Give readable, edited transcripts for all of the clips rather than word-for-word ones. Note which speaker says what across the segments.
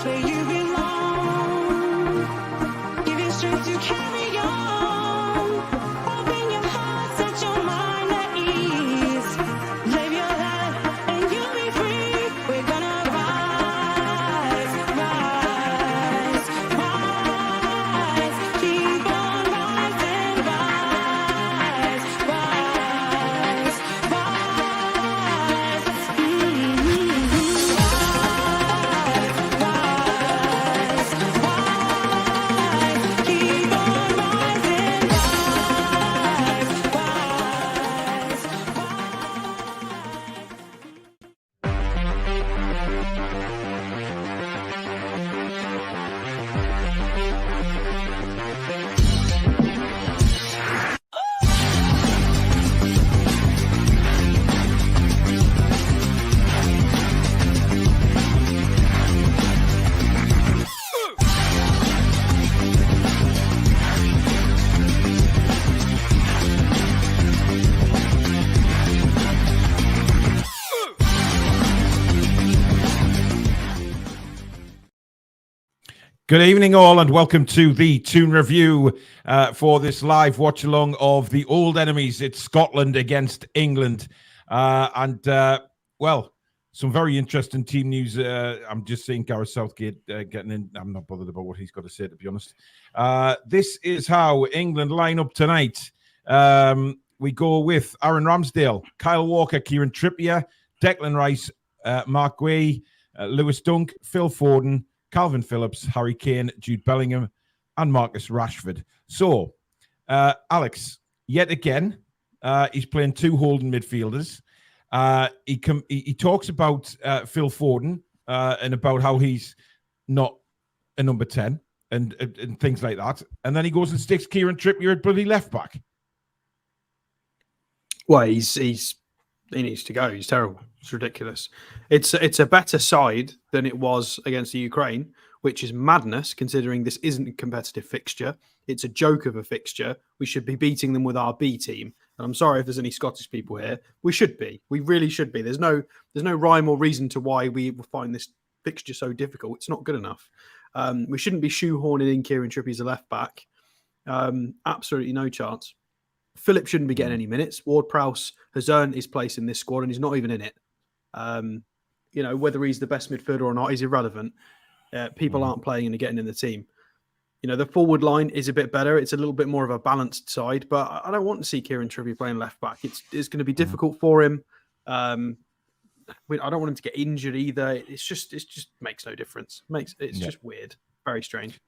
Speaker 1: where you belong. Give you strength to carry on. Open your heart, set your mind at ease. Live your life and you'll be free. We're gonna rise, rise, rise. Keep on rising, rise, rise, rise. Keep on rising,
Speaker 2: Good evening, all, and welcome to the Toon review for this live watch along of the old enemies. It's Scotland against England, well, some very interesting team news. I'm just seeing Gareth Southgate getting in. I'm not bothered about what he's got to say, to be honest. This is how England line up tonight. We go with Aaron Ramsdale, Kyle Walker, Kieran Trippier, Declan Rice, Mark Guay, Lewis Dunk, Phil Foden, Calvin Phillips, Harry Kane, Jude Bellingham, and Marcus Rashford. So, Alex, yet again, he's playing two holding midfielders. He talks about Phil Foden and about how he's not a number 10 and things like that. And then he goes and sticks Kieran Trippier at bloody left back.
Speaker 3: Well, he needs to go. He's terrible. It's ridiculous. It's a better side than it was against the Ukraine, which is madness considering this isn't a competitive fixture. It's a joke of a fixture. We should be beating them with our B team. And I'm sorry if there's any Scottish people here. We should be. We really should be. There's no rhyme or reason to why we find this fixture so difficult. It's not good enough. We shouldn't be shoehorning in Kieran Trippier as a left back. Absolutely no chance. Phillips shouldn't be getting any minutes. Ward-Prowse has earned his place in this squad and he's not even in it. Whether he's the best midfielder or not is irrelevant. People aren't playing and getting in the team. The forward line is a bit better. It's a little bit more of a balanced side, but I don't want to see Kieran Trippier playing left back. It's going to be difficult for him. I don't want him to get injured either. It just makes no difference. It's just weird. Very strange.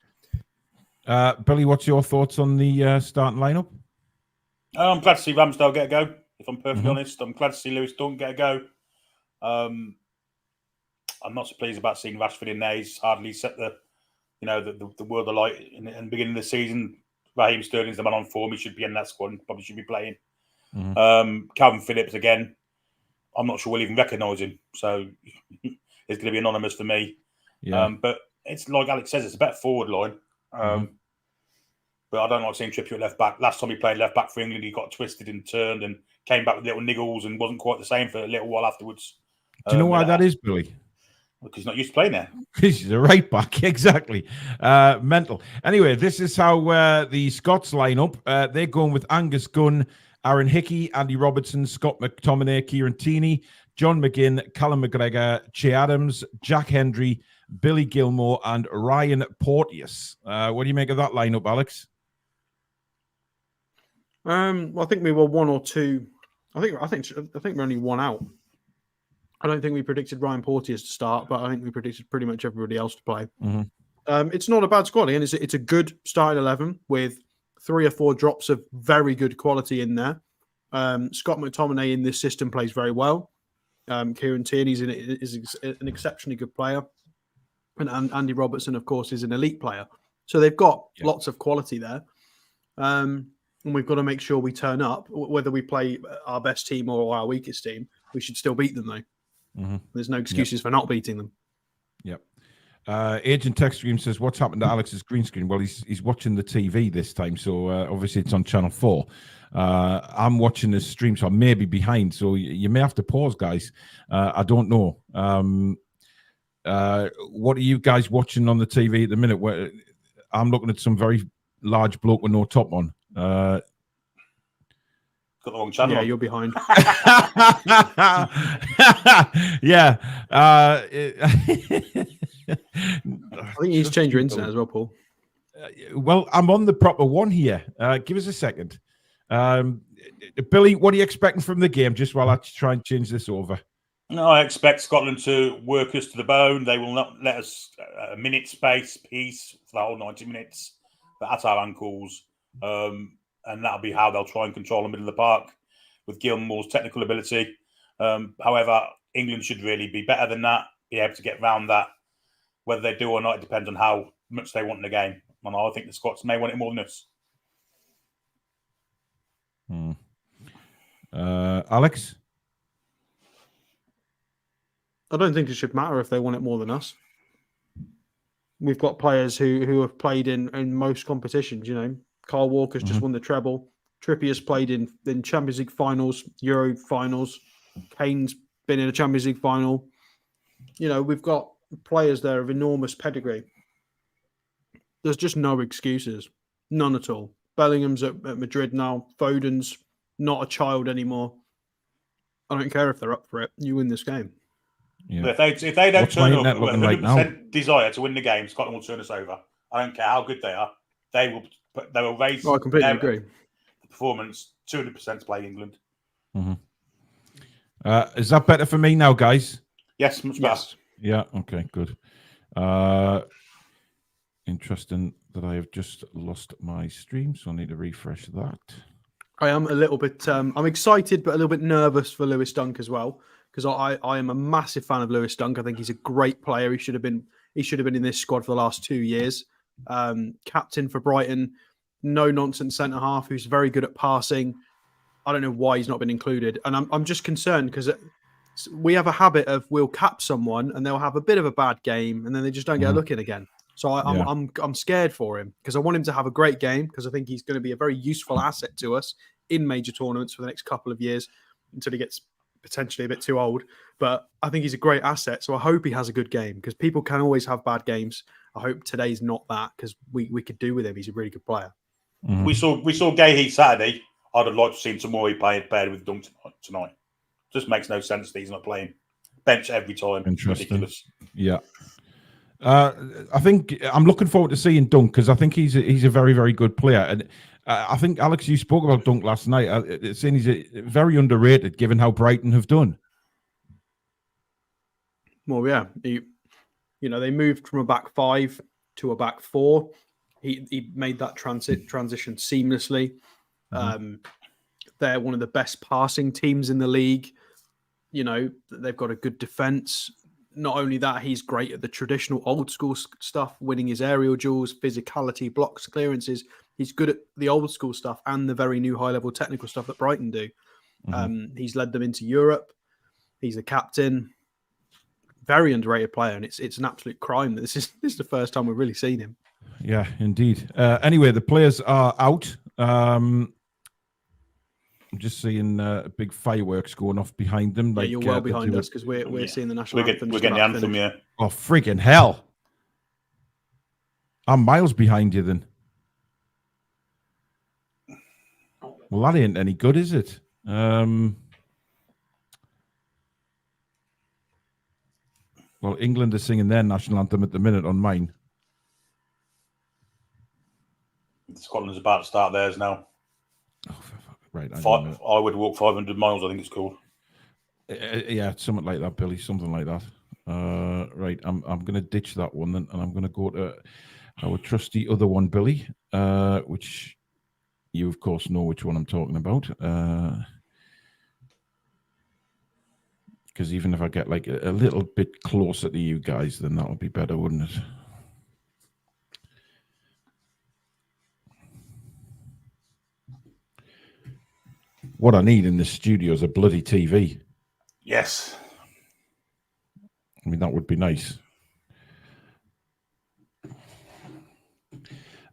Speaker 2: Billy, what's your thoughts on the starting lineup?
Speaker 4: I'm glad to see Ramsdale get a go, if I'm perfectly honest. I'm glad to see Lewis Dunk get a go. I'm not so pleased about seeing Rashford in there. He's hardly set the world alight in the beginning of the season. Raheem Sterling's the man on form. He should be in that squad and probably should be playing. Calvin Phillips, again, I'm not sure we'll even recognise him. So it's going to be anonymous for me. Yeah. But it's like Alex says, it's a better forward line. But I don't like seeing Trippier at left back. Last time he played left back for England, he got twisted and turned and came back with little niggles and wasn't quite the same for a little while afterwards.
Speaker 2: Do you know why that is, Billy?
Speaker 4: Because he's not used to playing there.
Speaker 2: He's a right back, exactly. Mental. Anyway, this is how the Scots line up. They're going with Angus Gunn, Aaron Hickey, Andy Robertson, Scott McTominay, Kieran Tierney, John McGinn, Callum McGregor, Che Adams, Jack Hendry, Billy Gilmore, and Ryan Porteous. What do you make of that lineup, Alex?
Speaker 3: Well, I think we were one or two. I think we're only one out. I don't think we predicted Ryan Porteous to start, but I think we predicted pretty much everybody else to play. It's not a bad squad, and it's a good starting 11 with 3 or 4 drops of very good quality in there. Scott McTominay in this system plays very well. Kieran Tierney is an exceptionally good player, and Andy Robertson, of course, is an elite player. So they've got lots of quality there. And we've got to make sure we turn up. Whether we play our best team or our weakest team, we should still beat them, though. There's no excuses for not beating them.
Speaker 2: Yep. Agent Text Stream says, what's happened to Alex's green screen? Well, he's watching the TV this time, so obviously it's on Channel 4. I'm watching this stream, so I may be behind, so you may have to pause, guys. I don't know. What are you guys watching on the TV at the minute? Where I'm looking at some very large bloke with no top on.
Speaker 4: Got the wrong channel.
Speaker 3: Yeah,
Speaker 4: on.
Speaker 3: you're behind.
Speaker 2: Yeah.
Speaker 3: I think you need to change your internet as well, Paul.
Speaker 2: Well, I'm on the proper one here. Give us a second. Billy, what are you expecting from the game? Just while I try and change this over.
Speaker 4: No, I expect Scotland to work us to the bone. They will not let us a minute space piece for the whole 90 minutes. But at our ankles. And that'll be how they'll try and control the middle of the park with Gilmore's technical ability. However, England should really be better than that, be able to get round that. Whether they do or not, it depends on how much they want in the game. And I think the Scots may want it more than us.
Speaker 2: Alex?
Speaker 3: I don't think it should matter if they want it more than us. We've got players who have played in most competitions. You know, Carl Walker's just won the treble. Trippier's played in Champions League finals, Euro finals. Kane's been in a Champions League final. You know, we've got players there of enormous pedigree. There's just no excuses. None at all. Bellingham's at Madrid now. Foden's not a child anymore. I don't care if they're up for it. You win this game.
Speaker 2: Yeah.
Speaker 4: If they don't
Speaker 2: What's my
Speaker 4: turn up
Speaker 2: internet
Speaker 4: with
Speaker 2: looking like
Speaker 4: 100% desire to win the game, Scotland will turn us over. I don't care how good they are. They will raise
Speaker 3: I completely agree.
Speaker 4: the performance 200% to play England.
Speaker 2: Is that better for me now, guys?
Speaker 4: Yes, much better.
Speaker 3: Yes.
Speaker 2: Yeah. Okay. Good. Interesting that I have just lost my stream, so I need to refresh that.
Speaker 3: I am a little bit. I'm excited, but a little bit nervous for Lewis Dunk as well, because I am a massive fan of Lewis Dunk. I think he's a great player. He should have been in this squad for the last 2 years. Captain for Brighton, no nonsense centre half who's very good at passing. I don't know why he's not been included, and I'm just concerned because we have a habit of we'll cap someone and they'll have a bit of a bad game and then they just don't get a look in again. So I'm scared for him because I want him to have a great game because I think he's going to be a very useful asset to us in major tournaments for the next couple of years until he gets potentially a bit too old. But I think he's a great asset. So I hope he has a good game because people can always have bad games. I hope today's not that because we could do with him. He's a really good player.
Speaker 4: We saw Gahey Saturday. I'd have liked to see some more he paired with Dunk tonight. Just makes no sense that he's not playing. Bench every time.
Speaker 2: Interesting.
Speaker 4: Ridiculous.
Speaker 2: Yeah. I think I'm looking forward to seeing Dunk because I think he's a very, very good player. And I think, Alex, you spoke about Dunk last night. It's saying he's very underrated given how Brighton have done.
Speaker 3: Well, yeah. They moved from a back five to a back four. He made that transition seamlessly. They're one of the best passing teams in the league. You know, they've got a good defense. Not only that, he's great at the traditional old school stuff, winning his aerial duels, physicality, blocks, clearances. He's good at the old school stuff and the very new high level technical stuff that Brighton do. He's led them into Europe. He's the captain. Very underrated player, and it's an absolute crime that this is the first time we've really seen him.
Speaker 2: Yeah, indeed. Anyway, the players are out. I'm just seeing big fireworks going off behind them.
Speaker 3: Yeah,
Speaker 2: like,
Speaker 3: you're well behind us because we're seeing the national anthem.
Speaker 4: We're getting the anthem, yeah.
Speaker 2: Oh, friggin' hell. I'm miles behind you then. Well, that ain't any good, is it? Well, England are singing their national anthem at the minute on mine.
Speaker 4: Scotland's about to start theirs now.
Speaker 2: Oh, right.
Speaker 4: I would walk 500 miles, I think it's called.
Speaker 2: Yeah, something like that, Billy. Something like that. Right. I'm going to ditch that one then, and I'm going to go to our trusty other one, Billy, which you, of course, know which one I'm talking about. Because even if I get like a little bit closer to you guys, then that would be better, wouldn't it? What I need in this studio is a bloody TV.
Speaker 4: Yes.
Speaker 2: I mean, that would be nice.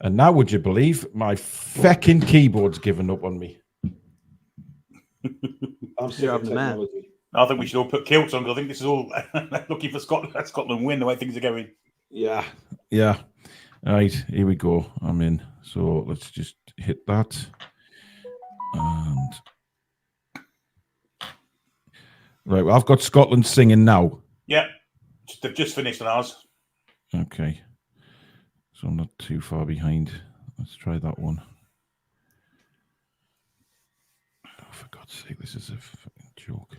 Speaker 2: And now, would you believe my feckin' keyboard's given up on me? I'm
Speaker 3: You're having a man.
Speaker 4: I think we should all put kilts on because I think this is all looking for Scotland win the way things are going.
Speaker 2: Yeah. Yeah. All right, here we go. I'm in. So let's just hit that. And right, well, I've got Scotland singing now.
Speaker 4: Yeah, they've just finished on ours.
Speaker 2: Okay. So I'm not too far behind. Let's try that one. Oh, for God's sake, this is a fucking joke.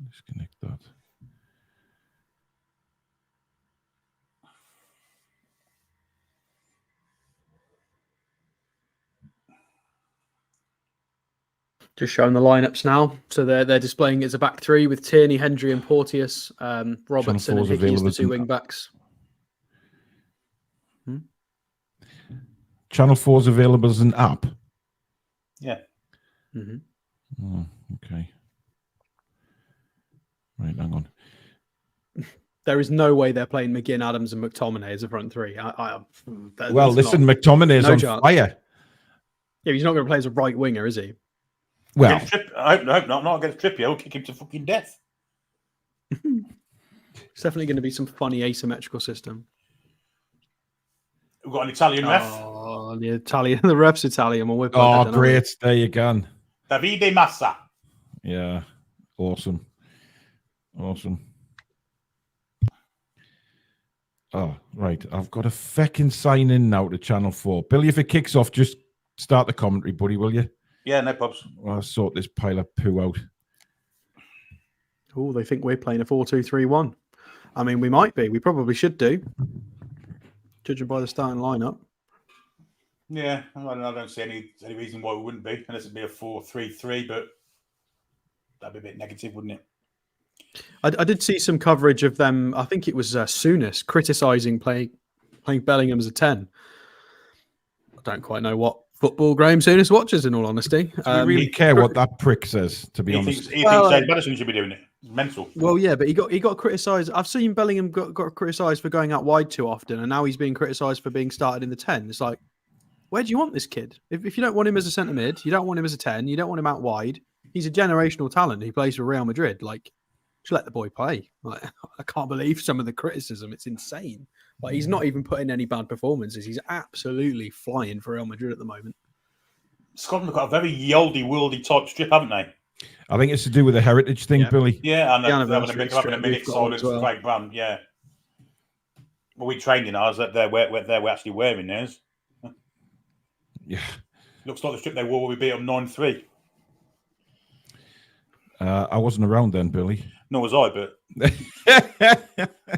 Speaker 2: Disconnect that.
Speaker 3: Just showing the lineups now. So they're displaying it as a back three with Tierney, Hendry, and Porteous, Robertson and
Speaker 2: 4's
Speaker 3: Hickey as the
Speaker 2: available
Speaker 3: two
Speaker 2: in-
Speaker 3: wing backs.
Speaker 2: Channel 4's available as an app.
Speaker 4: Yeah.
Speaker 3: Mm-hmm.
Speaker 2: Oh, okay. Right, hang on.
Speaker 3: There is no way they're playing McGinn, Adams, and McTominay as a front three.
Speaker 2: Well,
Speaker 3: that's
Speaker 2: listen,
Speaker 3: not-
Speaker 2: McTominay's
Speaker 3: no
Speaker 2: on
Speaker 3: chance.
Speaker 2: fire.
Speaker 3: Yeah, he's not going to play as a right winger, is he?
Speaker 2: Well,
Speaker 4: I hope not against Trippier. We'll kick him to fucking death.
Speaker 3: It's definitely going to be some funny asymmetrical system.
Speaker 4: We've got an Italian ref.
Speaker 3: Oh, the Italian, the ref's Italian. Well, we're both dead, aren't we?
Speaker 2: great. There you go.
Speaker 4: Davide Massa.
Speaker 2: Yeah. Awesome. Awesome. Oh, right. I've got a feckin' sign in now to Channel 4. Billy, if it kicks off, just start the commentary, buddy, will you?
Speaker 4: Yeah, no problems.
Speaker 2: I'll sort this pile of poo out.
Speaker 3: Oh, they think we're playing a 4-2-3-1. I mean, we might be. We probably should do, judging by the starting lineup.
Speaker 4: Yeah, I don't see any reason why we wouldn't be, unless it'd be a 4-3-3, but that'd be a bit negative, wouldn't it?
Speaker 3: I did see some coverage of them. I think it was Souness criticising playing Bellingham as a 10. I don't quite know what football Graham Souness watches, in all honesty.
Speaker 2: Do we really care what that prick says, to be
Speaker 4: He
Speaker 2: honest?
Speaker 4: thinks Madison should be doing it. It's mental.
Speaker 3: Well, yeah, but he got criticised. I've seen Bellingham got criticised for going out wide too often, and now he's being criticised for being started in the 10. It's like, where do you want this kid? If you don't want him as a centre mid, you don't want him as a 10, you don't want him out wide. He's a generational talent. He plays for Real Madrid. Like, just let the boy play. Like, I can't believe some of the criticism. It's insane. Like, he's not even putting any bad performances. He's absolutely flying for Real Madrid at the moment.
Speaker 4: Scotland have got a very yoldy-worldy type strip, haven't they?
Speaker 2: I think it's to do with the heritage thing,
Speaker 3: Yeah.
Speaker 2: Billy.
Speaker 4: Yeah, and
Speaker 3: The
Speaker 4: they're having
Speaker 3: anniversary
Speaker 4: a
Speaker 3: strip
Speaker 4: minute
Speaker 3: we've got
Speaker 4: solid
Speaker 3: as well.
Speaker 4: Craig Brand, yeah. Well, we trained in ours that we're actually wearing theirs.
Speaker 2: Yeah.
Speaker 4: Looks like the strip they wore when we beat them 9-3.
Speaker 2: I wasn't around then, Billy.
Speaker 4: Nor was I, but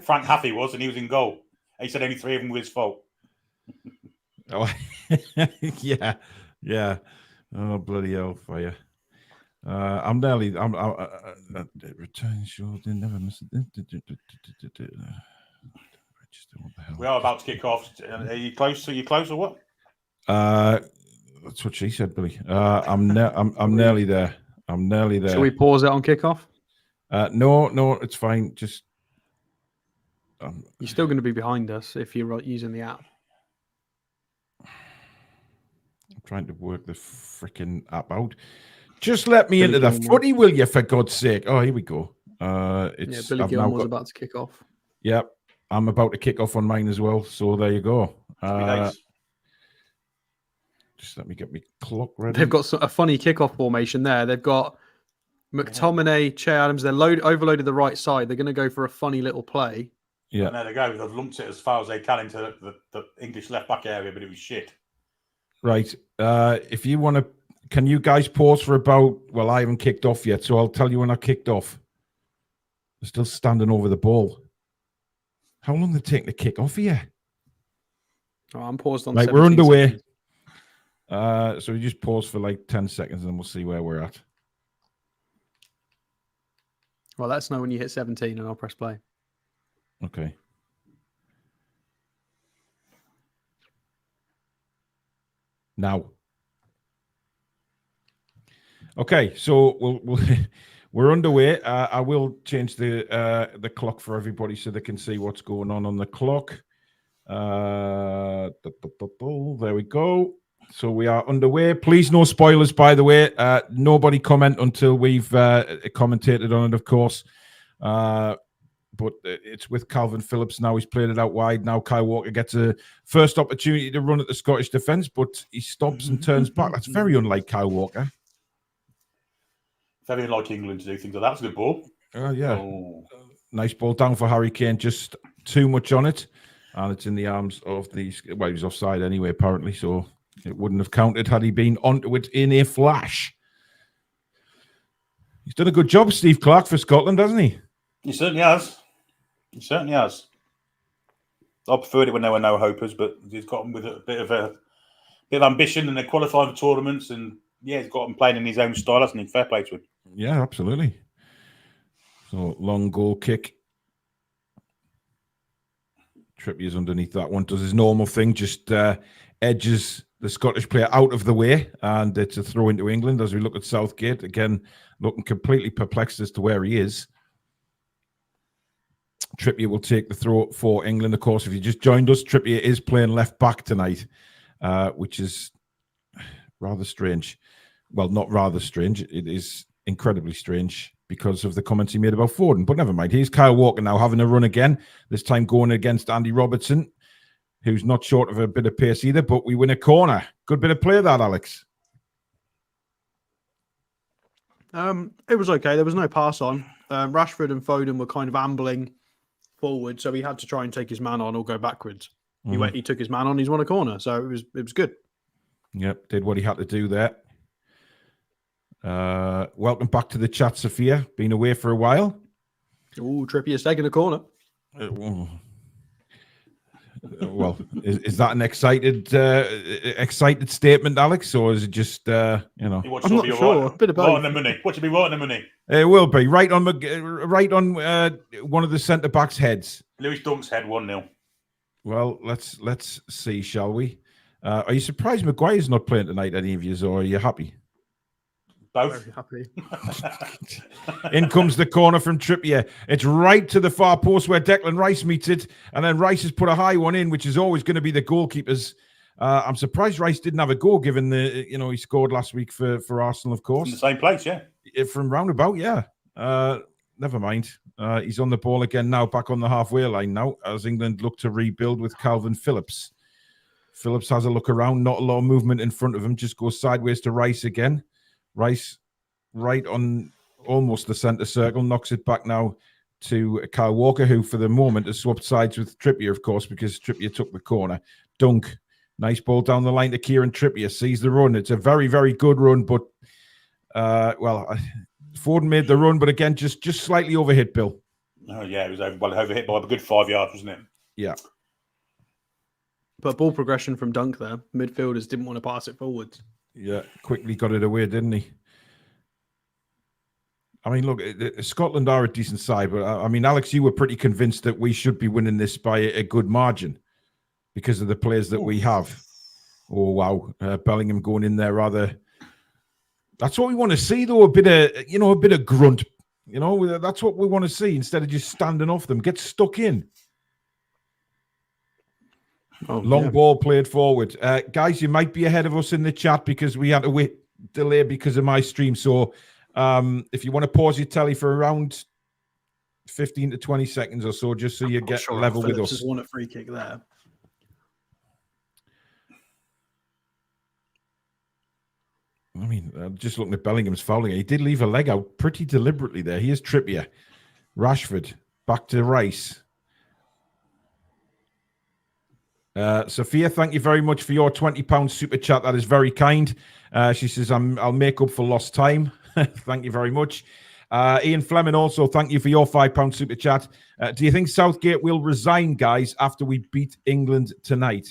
Speaker 4: Frank Haffey was, and he was in goal. He said only 3 of them were his fault.
Speaker 2: Oh, yeah. Yeah. Oh, bloody hell, fire. I'm nearly. Return show. They never miss it. Register. What the hell?
Speaker 4: We are about to kick off. Are you close? Are you close or what?
Speaker 2: That's what she said, Billy. I'm nearly there. I'm nearly there.
Speaker 3: Shall we pause it on kickoff?
Speaker 2: No, it's fine. Just
Speaker 3: You're still going to be behind us if you're using the app.
Speaker 2: I'm trying to work the freaking app out. Just let me
Speaker 3: Billy
Speaker 2: into the
Speaker 3: Gilmore.
Speaker 2: footy, will you? For God's sake! Oh, here we go. It's
Speaker 3: Billy
Speaker 2: I've now
Speaker 3: Gilmore's
Speaker 2: got-
Speaker 3: about to kick off.
Speaker 2: Yep, I'm about to kick off on mine as well. So there you go.
Speaker 4: Nice.
Speaker 2: Just let me get my clock ready.
Speaker 3: They've got a funny kickoff formation there. They've got McTominay, Che Adams. They're overloaded the right side. They're going to go for a funny little play.
Speaker 2: Yeah.
Speaker 4: And there they go. They've lumped it as far as they can into the English left back area, but it was shit.
Speaker 2: Right. If you want to, can you guys pause for about? Well, I haven't kicked off yet, so I'll tell you when I kicked off. They're still standing over the ball. How long did it take to kick off here?
Speaker 3: Oh, I'm paused on.
Speaker 2: Right, we're
Speaker 3: 17
Speaker 2: underway.
Speaker 3: seconds.
Speaker 2: So we just pause for like 10 seconds and we'll see where we're at.
Speaker 3: Well, let us know when you hit 17 and I'll press play.
Speaker 2: Okay. Now. Okay, so we're underway. I will change the clock for everybody so they can see what's going on the clock. There we go. So we are underway. Please, no spoilers, by the way. Nobody comment until we've commentated on it, of course. But it's with Calvin Phillips now. He's played it out wide. Now Kyle Walker gets a first opportunity to run at the Scottish defence, but he stops and turns back. That's very unlike Kyle Walker.
Speaker 4: Very unlike England to do things like that. That's a good ball.
Speaker 2: Yeah.
Speaker 4: Oh.
Speaker 2: Nice ball down for Harry Kane. Just too much on it. And it's in the arms of the... Well, he was offside anyway, apparently, so it wouldn't have counted had he been onto it in a flash. He's done a good job, Steve Clark, for Scotland, hasn't he?
Speaker 4: He certainly has. He certainly has. I preferred it when there were no hopers, but he's got them with a bit of ambition, and they're qualifying for tournaments, and yeah, he's got them playing in his own style, hasn't he? Fair play to him.
Speaker 2: Yeah, absolutely. So long goal kick. Trippier's underneath that one. Does his normal thing, just edges the Scottish player out of the way, and it's a throw into England as we look at Southgate. Again, looking completely perplexed as to where he is. Trippier will take the throw for England. Of course, if you just joined us, Trippier is playing left back tonight, which is rather strange. Well, not rather strange. It is incredibly strange because of the comments he made about Foden. But never mind. Here's Kyle Walker now having a run again, this time going against Andy Robertson, who's not short of a bit of pace either, but we win a corner. Good bit of play that, Alex.
Speaker 3: It was okay. There was no pass on. Rashford and Foden were kind of ambling forward, so he had to try and take his man on or go backwards. He took his man on. He's won a corner, so it was good.
Speaker 2: Yep, did what he had to do there. Welcome back to the chat, Sophia. Been away for a while.
Speaker 3: Oh, Trippier's taking a corner.
Speaker 2: Well, is that an excited statement, Alex, or is it just
Speaker 3: I'm not sure. A bit of both.
Speaker 4: Right on the money. What should be right on the money?
Speaker 2: It will be right on one of the centre backs' heads.
Speaker 4: Lewis Dunk's head 1-0.
Speaker 2: Well, let's see, shall we? Are you surprised Maguire's not playing tonight, any of you, or are you happy?
Speaker 4: Both.
Speaker 3: Very happy.
Speaker 2: In comes the corner from Trippier. It's right to the far post where Declan Rice meets it, and then Rice has put a high one in, which is always going to be the goalkeeper's. I'm surprised Rice didn't have a goal, given he scored last week for Arsenal, of course.
Speaker 4: In the same place, yeah.
Speaker 2: From roundabout, yeah. Never mind. He's on the ball again now, back on the halfway line now, as England look to rebuild with Calvin Phillips. Phillips has a look around, not a lot of movement in front of him, just goes sideways to Rice again. Rice right on almost the centre circle, knocks it back now to Kyle Walker, who for the moment has swapped sides with Trippier, of course, because Trippier took the corner. Dunk, nice ball down the line to Kieran Trippier, sees the run. It's a very, very good run, but Foden made the run, but again, just slightly overhit, Bill.
Speaker 4: Oh, yeah, it was overhit by a good 5 yards, wasn't it?
Speaker 2: Yeah.
Speaker 3: But ball progression from Dunk there. Midfielders didn't want to pass it forwards.
Speaker 2: Yeah, quickly got it away, didn't he? I mean, look, Scotland are a decent side, but I mean, Alex, you were pretty convinced that we should be winning this by a good margin because of the players that we have. Oh, wow. Bellingham going in there rather. That's what we want to see, though. A bit of grunt. That's what we want to see instead of just standing off them. Get stuck in. Long ball played forward. Guys, you might be ahead of us in the chat because we had a delay because of my stream. So if you want to pause your telly for around 15 to 20 seconds or so, just so you get level with us.
Speaker 3: Just won a free kick there.
Speaker 2: I mean, just looking at Bellingham's fouling. He did leave a leg out pretty deliberately there. Here's Trippier. Rashford. Back to Rice. Sophia, thank you very much for your £20 super chat. That is very kind. She says, I'll make up for lost time. Thank you very much. Ian Fleming also, thank you for your £5 super chat. Do you think Southgate will resign, guys, after we beat England tonight?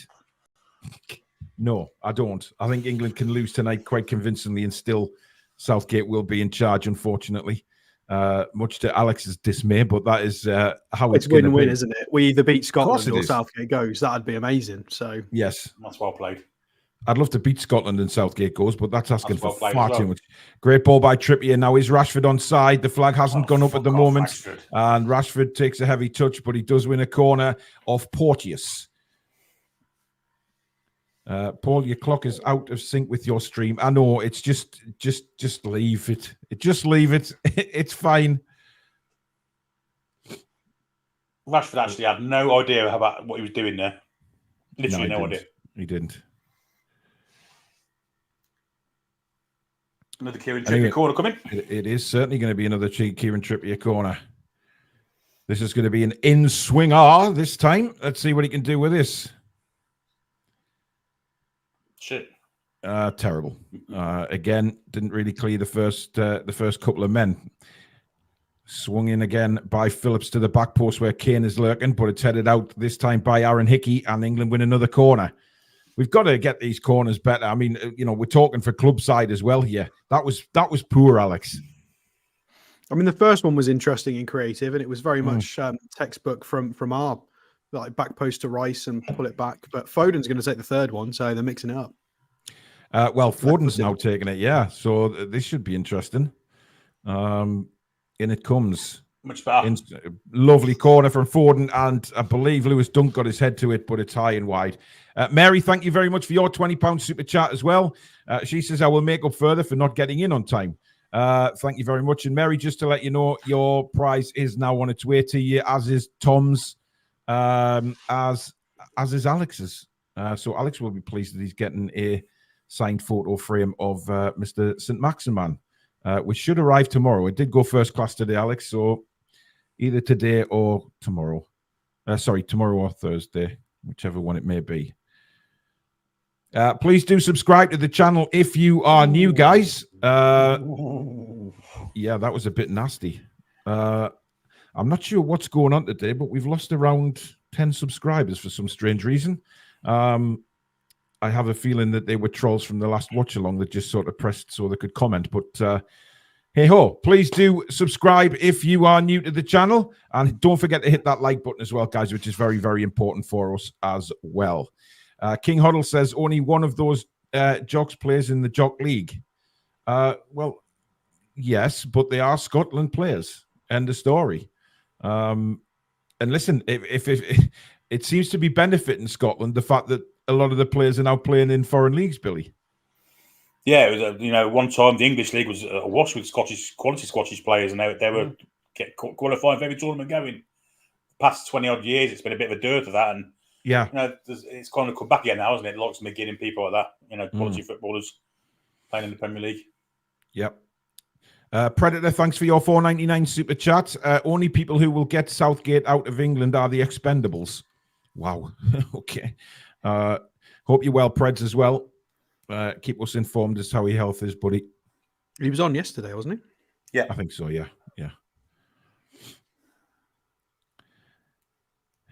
Speaker 2: No, I don't. I think England can lose tonight quite convincingly and still Southgate will be in charge, unfortunately. Much to Alex's dismay, but that is how it's going to be.
Speaker 3: Win-win, isn't it? We either beat Scotland or Southgate goes. That'd be amazing. So
Speaker 2: yes,
Speaker 4: that's well played.
Speaker 2: I'd love to beat Scotland and Southgate goes, but that's asking for far too much. Great ball by Trippier. Now is Rashford on side. The flag hasn't gone up at the moment, Rashford. And Rashford takes a heavy touch, but he does win a corner off Porteous. Paul, your clock is out of sync with your stream. I know. It's just leave it. Just leave it. It's fine.
Speaker 4: Rashford actually had no idea about what he was doing there. Literally no idea.
Speaker 2: He didn't.
Speaker 4: Another Kieran Trippier corner coming.
Speaker 2: It is certainly going to be another Kieran Trippier corner. This is going to be an in-swinger this time. Let's see what he can do with this.
Speaker 4: Shit.
Speaker 2: Terrible. Again, didn't really clear the first couple of men. Swung in again by Phillips to the back post where Kane is lurking, but it's headed out this time by Aaron Hickey, and England win another corner. We've got to get these corners better. I mean, we're talking for club side as well here. That was poor, Alex.
Speaker 3: I mean, the first one was interesting and creative, and it was very much textbook from our back post to Rice and pull it back. But Foden's going to take the third one, so they're mixing it up.
Speaker 2: Well, Foden's now taking it, yeah. So this should be interesting. In it comes.
Speaker 4: Much better.
Speaker 2: Lovely corner from Foden, and I believe Lewis Dunk got his head to it, but it's high and wide. Mary, thank you very much for your £20 super chat as well. She says, I will make up further for not getting in on time. Thank you very much. And Mary, just to let you know, your prize is now on its way to you, as is Tom's, as is Alex's. So Alex will be pleased that he's getting a signed photo frame of Mr. St. Maximan, which should arrive tomorrow. It did go first class today, Alex, so either today or tomorrow. Tomorrow or Thursday, whichever one it may be. Please do subscribe to the channel if you are new, guys. Yeah, that was a bit nasty. I'm not sure what's going on today, but we've lost around 10 subscribers for some strange reason. I have a feeling that they were trolls from the last watch-along that just sort of pressed so they could comment. But hey-ho, please do subscribe if you are new to the channel. And don't forget to hit that like button as well, guys, which is very, very important for us as well. King Huddle says, only one of those jocks plays in the Jock League. Well, yes, but they are Scotland players. End of story. And listen, if it seems to be benefiting Scotland, the fact that a lot of the players are now playing in foreign leagues, Billy.
Speaker 4: Yeah, it was one time the English league was awash with quality Scottish players, and they were qualifying for every tournament going. The past 20 odd years, it's been a bit of a dearth of that, and
Speaker 2: yeah,
Speaker 4: it's kind of come back again now, isn't it? Lots of McGinn and people like that, quality footballers playing in the Premier League.
Speaker 2: Yep. Predator, thanks for your $4.99 super chat. Only people who will get Southgate out of England are the Expendables. Wow. Okay. Hope you're well, Preds, as well. Keep us informed as to how your health is, buddy.
Speaker 3: He was on yesterday, wasn't he?
Speaker 4: Yeah,
Speaker 2: I think so. Yeah.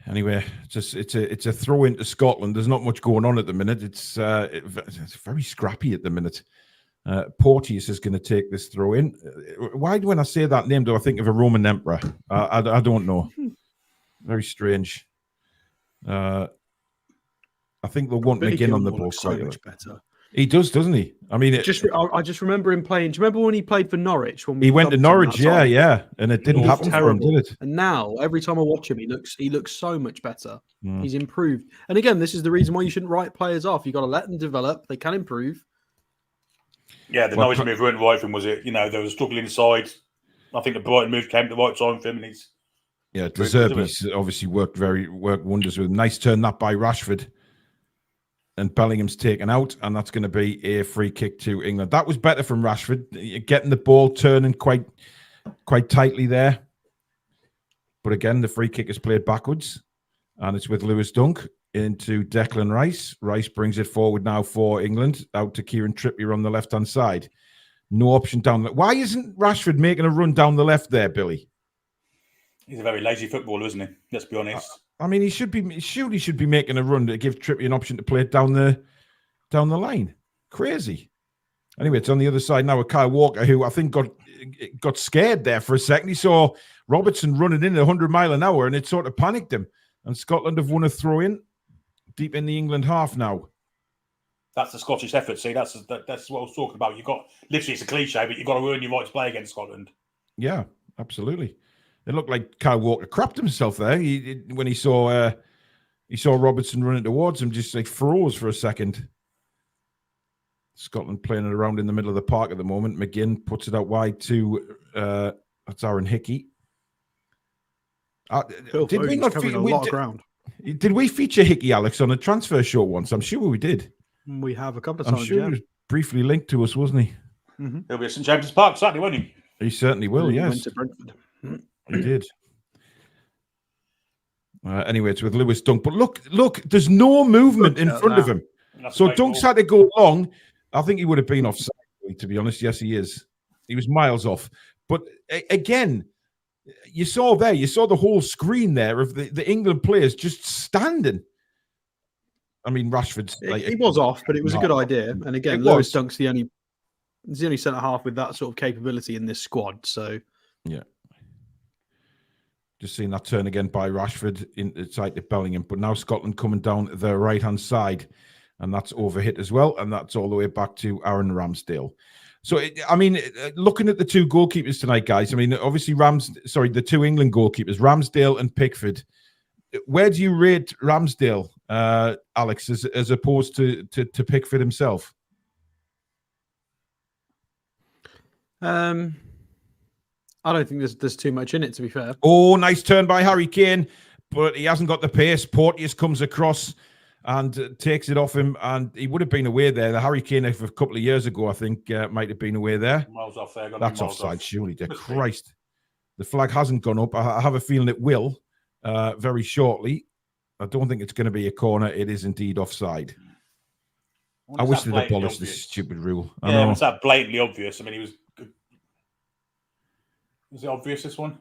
Speaker 2: Anyway, it's a throw into Scotland. There's not much going on at the minute. It's very scrappy at the minute. Porteous is going to take this throw in. Why, when I say that name, do I think of a Roman emperor? I don't know. Very strange. I think they'll want McGinn on the ball
Speaker 3: so much better.
Speaker 2: He does, doesn't he? I mean,
Speaker 3: I just remember him playing. Do you remember when he played for Norwich? When
Speaker 2: he went to Norwich, yeah, and it didn't happen for him, did it?
Speaker 3: And now, every time I watch him, he looks so much better. He's improved. And again, this is the reason why you shouldn't write players off. You've got to let them develop. They can improve.
Speaker 4: Yeah, the Norwich move weren't right for him, was it? There was a struggle inside. I think the Brighton move came at the right time for him, and he's
Speaker 2: De Zerbi's obviously worked wonders with him. Nice turn that by Rashford. And Bellingham's taken out, and that's going to be a free kick to England. That was better from Rashford, getting the ball turning quite tightly there. But again, the free kick is played backwards, and it's with Lewis Dunk into Declan Rice. Rice brings it forward now for England, out to Kieran Trippier on the left-hand side. No option down there. Why isn't Rashford making a run down the left there, Billy?
Speaker 4: He's a very lazy footballer, isn't he? Let's be honest.
Speaker 2: I mean, he should be making a run to give Trippier an option to play it down the line. Crazy. Anyway, it's on the other side now with Kyle Walker, who I think got scared there for a second. He saw Robertson running in at 100 mile an hour, and it sort of panicked him. And Scotland have won a throw-in deep in the England half now.
Speaker 4: That's the Scottish effort. See, that's what I was talking about. You've got, literally, it's a cliche, but you've got to earn your right to play against Scotland.
Speaker 2: Yeah, absolutely. It looked like Kyle Walker crapped himself there when he saw He saw Robertson running towards him, just like froze for a second. Scotland playing it around in the middle of the park at the moment. McGinn puts it out wide to that's Aaron Hickey. Did we not
Speaker 3: covering a lot of ground?
Speaker 2: Did we feature Hickey, Alex, on a transfer show once? I'm sure we did.
Speaker 3: We have a couple of
Speaker 2: I'm
Speaker 3: times.
Speaker 2: sure he was briefly linked to us, wasn't he?
Speaker 4: He'll be at St James's Park Saturday, won't he?
Speaker 2: He certainly will.
Speaker 3: He
Speaker 2: Yes,
Speaker 3: went to Brentford.
Speaker 2: he did. Anyway, it's with Lewis Dunk. But look, there's no movement in front of him.
Speaker 4: That's
Speaker 2: So
Speaker 4: great
Speaker 2: Dunk's
Speaker 4: ball.
Speaker 2: had to go long. I think he would have been offside, to be honest. Yes, he is. He was miles off. But again, you saw the whole screen there of the England players just standing. I mean, Rashford's
Speaker 3: He was off, but it was a good idea. And again, Lewis Dunk's the only centre half with that sort of capability in this squad. So
Speaker 2: yeah. Just seeing that turn again by Rashford inside to Bellingham. But now Scotland coming down the right-hand side. And that's overhit as well. And that's all the way back to Aaron Ramsdale. So, looking at the two goalkeepers tonight, guys, I mean, obviously the two England goalkeepers, Ramsdale and Pickford. Where do you rate Ramsdale, Alex, as opposed to Pickford himself?
Speaker 3: I don't think there's too much in it, to be fair.
Speaker 2: Oh, nice turn by Harry Kane, but he hasn't got the pace. Porteous comes across and takes it off him, and he would have been away there. The Harry Kane of a couple of years ago, I think, might have been away there.
Speaker 4: Miles off there.
Speaker 2: That's offside, surely. Dear Christ. The flag hasn't gone up. I have a feeling it will very shortly. I don't think it's going to be a corner. It is indeed offside. I wish they'd abolished this stupid rule.
Speaker 4: Yeah, it's that blatantly obvious. I mean, he was... Is it obvious, this one?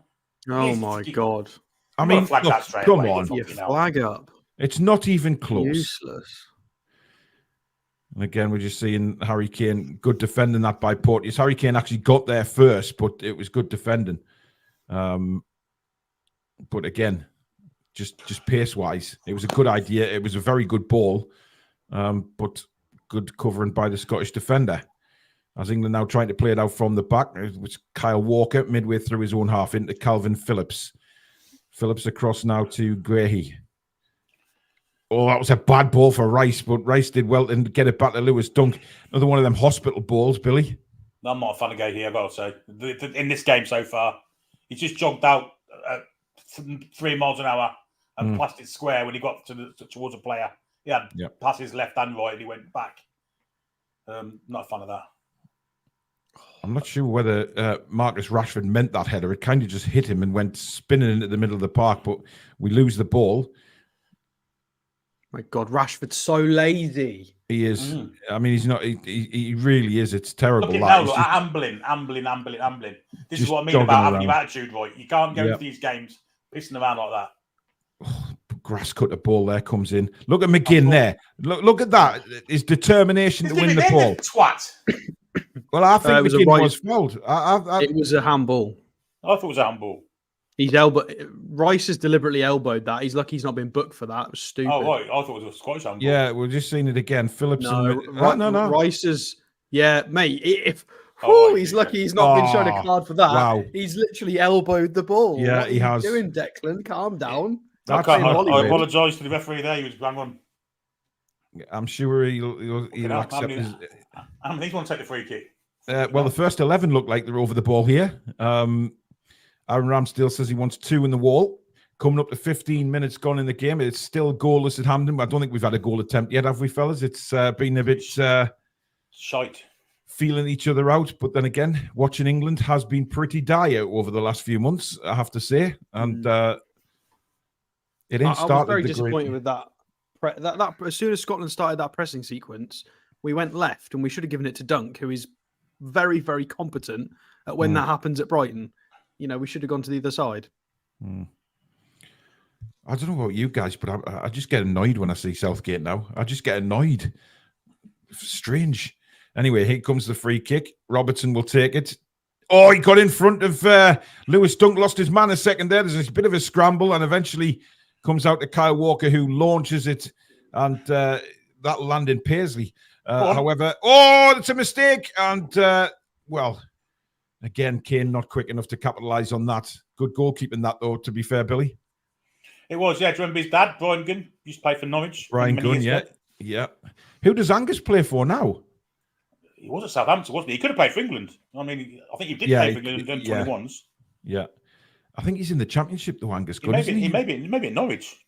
Speaker 3: Oh, my God.
Speaker 2: I mean,
Speaker 4: flag that straight
Speaker 2: come
Speaker 4: away,
Speaker 2: on.
Speaker 3: You flag up.
Speaker 2: It's not even close.
Speaker 3: Useless.
Speaker 2: And again, we're just seeing Harry Kane, good defending that by Porteous. Harry Kane actually got there first, but it was good defending. But again, just pace-wise, it was a good idea. It was a very good ball, but good covering by the Scottish defender. As England now trying to play it out from the back, it was Kyle Walker midway through his own half into Calvin Phillips. Phillips across now to Grahey. Oh, that was a bad ball for Rice, but Rice did well to get it back to Lewis Dunk. Another one of them hospital balls, Billy.
Speaker 4: I'm not a fan of Gay here, I've got to say. In this game so far, he's just jogged out at 3 miles an hour and passed it square when he got towards a player. He had passes left and right and he went back. Not a fan of that.
Speaker 2: I'm not sure whether Marcus Rashford meant that header. It kind of just hit him and went spinning into the middle of the park, but we lose the ball.
Speaker 3: My God, Rashford's so lazy.
Speaker 2: He is. I mean, he's not. He really is. It's terrible.
Speaker 4: Look at now, ambling. This is what I mean about having your attitude right. You can't go into these games pissing around like that.
Speaker 2: Oh, grass cutter ball there comes in. Look at McGinn there. Look at that. His determination to win the ball.
Speaker 4: Twat.
Speaker 2: Well, I think McGinn was fouled.
Speaker 3: It was a handball.
Speaker 4: I thought it was a handball.
Speaker 3: Rice has deliberately elbowed that. He's lucky he's not been booked for that. It was stupid.
Speaker 4: Oh, right. I thought it was a Scottish handball.
Speaker 2: Yeah, we're just seeing it again. Phillips.
Speaker 3: No. Rice is. Yeah, mate. He's lucky he's not been shown a card for that.
Speaker 2: Wow.
Speaker 3: He's literally elbowed the ball.
Speaker 2: Yeah,
Speaker 3: what
Speaker 2: he has.
Speaker 3: What are you doing, Declan? Calm down.
Speaker 4: I apologise to the referee there. He was bang on.
Speaker 2: I'm sure he'll accept his...
Speaker 4: How many want to take the free kick?
Speaker 2: Well, the first 11 look like they're over the ball here. Aaron Ramsdale says he wants 2 in the wall. Coming up to 15 minutes gone in the game. It's still goalless at Hampden. I don't think we've had a goal attempt yet, have we, fellas? It's been a bit...
Speaker 4: shite.
Speaker 2: Feeling each other out. But then again, watching England has been pretty dire over the last few months, I have to say. And it ain't started.
Speaker 3: I was very disappointed with that. That as soon as Scotland started that pressing sequence, we went left and we should have given it to Dunk, who is very, very competent at when that happens at Brighton. You know, we should have gone to the other side.
Speaker 2: I don't know about you guys, but I just get annoyed when I see Southgate now. I just get annoyed. Strange. Anyway, here comes the free kick. Robertson will take it. Oh, he got in front of Lewis Dunk, lost his man a second there. There's a bit of a scramble and eventually comes out to Kyle Walker, who launches it, and that'll land in Paisley. However, it's a mistake. And, well, again, Kane not quick enough to capitalise on that. Good goalkeeping that, though, to be fair, Billy.
Speaker 4: It was, yeah. Do you remember his dad, Brian Gunn? Used to play for Norwich.
Speaker 2: Brian
Speaker 4: many
Speaker 2: Gunn,
Speaker 4: years
Speaker 2: yeah.
Speaker 4: ago.
Speaker 2: Yeah. Who does Angus play for now?
Speaker 4: He was at Southampton, wasn't he? He could have played for England. I mean, I think he did
Speaker 2: Yeah,
Speaker 4: play for England in 21s.
Speaker 2: Yeah. I think he's in the Championship, though, Angus
Speaker 4: He
Speaker 2: Gunn, isn't he?
Speaker 4: He may be at Norwich.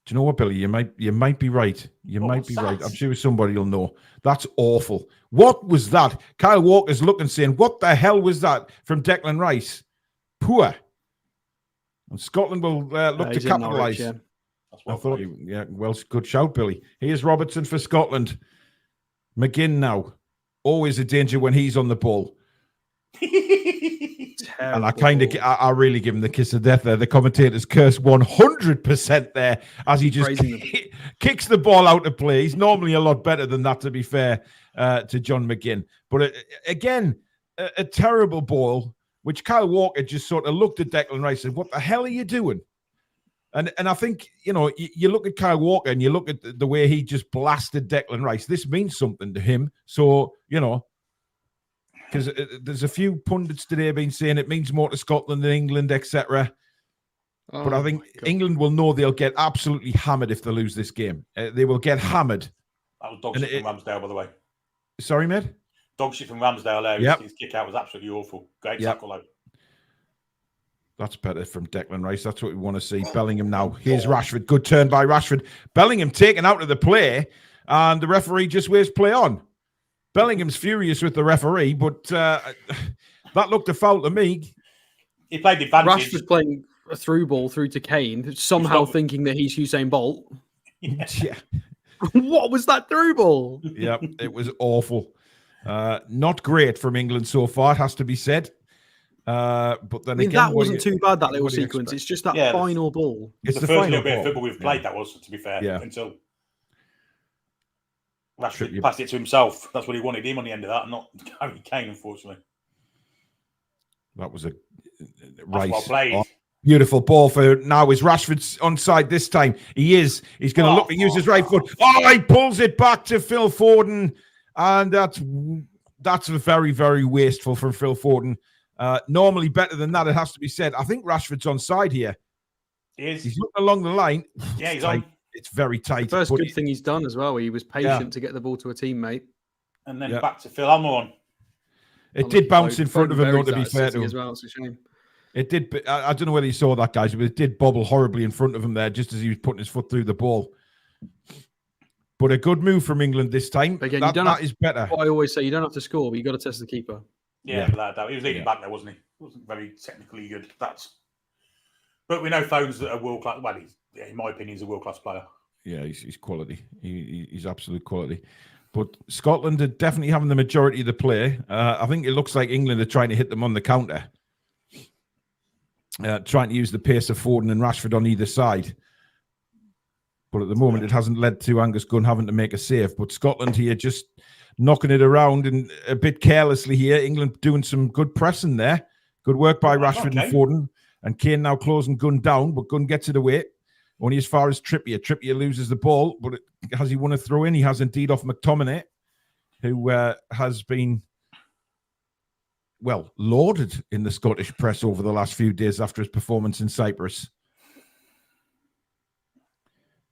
Speaker 2: Do you know what, Billy? You might be right. You might be right. I'm sure somebody will know. That's awful. What was that? Kyle Walker's looking, saying, "What the hell was that?" from Declan Rice. Poor. And Scotland will look to capitalise.
Speaker 3: Yeah.
Speaker 2: I thought, well, good shout, Billy. Here's Robertson for Scotland. McGinn now. Always a danger when he's on the ball. And I really give him the kiss of death there. The commentators curse 100% there as he just kicks the ball out of play. He's normally a lot better than that, to be fair to John McGinn. But again, a terrible ball, which Kyle Walker just sort of looked at Declan Rice and said, "What the hell are you doing?" And I think, you look at Kyle Walker and you look at the way he just blasted Declan Rice. This means something to him. So, because there's a few pundits today been saying it means more to Scotland than England, etc. But I think England will know they'll get absolutely hammered if they lose this game. They will get hammered.
Speaker 4: That was dog shit from Ramsdale, by the way.
Speaker 2: Sorry, mate?
Speaker 4: Dog shit from Ramsdale there.
Speaker 2: Yep.
Speaker 4: His kick out was absolutely awful. Great tackle, though.
Speaker 2: That's better from Declan Rice. That's what we want to see. Bellingham now. Here's Rashford. Good turn by Rashford. Bellingham taken out of the play, and the referee just waves play on. Bellingham's furious with the referee, but that looked a foul to me.
Speaker 4: He played the advantage.
Speaker 3: Rashford playing a through ball through to Kane, somehow thinking that he's Usain Bolt.
Speaker 2: Yeah.
Speaker 3: What was that through ball?
Speaker 2: Yep, it was awful. Not great from England so far, it has to be said. But then again,
Speaker 3: that wasn't too bad, that little sequence. It's just that final ball.
Speaker 4: It's the first little bit of football we've played, that was, to be fair, until Rashford passed it to himself. That's what he wanted, him on the end of that, not Harry Kane, unfortunately.
Speaker 2: That was a
Speaker 4: Rice. Well played.
Speaker 2: Oh, beautiful ball for now. Is Rashford's onside this time? He is. He's going to look to use his right foot. Oh, he pulls it back to Phil Foden. And that's very, very wasteful from Phil Foden. Normally better than that, it has to be said. I think Rashford's onside here.
Speaker 4: He is.
Speaker 2: He's looking along the line.
Speaker 4: Yeah, he's on.
Speaker 2: It's very tight.
Speaker 3: The first good thing he's done as well. He was patient to get the ball to a teammate.
Speaker 4: And then back to Phil Almiron.
Speaker 2: It did bounce in front of him, though, to be fair to him.
Speaker 3: As well. It's a shame.
Speaker 2: It did. I don't know whether you saw that, guys, but it did bobble horribly in front of him there, just as he was putting his foot through the ball. But a good move from England this time.
Speaker 3: Again,
Speaker 2: that is better.
Speaker 3: What I always say, you don't have to score, but you got to test the keeper.
Speaker 4: Yeah, without doubt. He was leading back there, wasn't he? He wasn't very technically good. But we know Foden's a world class. Well, in my opinion, he's a world class player.
Speaker 2: Yeah, he's quality. He's absolute quality. But Scotland are definitely having the majority of the play. I think it looks like England are trying to hit them on the counter, trying to use the pace of Foden and Rashford on either side. But at the moment, it hasn't led to Angus Gunn having to make a save. But Scotland here just knocking it around and a bit carelessly here. England doing some good pressing there. Good work by Rashford and Foden. And Kane now closing Gunn down, but Gunn gets it away. Only as far as Trippier. Trippier loses the ball, but has he won a throw-in? He has indeed, off McTominay, who has been, well, lauded in the Scottish press over the last few days after his performance in Cyprus.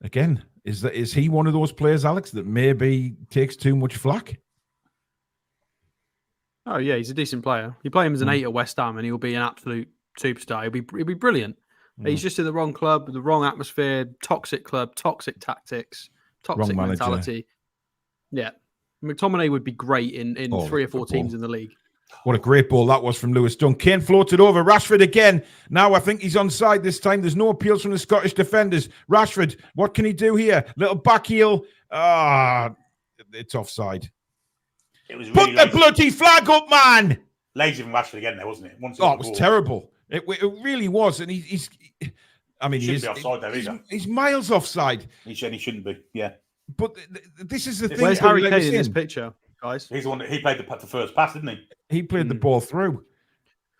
Speaker 2: Again, is he one of those players, Alex, that maybe takes too much flack?
Speaker 3: Oh, yeah, he's a decent player. You play him as an 8 at West Ham and he'll be an absolute superstar. He'll be brilliant. He's just in the wrong club, the wrong atmosphere, toxic club, toxic tactics, toxic mentality. Yeah. McTominay would be great in 3 or 4 teams in the league.
Speaker 2: What a great ball that was from Lewis Dunk. Kane floats it over. Rashford again. Now I think he's onside this time. There's no appeals from the Scottish defenders. Rashford, what can he do here? Little back heel. It's offside.
Speaker 4: It was
Speaker 2: Put
Speaker 4: really
Speaker 2: the bloody flag up, man!
Speaker 4: Lazy from Rashford again there, wasn't it?
Speaker 2: It was terrible. It really was. And he's I mean,
Speaker 4: he's offside there either.
Speaker 2: He's miles offside.
Speaker 4: He shouldn't be, yeah.
Speaker 2: But this is the thing.
Speaker 3: Where's Harry Kane in this picture, guys?
Speaker 4: He's the one he played the first pass, didn't he?
Speaker 2: He played the ball through.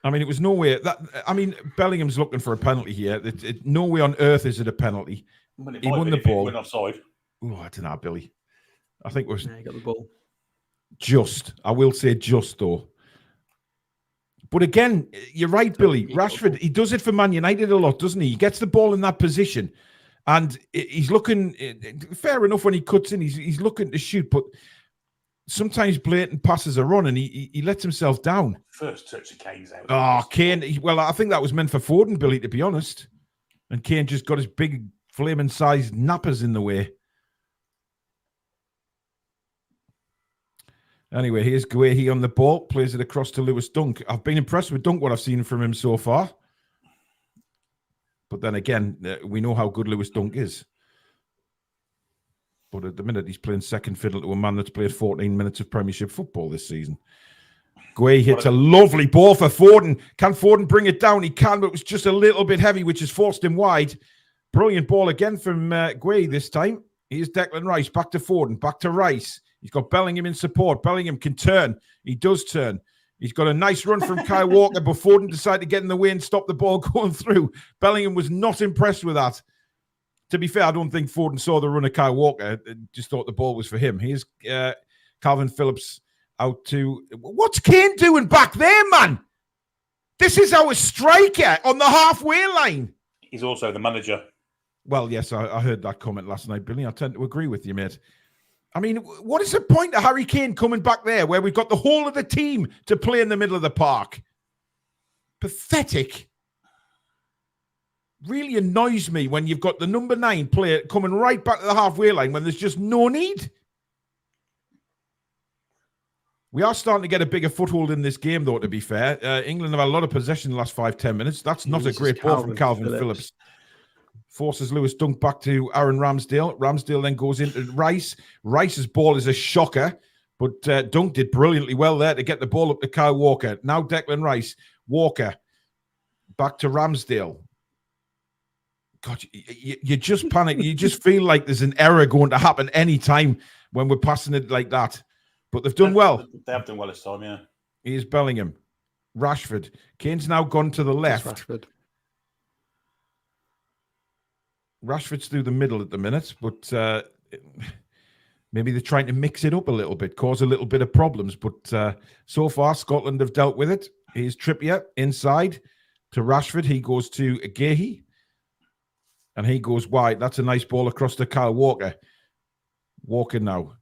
Speaker 2: I mean, it was no way Bellingham's looking for a penalty here. No way on earth is it a penalty. He won the ball.
Speaker 4: He went offside.
Speaker 2: Oh, I don't know, Billy. I think it was
Speaker 3: he got the ball.
Speaker 2: Just. I will say just though. But again, you're right, Billy. Rashford, he does it for Man United a lot, doesn't he? He gets the ball in that position, and he's looking, fair enough when he cuts in, he's looking to shoot, but sometimes blatant passes are on, and he lets himself down.
Speaker 4: First touch of Kane's out.
Speaker 2: Oh, Kane. Well, I think that was meant for Foden, Billy, to be honest. And Kane just got his big flaming sized nappers in the way. Anyway, here's Guehi on the ball, plays it across to Lewis Dunk. I've been impressed with Dunk, what I've seen from him so far. But then again, we know how good Lewis Dunk is. But at the minute, he's playing second fiddle to a man that's played 14 minutes of Premiership football this season. Guehi hits a lovely ball for Foden. Can Foden bring it down? He can, but it was just a little bit heavy, which has forced him wide. Brilliant ball again from Guehi this time. Here's Declan Rice, back to Foden, back to Rice. He's got Bellingham in support. Bellingham can turn. He does turn. He's got a nice run from Kyle Walker, but Foden decided to get in the way and stop the ball going through. Bellingham was not impressed with that. To be fair, I don't think Foden saw the run of Kyle Walker. Just thought the ball was for him. Here's Calvin Phillips out to... What's Kane doing back there, man? This is our striker on the halfway line.
Speaker 4: He's also the manager.
Speaker 2: Well, yes, I heard that comment last night, Billy. I tend to agree with you, mate. I mean, what is the point of Harry Kane coming back there where we've got the whole of the team to play in the middle of the park? Pathetic. Really annoys me when you've got the number 9 player coming right back to the halfway line when there's just no need. We are starting to get a bigger foothold in this game, though, to be fair. England have had a lot of possession in the last 5-10 minutes. That's not a great ball from Calvin Phillips. Forces Lewis Dunk back to Aaron Ramsdale. Ramsdale then goes into Rice. Rice's ball is a shocker, but Dunk did brilliantly well there to get the ball up to Kyle Walker. Now Declan Rice. Walker. Back to Ramsdale. God, you just panic. You just feel like there's an error going to happen any time when we're passing it like that. But they've done well.
Speaker 4: They have done well this time, yeah.
Speaker 2: Here's Bellingham. Rashford. Kane's now gone to the left. Rashford's through the middle at the minute, but maybe they're trying to mix it up a little bit, cause a little bit of problems. But so far, Scotland have dealt with it. Here's Trippier inside to Rashford. He goes to Guehi, and he goes wide. That's a nice ball across to Kyle Walker. Walker now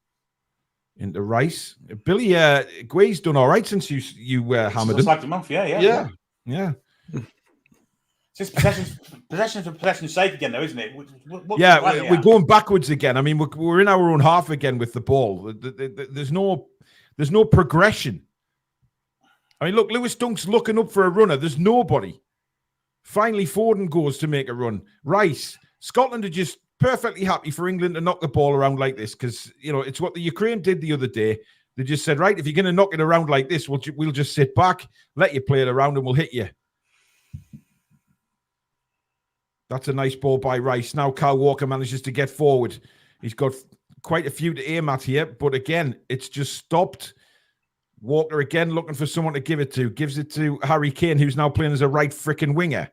Speaker 2: into Rice. Billy, Guehi's done all right since you hammered him.
Speaker 4: Like a month, yeah. It's just possession for possession's sake again, though, isn't it?
Speaker 2: We're going backwards again. I mean, we're in our own half again with the ball. There's no progression. I mean, look, Lewis Dunk's looking up for a runner. There's nobody. Finally, Foden goes to make a run. Rice. Scotland are just perfectly happy for England to knock the ball around like this because, you know, it's what the Ukraine did the other day. They just said, right, if you're going to knock it around like this, we'll just sit back, let you play it around, and we'll hit you. That's a nice ball by Rice. Now Kyle Walker manages to get forward. He's got quite a few to aim at here, but again, it's just stopped. Walker again looking for someone to give it to. Gives it to Harry Kane, who's now playing as a right frickin' winger.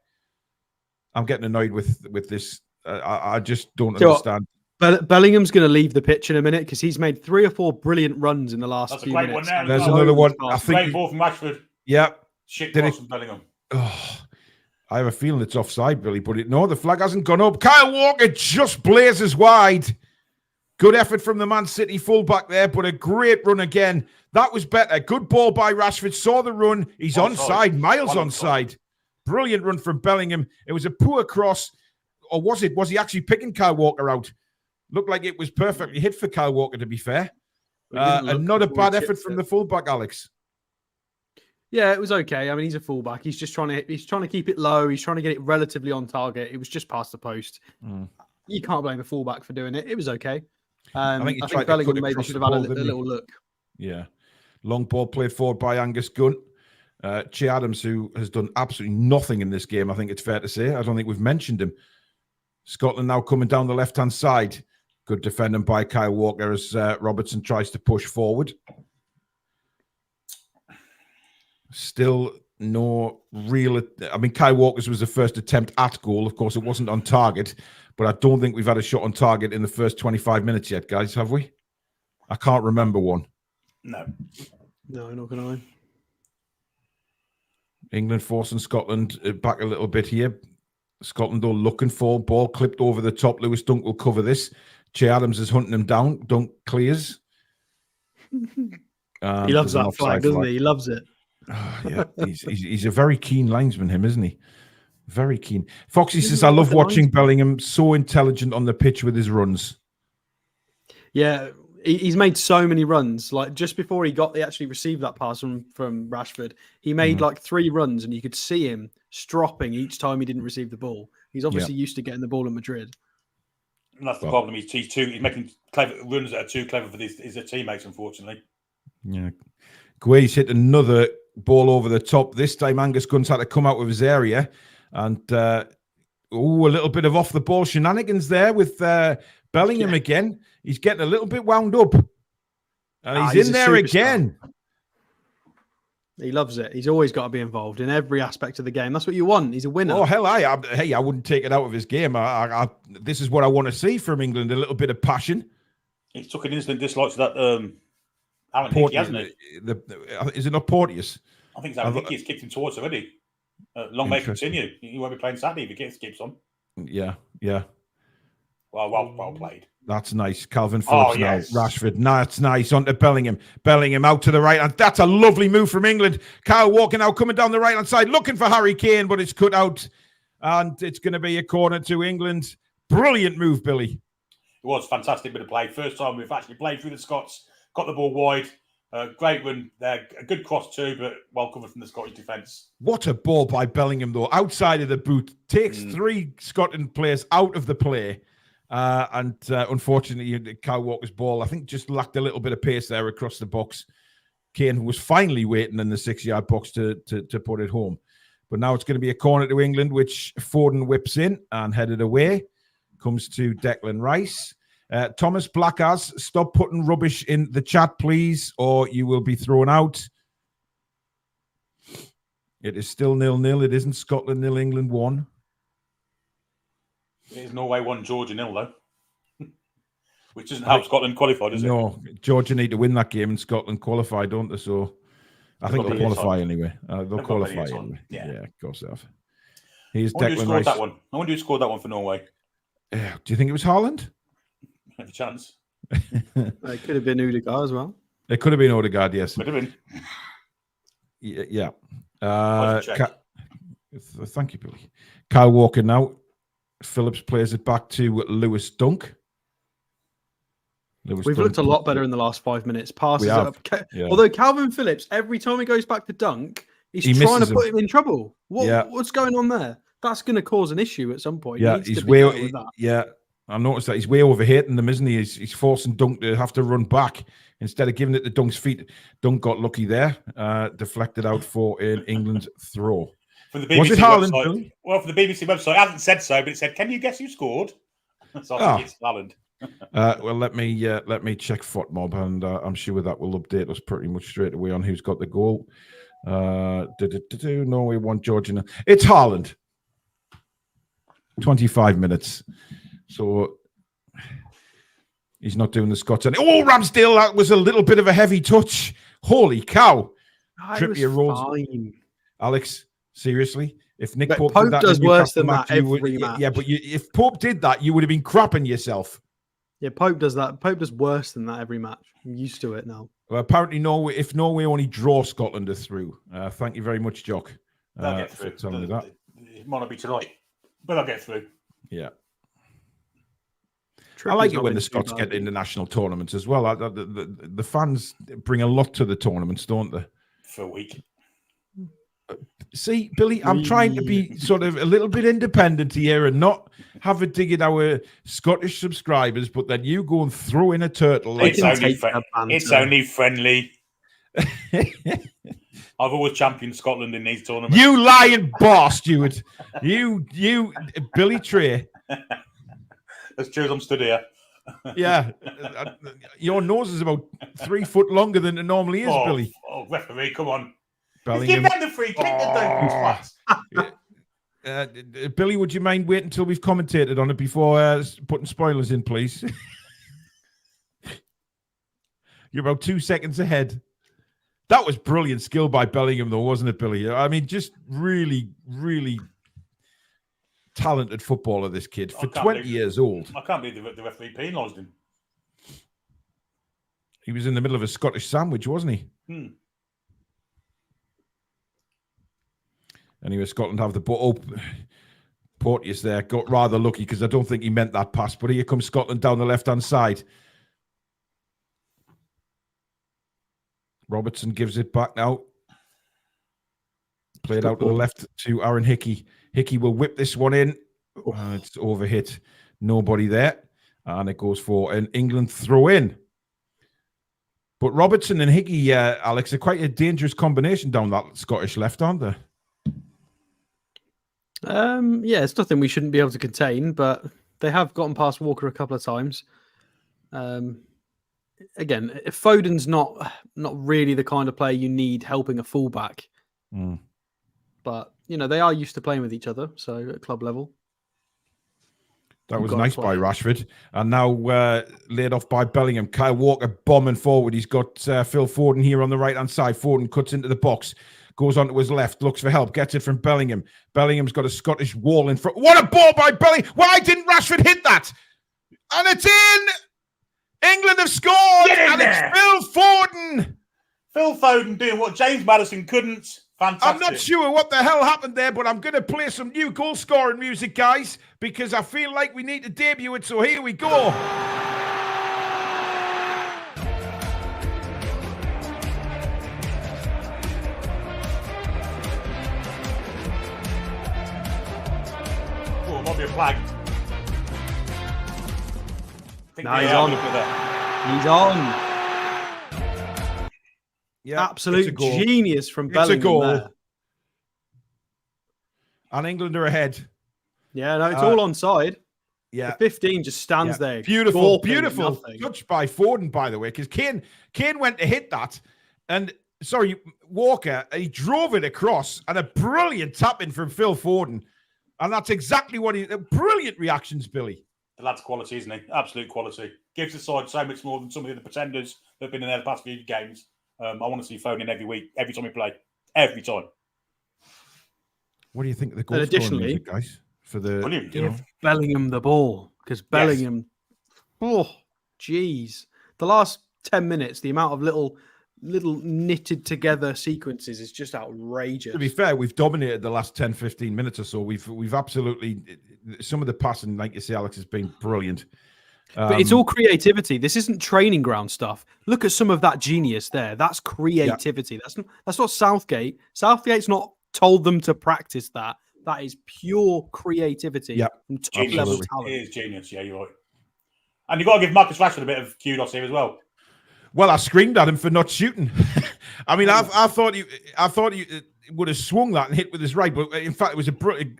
Speaker 2: I'm getting annoyed with this. I just don't understand.
Speaker 3: Bellingham's going to leave the pitch in a minute because he's made 3 or 4 brilliant runs in the last few minutes.
Speaker 2: There's another one. I think
Speaker 4: great ball from Rashford.
Speaker 2: Yeah.
Speaker 4: Shit cross from Bellingham.
Speaker 2: Oh, I have a feeling it's offside, Billy, but no, the flag hasn't gone up. Kyle Walker just blazes wide. Good effort from the Man City fullback there, but a great run again. That was better. Good ball by Rashford. Saw the run. He's onside. Miles onside. Brilliant run from Bellingham. It was a poor cross. Or was it? Was he actually picking Kyle Walker out? Looked like it was perfectly hit for Kyle Walker, to be fair. And not a bad effort from the fullback, Alex.
Speaker 3: Yeah, it was okay. I mean, he's a fullback. He's just trying to keep it low. He's trying to get it relatively on target. It was just past the post. You can't blame the fullback for doing it. It was okay. I think Bellingham maybe should have had a little look.
Speaker 2: Yeah. Long ball played forward by Angus Gunn. Che Adams, who has done absolutely nothing in this game, I think it's fair to say. I don't think we've mentioned him. Scotland now coming down the left-hand side. Good defending by Kyle Walker as Robertson tries to push forward. Still no real... I mean, Kyle Walker's was the first attempt at goal. Of course, it wasn't on target, but I don't think we've had a shot on target in the first 25 minutes yet, guys, have we? I can't remember one.
Speaker 4: No.
Speaker 3: No, not going to lie.
Speaker 2: England forcing Scotland back a little bit here. Scotland, though, looking for ball clipped over the top. Lewis Dunk will cover this. Che Adams is hunting him down. Dunk clears.
Speaker 3: He loves that flag, doesn't he? He loves it.
Speaker 2: Oh, yeah, he's a very keen linesman, him, isn't he? Very keen. Foxy
Speaker 3: He's
Speaker 2: says, I love
Speaker 3: like a
Speaker 2: watching
Speaker 3: linesman.
Speaker 2: Bellingham. So intelligent on the pitch with his runs.
Speaker 3: Yeah, he's made so many runs. Like just before he actually received that pass from Rashford, he made like 3 runs, and you could see him stropping each time he didn't receive the ball. He's obviously used to getting the ball at Madrid.
Speaker 4: And that's the problem. He's making clever runs that are too clever for his teammates, unfortunately.
Speaker 2: Yeah. Guay's hit another ball over the top. This time Angus Gunn's had to come out of his area. And a little bit of off the ball shenanigans there with Bellingham again. He's getting a little bit wound up. And he's in there
Speaker 3: superstar.
Speaker 2: again.
Speaker 3: He loves it. He's always got to be involved in every aspect of the game. That's what you want. He's a winner.
Speaker 2: Oh, hell, I wouldn't take it out of his game. This is what I want to see from England, a little bit of passion.
Speaker 4: He took an instant dislike to that Alan Hickey, hasn't he?
Speaker 2: Is it not Porteous?
Speaker 4: I think it's Alan Hickey. He's kicked him towards already. Long may it continue. He won't be playing Saturday if he keeps on.
Speaker 2: Yeah.
Speaker 4: Well played.
Speaker 2: That's nice. Calvin Phillips
Speaker 4: yes.
Speaker 2: now. Rashford. That's nice. On to Bellingham. Bellingham out to the right. And that's a lovely move from England. Kyle Walker now coming down the right-hand side, looking for Harry Kane, but it's cut out. And it's going to be a corner to England. Brilliant move, Billy.
Speaker 4: It was fantastic bit of play. First time we've actually played through the Scots. Got the ball wide. Great run there. A good cross too, but well covered from the Scottish defence.
Speaker 2: What a ball by Bellingham, though. Outside of the boot. Takes 3 Scotland players out of the play. Unfortunately, Kyle Walker's ball, I think, just lacked a little bit of pace there across the box. Kane was finally waiting in the 6-yard box to put it home. But now it's going to be a corner to England, which Foden whips in and headed away. Comes to Declan Rice. Thomas Blackars, stop putting rubbish in the chat, please, or you will be thrown out. It is still 0-0. It isn't Scotland 0, England 1.
Speaker 4: It is Norway 1, Georgia 0, though. Which doesn't help Scotland qualify, does it?
Speaker 2: No, Georgia need to win that game and Scotland qualify, don't they? So I think they'll qualify anyway. They'll qualify anyway. Yeah, of course they have. Here's Declan Rice.
Speaker 4: That one. I wonder who scored that one for Norway.
Speaker 2: Do you think it was Haaland?
Speaker 4: Have a chance.
Speaker 3: It could have been Udegaard as well.
Speaker 2: It could have been Odegaard, yes.
Speaker 4: Could have been.
Speaker 2: Yeah. Thank you, Billy. Kyle Walker now. Phillips plays it back to Lewis Dunk.
Speaker 3: We've looked a lot better in the last 5 minutes. Passes it up.
Speaker 2: Yeah.
Speaker 3: Although Calvin Phillips, every time he goes back to dunk, he's trying to put him in trouble. What's going on there? That's going to cause an issue at some point.
Speaker 2: Yeah, he's way. Yeah, I noticed that he's way overhitting them, isn't he? He's forcing Dunk to have to run back instead of giving it to Dunk's feet. Dunk got lucky there, deflected out for an England throw.
Speaker 4: For the BBC
Speaker 2: Was it Haaland?
Speaker 4: Website, well, for the BBC website, it hasn't said so, but it said, "Can you guess who scored?" So I think it's Haaland.
Speaker 2: Well, let me check FOTMob, and I'm sure that will update us pretty much straight away on who's got the goal. Norway 1, Georgia 0. It's Haaland. 25 minutes. So he's not doing the Scots. And Ramsdale, that was a little bit of a heavy touch. Holy cow! Trippier rolls. Fine. Alex, seriously, if Nick Pope did that,
Speaker 3: does worse than that every match.
Speaker 2: Yeah, but if Pope did that, you would have been crapping yourself.
Speaker 3: Yeah, Pope does that. Pope does worse than that every match. I'm used to it now.
Speaker 2: Well, apparently, if Norway only draw Scotland are through. Thank you very much, Jock.
Speaker 4: They'll get through.
Speaker 2: For telling me that.
Speaker 4: It might not be tonight, but they'll get through.
Speaker 2: Yeah. I like it when the Scots get international tournaments as well. The fans bring a lot to the tournaments, don't they?
Speaker 4: For a week.
Speaker 2: See, Billy, I'm trying to be sort of a little bit independent here and not have a dig at our Scottish subscribers, but then you go and throw in a turtle.
Speaker 4: It's only friendly. I've always championed Scotland in these tournaments.
Speaker 2: You lying boss, Stuart. You, Billy Trey.
Speaker 4: As true as I'm stood here.
Speaker 2: Yeah. Your nose is about 3 foot longer than it normally is, Billy.
Speaker 4: Oh, referee, come on.
Speaker 2: Bellingham.
Speaker 4: Give them the free kick.
Speaker 2: Billy, would you mind waiting until we've commentated on it before putting spoilers in, please? You're about 2 seconds ahead. That was brilliant skill by Bellingham, though, wasn't it, Billy? I mean, just really, really talented footballer, this kid, for 20 years old.
Speaker 4: I can't believe the referee penalised him.
Speaker 2: He was in the middle of a Scottish sandwich, wasn't he? Anyway, Scotland have the ball. Oh, Porteous there got rather lucky because I don't think he meant that pass. But here comes Scotland down the left-hand side. Robertson gives it back now. Played out to the left to Aaron Hickey. Hickey will whip this one in. It's overhit. Nobody there. And it goes for an England throw-in. But Robertson and Hickey, Alex, are quite a dangerous combination down that Scottish left, aren't they?
Speaker 3: Yeah, it's nothing we shouldn't be able to contain, but they have gotten past Walker a couple of times. Again, if Foden's not really the kind of player you need helping a fullback. But, you know, they are used to playing with each other, so at club level.
Speaker 2: That was nice by Rashford. And now laid off by Bellingham. Kyle Walker bombing forward. He's got Phil Foden here on the right-hand side. Foden cuts into the box. Goes on to his left. Looks for help. Gets it from Bellingham. Bellingham's got a Scottish wall in front. What a ball by Bellingham. Why didn't Rashford hit that? And it's in. England have scored. And
Speaker 4: there.
Speaker 2: It's Phil Foden.
Speaker 4: Phil Foden doing what James Maddison couldn't. Fantastic.
Speaker 2: I'm not sure what the hell happened there, but I'm going to play some new goal-scoring music, guys, because I feel like we need to debut it, so here we go.
Speaker 4: Oh, it might be a flag.
Speaker 3: No, he's on. He's on.
Speaker 2: Yeah,
Speaker 3: absolute genius from Bellingham.
Speaker 2: It's a goal.
Speaker 3: There.
Speaker 2: And England are ahead.
Speaker 3: Yeah, no, it's all onside.
Speaker 2: Yeah.
Speaker 3: The 15 just stands there.
Speaker 2: Beautiful touch by Foden, by the way, because Kane went to hit that. And, sorry, Walker, he drove it across and a brilliant tap in from Phil Foden. And that's exactly what brilliant reactions, Billy.
Speaker 4: The lad's quality, isn't he? Absolute quality. Gives the side so much more than some of the other pretenders that have been in there the past few games. I want to see Foden every week, every time we play. Every time.
Speaker 2: What do you think of the goal scoring music, guys? For the
Speaker 3: give Bellingham the ball, because Bellingham, oh, geez, the last 10 minutes, the amount of little knitted together sequences is just outrageous.
Speaker 2: To be fair, we've dominated the last 10, 15 minutes or so. We've absolutely, some of the passing, like you say, Alex, has been brilliant.
Speaker 3: But it's all creativity. This isn't training ground stuff. Look at some of that genius there. That's creativity. Yeah. That's not Southgate. Southgate's not told them to practice that. That is pure creativity from top level talent.
Speaker 4: It is genius. Yeah, you're right. And you've got to give Marcus Rashford a bit of kudos here as well.
Speaker 2: Well, I screamed at him for not shooting. I mean, I thought he would have swung that and hit with his right, but in fact, it was a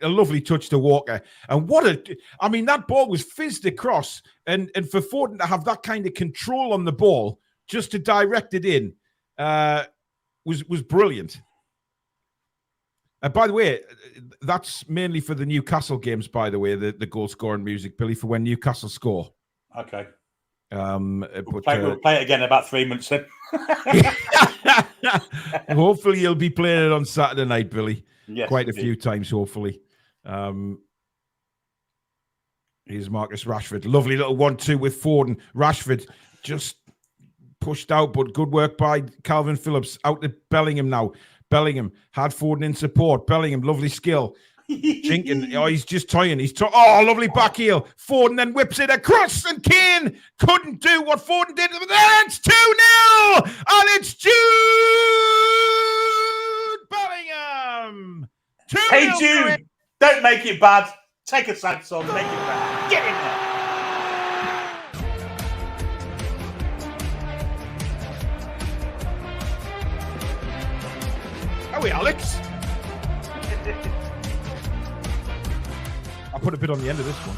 Speaker 2: lovely touch to Walker. And that ball was fizzed across, and for Foden to have that kind of control on the ball just to direct it in was brilliant. By the way, that's mainly for the Newcastle games, by the way, the goal scoring music, Billy, for when Newcastle score.
Speaker 4: Okay.
Speaker 2: We'll
Speaker 4: play it again in about 3 months then.
Speaker 2: Hopefully you'll be playing it on Saturday night, Billy.
Speaker 4: Yes,
Speaker 2: quite a few times, hopefully. Here's Marcus Rashford. Lovely little 1-2 with Foden. Rashford just pushed out, but good work by Calvin Phillips. Out to Bellingham now. Bellingham had Foden in support. Bellingham, lovely skill. Jinking. Oh, he's just toying. Lovely back heel. Foden then whips it across, and Kane couldn't do what Foden did. Then it's 2-0, and it's Jude Bellingham.
Speaker 4: Hey, Jude, don't make it bad. Take a sad song, make it bad. Get in there.
Speaker 2: Are we, Alex? I put a bit on the end of this one.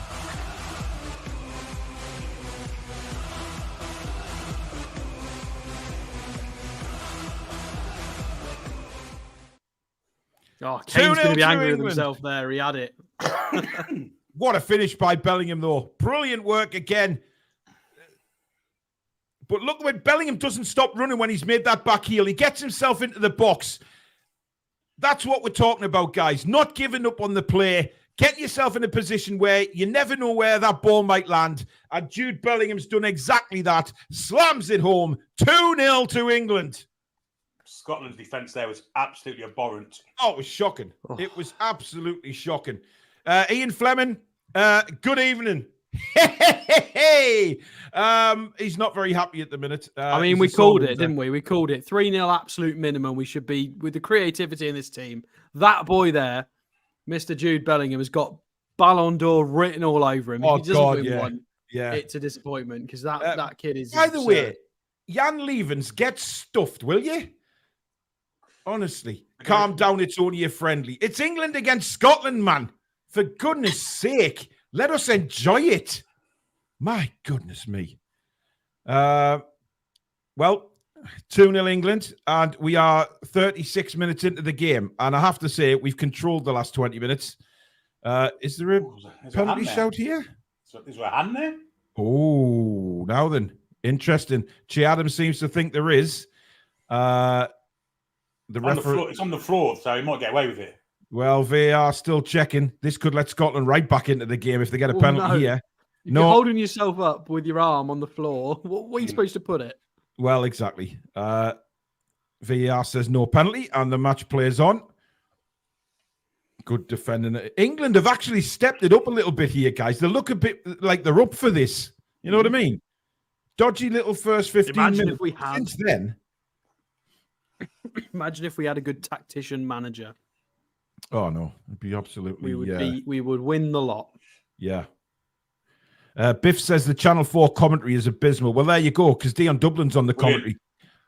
Speaker 3: Oh, Kane's going to be angry with himself there. He had it.
Speaker 2: What a finish by Bellingham, though. Brilliant work again. But look when Bellingham doesn't stop running when he's made that back heel. He gets himself into the box. That's what we're talking about, guys. Not giving up on the play. Get yourself in a position where you never know where that ball might land. And Jude Bellingham's done exactly that. Slams it home. 2-0 to England.
Speaker 4: Scotland's defence there was absolutely abhorrent.
Speaker 2: Oh, it was shocking. It was absolutely shocking. Ian Fleming, good evening. Hey, he's not very happy at the minute.
Speaker 3: I mean, we called it, didn't we? We called it 3-0 absolute minimum. We should be, with the creativity in this team, that boy there, Mr. Jude Bellingham, has got Ballon d'Or written all over him. If he doesn't win one, it's a disappointment because that kid is.
Speaker 2: By the way, Jan Levens, get stuffed, will you? Honestly, calm down. It's only a friendly. It's England against Scotland, man. For goodness sake, let us enjoy it. My goodness me. Well, 2-0 England, and we are 36 minutes into the game. And I have to say, we've controlled the last 20 minutes. Is there a penalty shout here?
Speaker 4: Is there a hand there?
Speaker 2: Oh, now then. Interesting. Che Adams seems to think there is.
Speaker 4: It's on the floor, so he might get away with it.
Speaker 2: Well, VAR still checking. This could let Scotland right back into the game if they get a penalty here.
Speaker 3: You're holding yourself up with your arm on the floor. What are you supposed to put it?
Speaker 2: Well, exactly. VAR says no penalty, and the match plays on. Good defending. England have actually stepped it up a little bit here, guys. They look a bit like they're up for this. You know what I mean? Dodgy little first 15 minutes.
Speaker 3: If we had.
Speaker 2: Since then.
Speaker 3: Imagine if we had a good tactician manager.
Speaker 2: Oh, no. It'd be absolutely...
Speaker 3: We would win the lot.
Speaker 2: Yeah. Biff says the Channel 4 commentary is abysmal. Well, there you go, because Dion Dublin's on the commentary.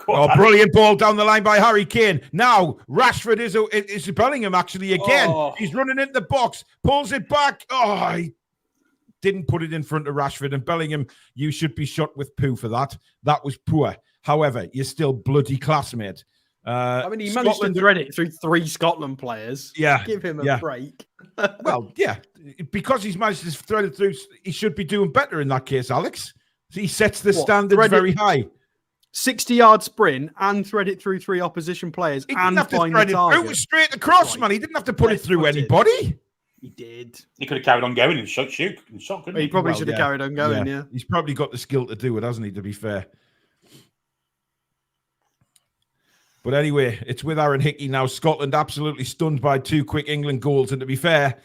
Speaker 2: Brilliant ball down the line by Harry Kane. Now, Rashford is Bellingham, actually, again. Oh. He's running into the box, pulls it back. Oh, he didn't put it in front of Rashford. And Bellingham, you should be shot with poo for that. That was poor. However, you're still bloody class, mate.
Speaker 3: I mean, he managed to thread it through 3 Scotland players.
Speaker 2: Yeah.
Speaker 3: Give him a break.
Speaker 2: Well, yeah. Because he's managed to thread it through, he should be doing better in that case, Alex. He sets the standards very high.
Speaker 3: 60-yard sprint and thread it through 3 opposition players and find the target.
Speaker 2: It was straight across, man. He didn't have to put it through anybody.
Speaker 3: He did.
Speaker 4: He could have carried on going and shot, couldn't he?
Speaker 3: He probably should have carried on going, yeah.
Speaker 2: He's probably got the skill to do it, hasn't he, to be fair? But anyway, it's with Aaron Hickey now. Scotland absolutely stunned by 2 quick England goals. And to be fair,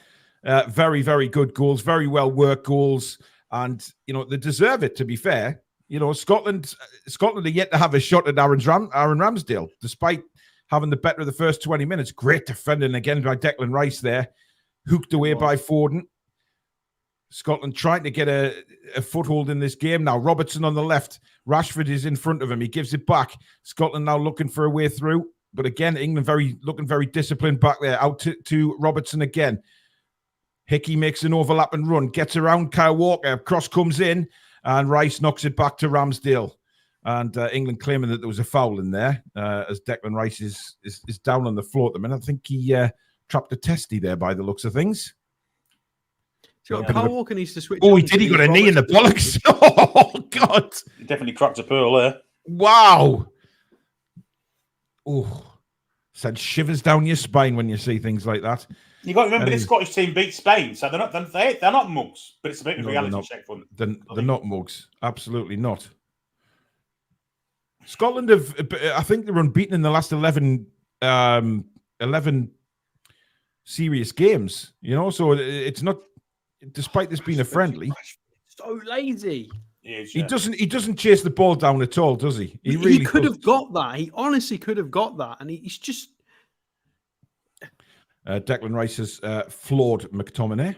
Speaker 2: very, very good goals, very well worked goals. And, you know, they deserve it, to be fair. You know, Scotland are yet to have a shot at Aaron Ramsdale, despite having the better of the first 20 minutes. Great defending again by Declan Rice there. Hooked away by Foden. Scotland trying to get a foothold in this game now. Robertson on the left. Rashford is in front of him. He gives it back. Scotland now looking for a way through. But again, England looking very disciplined back there. Out to Robertson again. Hickey makes an overlap and run. Gets around Kyle Walker. Cross comes in. And Rice knocks it back to Ramsdale. And England claiming that there was a foul in there. As Declan Rice is down on the floor at the minute. I think he trapped a testy there by the looks of things.
Speaker 3: Kyle Walker needs to switch.
Speaker 2: Oh, he did. He got a knee in the bollocks. Oh, God.
Speaker 4: He definitely cracked a pearl there.
Speaker 2: Wow. Oh, sends shivers down your spine when you see things like that.
Speaker 4: You got to remember, this Scottish team beat Spain, so they're not mugs, but it's a bit of a reality check for them.
Speaker 2: They're not mugs. Absolutely not. Scotland have, I think, they're unbeaten in the last 11 serious games. You know, so it's not. Despite this being a friendly,
Speaker 3: so lazy.
Speaker 2: He doesn't chase the ball down at all, does he?
Speaker 3: He could have got that. He honestly could have got that, and he's just.
Speaker 2: Declan Rice has floored McTominay.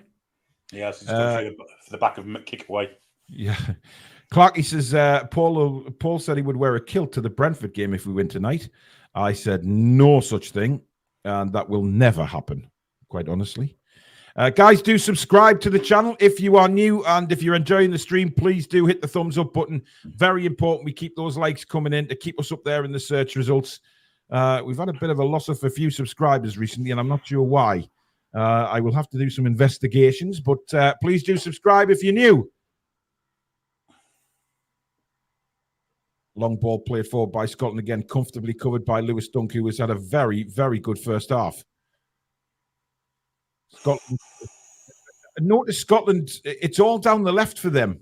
Speaker 4: Yes, he's gone for the back of kick away.
Speaker 2: Yeah, Clarkey says Paul said he would wear a kilt to the Brentford game if we win tonight. I said no such thing, and that will never happen. Quite honestly. Guys, do subscribe to the channel if you are new, and if you're enjoying the stream, please do hit the thumbs up button. Very important we keep those likes coming in to keep us up there in the search results. We've had a bit of a loss of a few subscribers recently, and I'm not sure why. I will have to do some investigations, but please do subscribe if you're new. Long ball played forward by Scotland again, comfortably covered by Lewis Dunk, who has had a very, very good first half. Scotland. Notice Scotland, it's all down the left for them.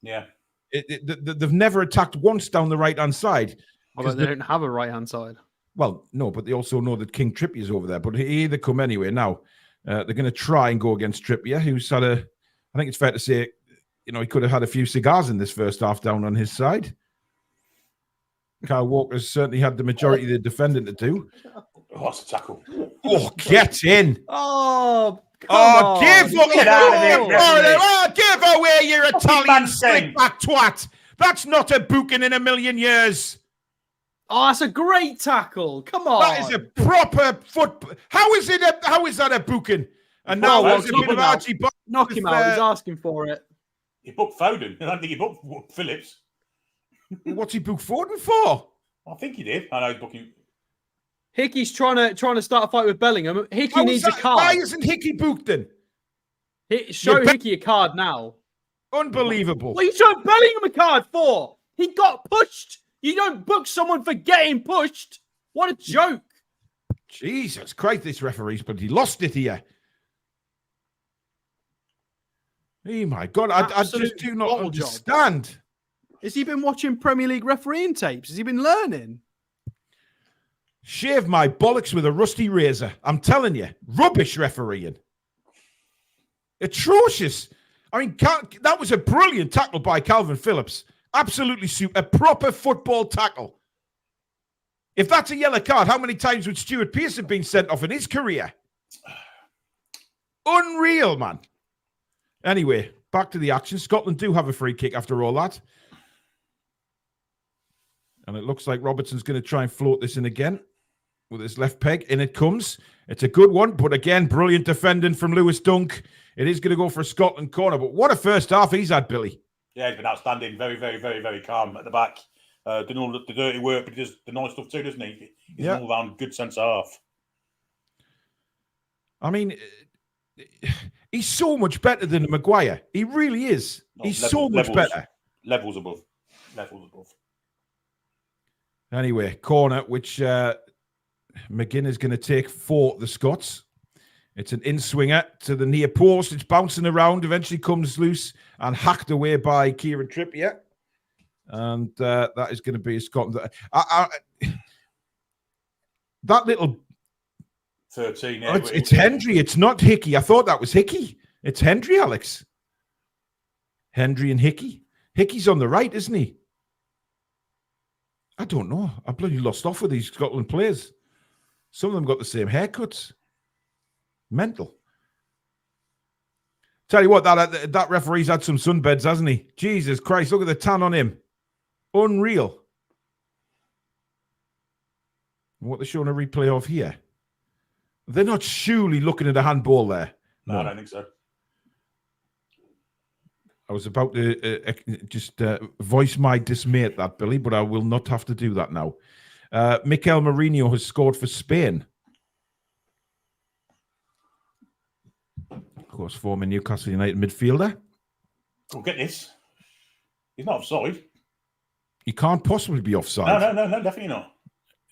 Speaker 4: Yeah.
Speaker 2: They've never attacked once down the right-hand side.
Speaker 3: Although they don't have a right-hand side.
Speaker 2: Well, no, but they also know that King Trippier's over there. But he either come anyway. Now, they're going to try and go against Trippier, who's had I think it's fair to say, he could have had a few cigars in this first half down on his side. Kyle Walker's certainly had the majority of the defending to do.
Speaker 4: Oh, that's a tackle.
Speaker 2: Oh, get in.
Speaker 3: Oh,
Speaker 2: give away your Italian
Speaker 4: man
Speaker 2: slick back twat. That's not a booking in a million years.
Speaker 3: Oh, that's a great tackle. Come on.
Speaker 2: That is a proper foot. How is that a booking? And now there's a bit of Archie Barnes.
Speaker 3: Knock him out. He's asking for it.
Speaker 4: He booked Foden. I don't think he booked Phillips.
Speaker 2: What's he booked Foden for?
Speaker 4: I think he did. I know he's booking.
Speaker 3: Hickey's trying to start a fight with Bellingham. Hickey needs a card.
Speaker 2: Why isn't Hickey booked then?
Speaker 3: Show Hickey a card now.
Speaker 2: Unbelievable.
Speaker 3: What are you showing Bellingham a card for? He got pushed. You don't book someone for getting pushed. What a joke.
Speaker 2: Jesus Christ, this referee's but he lost it here. Oh my God, I just do not understand.
Speaker 3: Has he been watching Premier League refereeing tapes? Has he been learning?
Speaker 2: Shave my bollocks with a rusty razor. I'm telling you, rubbish refereeing. Atrocious. I mean, that was a brilliant tackle by Calvin Phillips. Absolutely super. A proper football tackle. If that's a yellow card, how many times would Stuart Pearce have been sent off in his career? Unreal, man. Anyway, back to the action. Scotland do have a free kick after all that. And it looks like Robertson's going to try and float this in again with his left peg. In it comes. It's a good one, but again, brilliant defending from Lewis Dunk. It is going to go for a Scotland corner, but what a first half he's had, Billy.
Speaker 4: Yeah, he's been outstanding. Very, very, very, very calm at the back. Doing all the dirty work, but he does the nice stuff too, doesn't he? He's an all-round good centre half.
Speaker 2: I mean, he's so much better than Maguire. He really is. He's so much better.
Speaker 4: Levels above.
Speaker 2: Anyway, corner, which McGinn is going to take for the Scots. It's an in-swinger to the near post. It's bouncing around, eventually comes loose and hacked away by Kieran Trippier. And that is going to be a Scotland. That little...
Speaker 4: 13.
Speaker 2: Oh, it's Hendry. It's not Hickey. I thought that was Hickey. It's Hendry, Alex. Hendry and Hickey. Hickey's on the right, isn't he? I don't know. I bloody lost off with these Scotland players. Some of them got the same haircuts. Mental. Tell you what, that referee's had some sunbeds, hasn't he? Jesus Christ, look at the tan on him. Unreal. What they're showing a replay of here. They're not surely looking at a handball there.
Speaker 4: No, I don't think so.
Speaker 2: I was about to just voice my dismay at that, Billy, but I will not have to do that now. Mikel Mourinho has scored for Spain. Of course, former Newcastle United midfielder.
Speaker 4: Go get this. He's not offside.
Speaker 2: He can't possibly be offside.
Speaker 4: No, definitely not.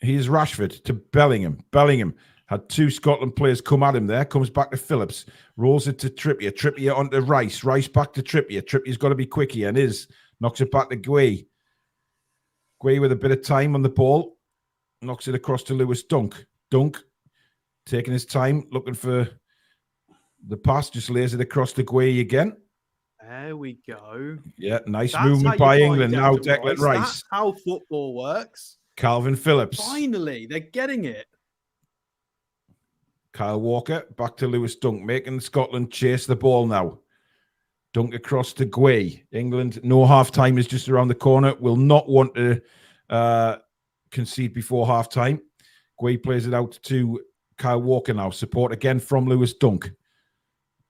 Speaker 2: He is Rashford to Bellingham. Bellingham had two Scotland players come at him there. Comes back to Phillips. Rolls it to Trippier. Trippier onto Rice. Rice back to Trippier. Trippier's got to be quick here and is. Knocks it back to Guay. Guay with a bit of time on the ball. Knocks it across to Lewis Dunk. Dunk taking his time, looking for the pass. Just lays it across to Guay again.
Speaker 3: There we go.
Speaker 2: Yeah, nice movement by England. Now Declan Rice.
Speaker 3: That's how football works.
Speaker 2: Calvin Phillips.
Speaker 3: Finally, they're getting it.
Speaker 2: Kyle Walker back to Lewis Dunk, making Scotland chase the ball now. Dunk across to Guay. England, no half-time is just around the corner. Will not want to concede before half-time. Guay plays it out to Kyle Walker now. Support again from Lewis Dunk.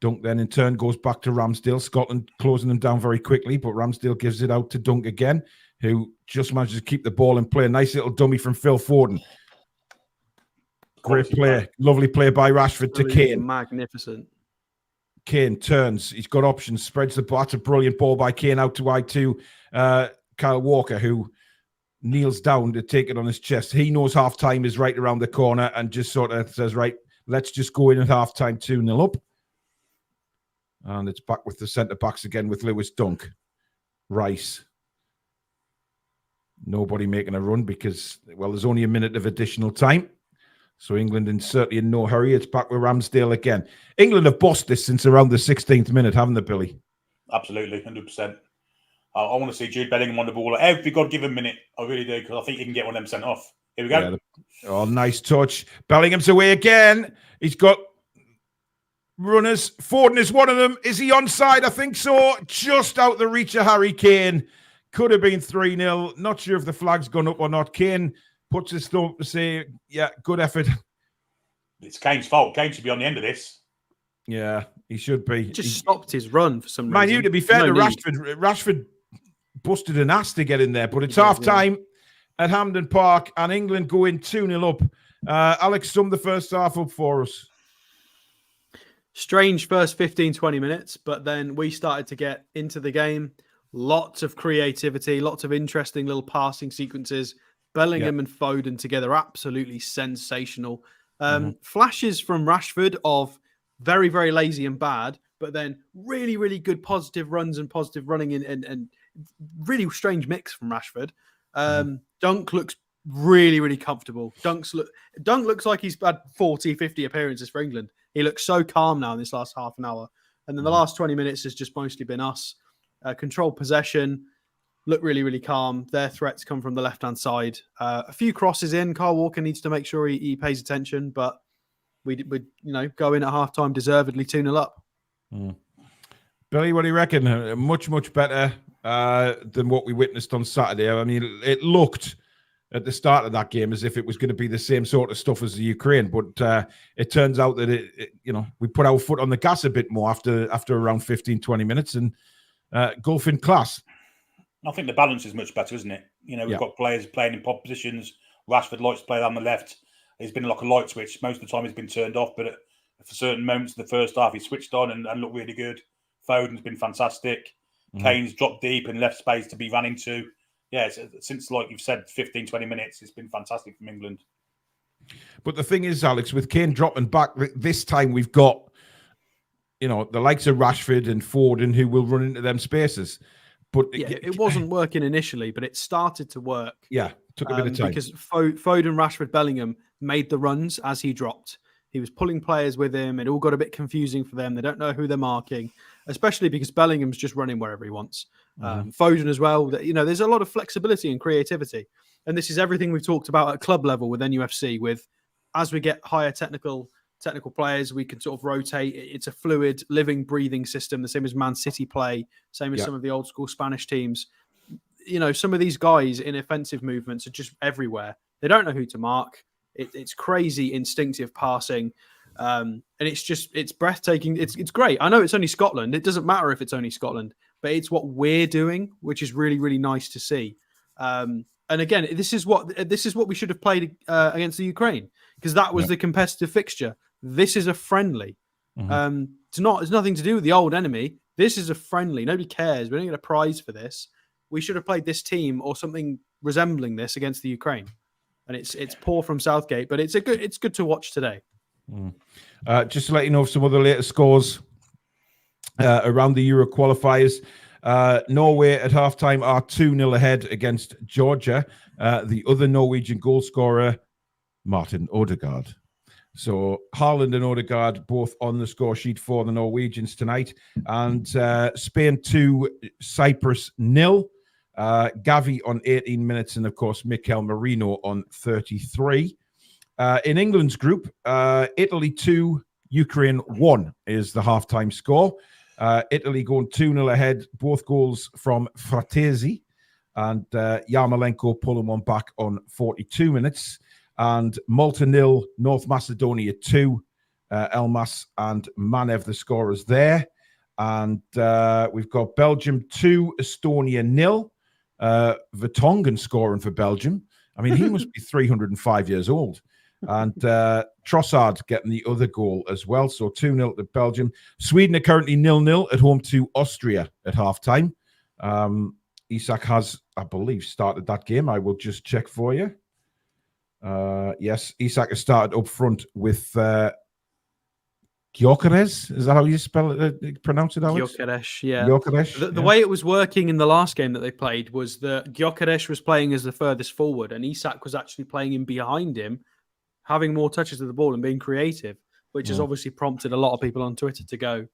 Speaker 2: Dunk then in turn goes back to Ramsdale. Scotland closing them down very quickly, but Ramsdale gives it out to Dunk again, who just manages to keep the ball in play. Nice little dummy from Phil Foden. Great play. Lovely play by Rashford to Kane.
Speaker 3: Magnificent.
Speaker 2: Kane turns. He's got options. Spreads the bat. A brilliant ball by Kane out to wide to Kyle Walker, who kneels down to take it on his chest. He knows half time is right around the corner and just sort of says, right, let's just go in at half time 2-0 up. And it's back with the centre backs again with Lewis Dunk. Rice. Nobody making a run because, well, there's only a minute of additional time. So England is certainly in no hurry. It's back with Ramsdale again. England have bossed this since around the 16th minute, haven't they, Billy?
Speaker 4: Absolutely, 100%. I want to see Jude Bellingham on the ball every God-given minute. I really do, because I think he can get one of them sent off. Here we go.
Speaker 2: Yeah, oh, nice touch. Bellingham's away again. He's got runners. Foden is one of them. Is he onside? I think so. Just out the reach of Harry Kane. Could have been 3-0. Not sure if the flag's gone up or not. Kane puts his thumb up to say, yeah, good effort.
Speaker 4: It's Kane's fault. Kane should be on the end of this.
Speaker 2: Yeah, he should be.
Speaker 3: He just stopped his run for some reason.
Speaker 2: Mind you, to be fair
Speaker 3: No
Speaker 2: to
Speaker 3: need.
Speaker 2: Rashford busted an ass to get in there, but it's half time at Hampden Park and England go in 2-0 up. Alex, sum the first half up for us.
Speaker 3: Strange first 15, 20 minutes, but then we started to get into the game. Lots of creativity, lots of interesting little passing sequences. Bellingham and Foden together, absolutely sensational. Flashes from Rashford of very, very lazy and bad, but then really, really good positive runs and positive running and really strange mix from Rashford. Dunk looks really, really comfortable. Dunk looks like he's had 40, 50 appearances for England. He looks so calm now in this last half an hour. And then the last 20 minutes has just mostly been us. Controlled possession, look really, really calm. Their threats come from the left-hand side. A few crosses in. Kyle Walker needs to make sure he pays attention, but we go in at halftime deservedly 2-0 up.
Speaker 2: Billy, what do you reckon? Much, much better than what we witnessed on Saturday. I mean, it looked at the start of that game as if it was going to be the same sort of stuff as the Ukraine, but it turns out that we put our foot on the gas a bit more after around 15, 20 minutes and golf in class.
Speaker 4: I think the balance is much better, isn't it? We've got players playing in pop positions. Rashford likes to play on the left. He's been like a light switch. Most of the time he's been turned off, but for certain moments in the first half, he switched on and looked really good. Foden's been fantastic. Kane's dropped deep and left space to be ran into. Yeah, since, like you've said, 15, 20 minutes, it's been fantastic from England.
Speaker 2: But the thing is, Alex, with Kane dropping back, this time we've got, the likes of Rashford and Foden who will run into them spaces. But
Speaker 3: it wasn't working initially, but it started to work.
Speaker 2: Yeah, took a bit of time.
Speaker 3: Because Foden, Rashford, Bellingham made the runs as he dropped. He was pulling players with him. It all got a bit confusing for them. They don't know who they're marking, especially because Bellingham's just running wherever he wants. Foden as well. There's a lot of flexibility and creativity. And this is everything we've talked about at club level with NUFC. As we get higher technical players, we can sort of rotate. It's a fluid, living, breathing system, the same as Man City play, same as some of the old school Spanish teams. Some of these guys in offensive movements are just everywhere. They don't know who to mark. It's crazy instinctive passing. And it's breathtaking. It's great. I know it's only Scotland. It doesn't matter if it's only Scotland, but it's what we're doing, which is really, really nice to see. And again, this is what we should have played against the Ukraine, because that was the competitive fixture. This is a friendly. It's nothing to do with the old enemy. This is a friendly. Nobody cares. We don't get a prize for this. We should have played this team or something resembling this against the Ukraine. And it's poor from Southgate, but it's good to watch today.
Speaker 2: Just to let you know of some other later scores around the Euro qualifiers. Norway at halftime are 2-0 ahead against Georgia. The other Norwegian goal scorer, Martin Odegaard. So Haaland and Odegaard both on the score sheet for the Norwegians tonight. And Spain 2, Cyprus 0. Gavi on 18 minutes, and of course Mikel Merino on 33. In England's group, Italy 2, Ukraine 1 is the halftime score. Italy going 2-0 ahead, both goals from Fratesi, and Yarmolenko pulling one back on 42 minutes. And Malta 0, North Macedonia 2, Elmas and Manev the scorers there. And we've got Belgium 2, Estonia 0. Vertonghen scoring for Belgium. I mean, he must be 305 years old. And Trossard getting the other goal as well. So 2-0 to Belgium. Sweden are currently 0-0 at home to Austria at halftime. Isak has, I believe, started that game. I will just check for you. Yes, Isak has started up front with Gyökeres. Is that how you pronounce it, Alex?
Speaker 3: Gyökeres, yeah.
Speaker 2: Gyökeres,
Speaker 3: The way it was working in the last game that they played was that Gyökeres was playing as the furthest forward, and Isak was actually playing in behind him, having more touches of the ball and being creative, which has obviously prompted a lot of people on Twitter to go,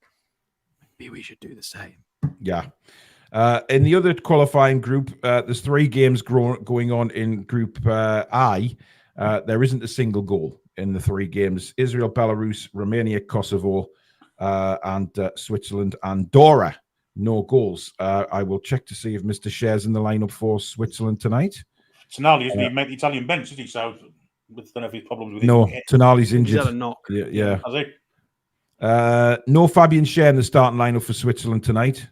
Speaker 3: maybe we should do the same.
Speaker 2: Yeah. In the other qualifying group, there's 3 games going on in Group I. There isn't a single goal in the 3 games. Israel, Belarus, Romania, Kosovo, and Switzerland, Andorra. No goals. I will check to see if Mr. Share's in the lineup for Switzerland tonight.
Speaker 4: Tonali isn't even make the Italian bench, is he? So I don't know if he's problems with
Speaker 2: No,
Speaker 4: his...
Speaker 2: Tonali's injured.
Speaker 3: He's had a knock.
Speaker 2: Yeah.
Speaker 4: Has he?
Speaker 2: No Fabian Schär in the starting lineup for Switzerland tonight.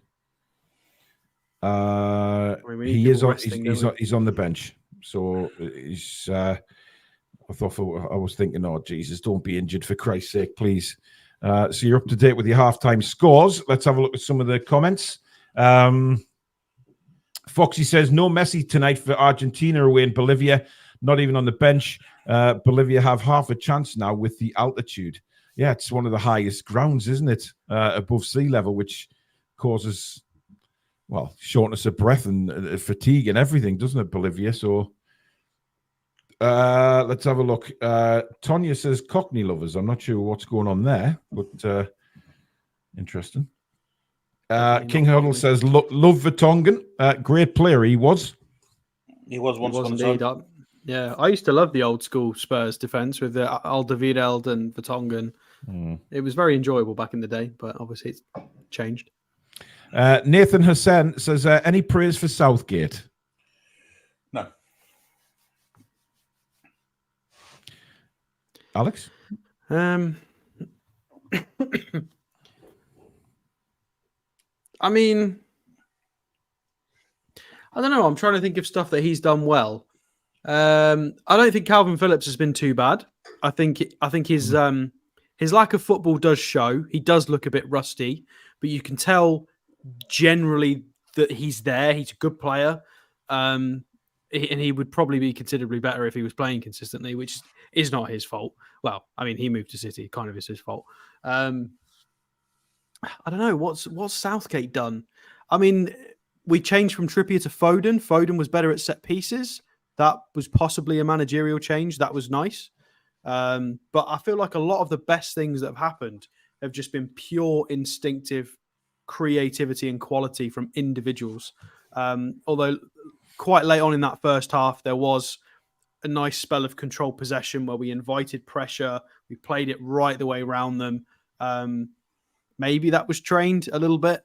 Speaker 2: He is on. He's on the bench, so he's. I was thinking, oh Jesus, don't be injured for Christ's sake, please. So you're up to date with your halftime scores. Let's have a look at some of the comments. Foxy says no Messi tonight for Argentina away in Bolivia. Not even on the bench. Bolivia have half a chance now with the altitude. Yeah, it's one of the highest grounds, isn't it? Above sea level, which causes, well, shortness of breath and fatigue and everything, doesn't it, Bolivia? So let's have a look. Tonya says Cockney lovers. I'm not sure what's going on there, but interesting. King Huddle says love Vertonghen. Great player he was.
Speaker 4: He was once
Speaker 3: He was
Speaker 4: upon a
Speaker 3: indeed.
Speaker 4: time.
Speaker 3: Yeah, I used to love the old school Spurs defense with Alderweireld and Vertonghen. It was very enjoyable back in the day, but obviously it's changed.
Speaker 2: Nathan Hassan says, any praise for Southgate?
Speaker 4: No.
Speaker 2: Alex?
Speaker 3: I mean, I don't know. I'm trying to think of stuff that he's done well. I don't think Calvin Phillips has been too bad. I think his lack of football does show. He does look a bit rusty, but you can tell generally that he's there. He's a good player, and he would probably be considerably better if he was playing consistently, which is not his fault. Well, I mean, he moved to City, kind of is his fault. I don't know what's Southgate done. I mean, we changed from Trippier to Foden. Foden was better at set pieces. That was possibly a managerial change. That was nice. But I feel like a lot of the best things that have happened have just been pure instinctive creativity and quality from individuals. Although quite late on in that first half, there was a nice spell of controlled possession where we invited pressure. We played it right the way around them. Maybe that was trained a little bit.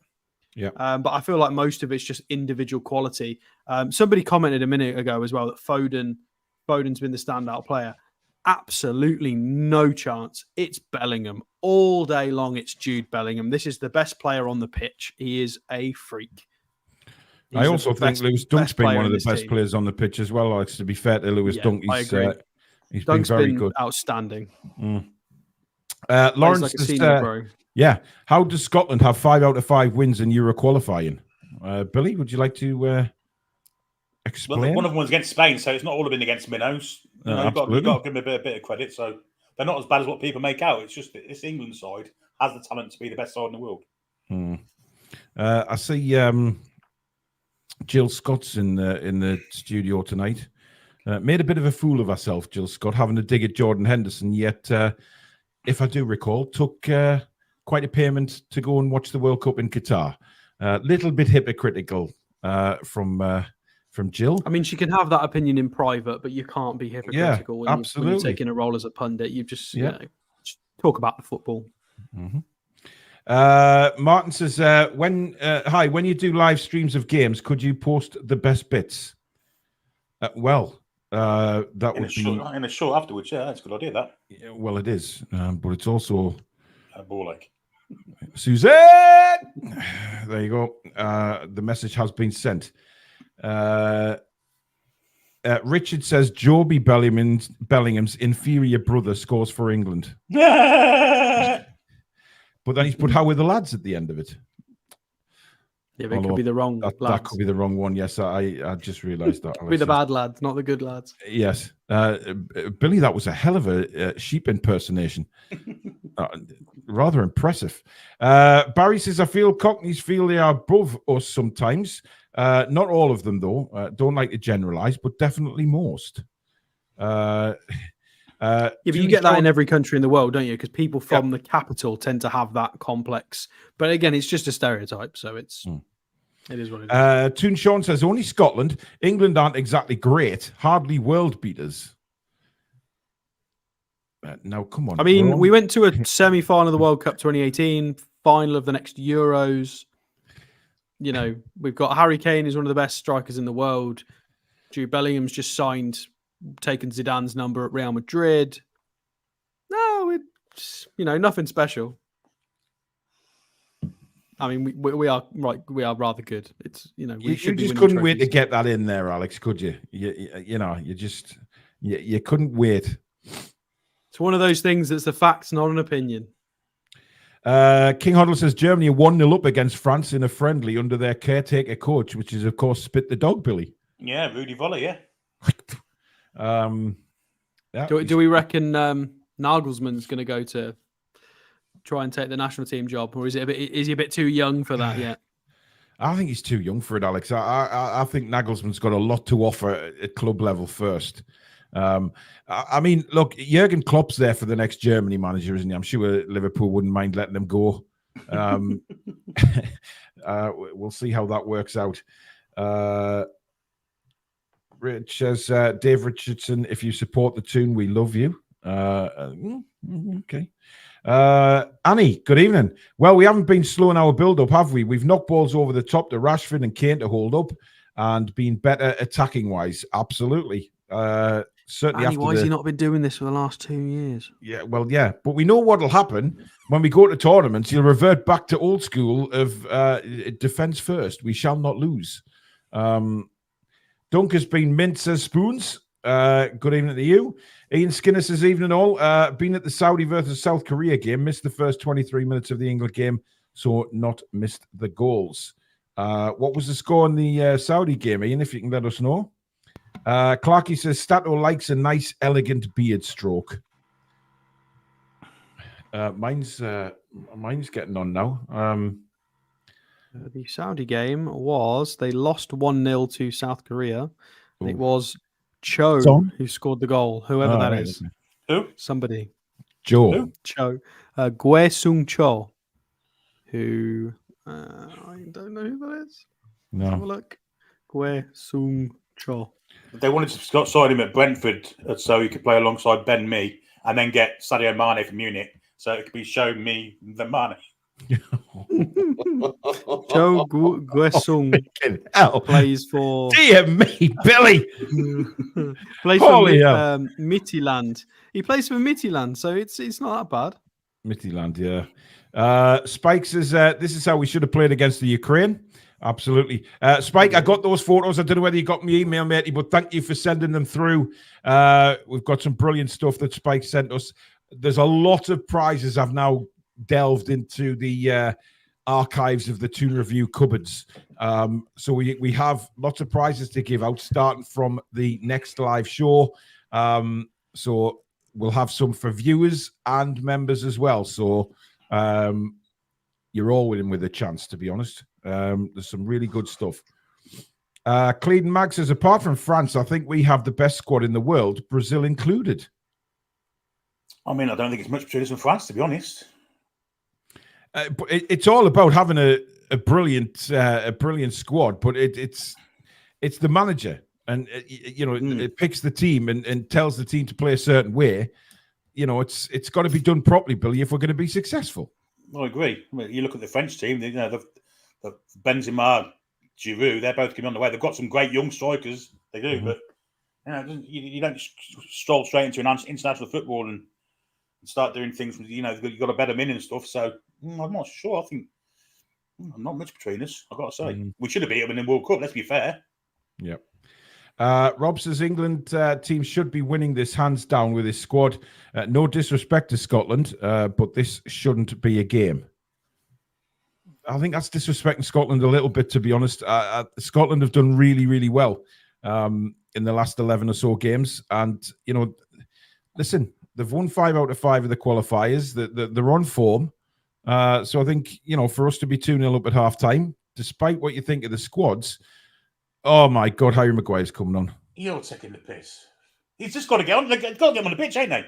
Speaker 2: Yeah.
Speaker 3: But I feel like most of it's just individual quality. Somebody commented a minute ago as well that Foden's been the standout player. Absolutely no chance. It's Bellingham. All day long, it's Jude Bellingham. This is the best player on the pitch. He is a freak.
Speaker 2: I also think Lewis Dunk's been one of the best players on the pitch as well, Alex. To be fair to Lewis Dunk, he's been very good.
Speaker 3: Outstanding.
Speaker 2: Lawrence
Speaker 3: like a
Speaker 2: says,
Speaker 3: senior pro.
Speaker 2: yeah. How does Scotland have 5 out of 5 wins in Euro qualifying? Billy, would you like to explain?
Speaker 4: Well, one of them was against Spain, so it's not all been against minnows. You've got to give them a bit of credit. So they're not as bad as what people make out. It's just that this England side has the talent to be the best side in the world.
Speaker 2: I see Jill Scott's in the studio tonight. Made a bit of a fool of herself, Jill Scott, having to dig at Jordan Henderson. Yet, if I do recall, took quite a payment to go and watch the World Cup in Qatar. Little bit hypocritical from Jill.
Speaker 3: I mean, she can have that opinion in private, but you can't be hypocritical when you're taking a role as a pundit. You just, just talk about the football.
Speaker 2: Martin says, when you do live streams of games, could you post the best bits? That would be
Speaker 4: in a show afterwards. Yeah, that's a good idea. That.
Speaker 2: Yeah, well, it is, but it's also
Speaker 4: a ball like
Speaker 2: Suzanne. There you go. The message has been sent. Richard says Joby Bellingham's inferior brother scores for England. But then he's put how are the lads at the end of it.
Speaker 3: Yeah, but it could be the wrong
Speaker 2: that
Speaker 3: lads.
Speaker 2: could be the wrong one. Yes, I just realised that.
Speaker 3: Could be the bad lads, not the good lads.
Speaker 2: Yes, Billy, that was a hell of a sheep impersonation. Rather impressive. Barry says, I feel Cockneys feel they are above us sometimes. Not all of them, though. Don't like to generalise, but definitely most.
Speaker 3: Yeah, but you get that in every country in the world, don't you? Because people from the capital tend to have that complex. But again, it's just a stereotype, so it is what it is.
Speaker 2: Toon Sean says, only Scotland. England aren't exactly great. Hardly world beaters. Now, come on.
Speaker 3: I mean, we went to a semi-final of the World Cup 2018, final of the next Euros. You know, we've got Harry Kane, who's one of the best strikers in the world. Jude Bellingham's just signed, taken Zidane's number at Real Madrid. No, it's, nothing special. I mean, we are right. We are rather good. It's we
Speaker 2: you
Speaker 3: should
Speaker 2: just couldn't wait to get that in there, Alex. Could you? You couldn't wait.
Speaker 3: It's one of those things that's a fact, not an opinion.
Speaker 2: King Hoddle says Germany are 1-0 up against France in a friendly under their caretaker coach, which is of course Spit the Dog, Billy.
Speaker 4: Yeah, Rudy Volley. Yeah.
Speaker 3: Do we reckon Nagelsmann's going to go to try and take the national team job, or is he a bit too young for that yet?
Speaker 2: I think he's too young for it, Alex. I think Nagelsmann's got a lot to offer at club level first. I mean, look, Jurgen Klopp's there for the next Germany manager, isn't he? I'm sure Liverpool wouldn't mind letting him go. We'll see how that works out. Rich says, Dave Richardson, if you support the Toon, we love you. Okay. Annie, good evening. Well, we haven't been slow in our build-up, have we? We've knocked balls over the top to Rashford and Kane to hold up and been better attacking-wise. Absolutely. Certainly.
Speaker 3: Annie, why has he not been doing this for the last 2 years?
Speaker 2: Yeah, well, yeah. But we know what will happen when we go to tournaments. You'll revert back to old school of defence first. We shall not lose. Dunk has been mince as spoons. Good evening to you. Ian Skinner says, evening all. Been at the Saudi versus South Korea game. Missed the first 23 minutes of the England game, so not missed the goals. What was the score in the Saudi game, Ian, if you can let us know? Clarky says, Stato likes a nice, elegant beard stroke. Mine's getting on now.
Speaker 3: The Saudi game was, they lost 1-0 to South Korea. It was Cho who scored the goal, whoever that is.
Speaker 4: Okay. Who?
Speaker 3: Somebody.
Speaker 2: Joe.
Speaker 3: Who? Cho. Gue Sung Cho, who I don't know who that is.
Speaker 2: No.
Speaker 3: Let's have a look. Gue Sung Cho.
Speaker 4: They wanted to sign him at Brentford so he could play alongside Ben Mee and then get Sadio Mane from Munich so it could be show me the Mane.
Speaker 3: Cho Guesung plays for.
Speaker 2: Dear me, Billy.
Speaker 3: Plays
Speaker 2: Holy
Speaker 3: for Midtjylland. He plays for Midtjylland, so it's not that bad.
Speaker 2: Midtjylland, yeah. Spike says this is how we should have played against the Ukraine. Absolutely. Spike, I got those photos. I don't know whether you got my email, matey, but thank you for sending them through. We've got some brilliant stuff that Spike sent us. There's a lot of prizes. I've now delved into the archives of the Toon Review cupboards. So we have lots of prizes to give out starting from the next live show. So we'll have some for viewers and members as well. So you're all in with a chance, to be honest. There's some really good stuff. Clean Mag says, apart from France, I think we have the best squad in the world, Brazil included.
Speaker 4: I mean, I don't think it's much between us and France, to be honest.
Speaker 2: But it's all about having a brilliant squad, but it's the manager, and it picks the team and tells the team to play a certain way. It's got to be done properly, Billy, if we're going to be successful.
Speaker 4: I agree. I mean, you look at the French team; the Benzema, Giroud, they're both coming on the way. They've got some great young strikers, they do, but you don't stroll straight into international football and start doing things. You've got to bet them in and stuff. So I'm not sure. I think not much between us. I've got to say, we should have beat them in the World Cup. Let's be fair.
Speaker 2: Yep. Rob says England team should be winning this hands down with his squad. No disrespect to Scotland, but this shouldn't be a game. I think that's disrespecting Scotland a little bit, to be honest. Scotland have done really, really well in the last 11 or so games. And, listen, they've won 5 out of 5 of the qualifiers. They're on form. So I think, for us to be 2-0 up at half-time, despite what you think of the squads, oh, my God, Harry Maguire's coming on.
Speaker 4: You're taking the piss. He's just got to get on. Got to get him on the pitch, ain't they?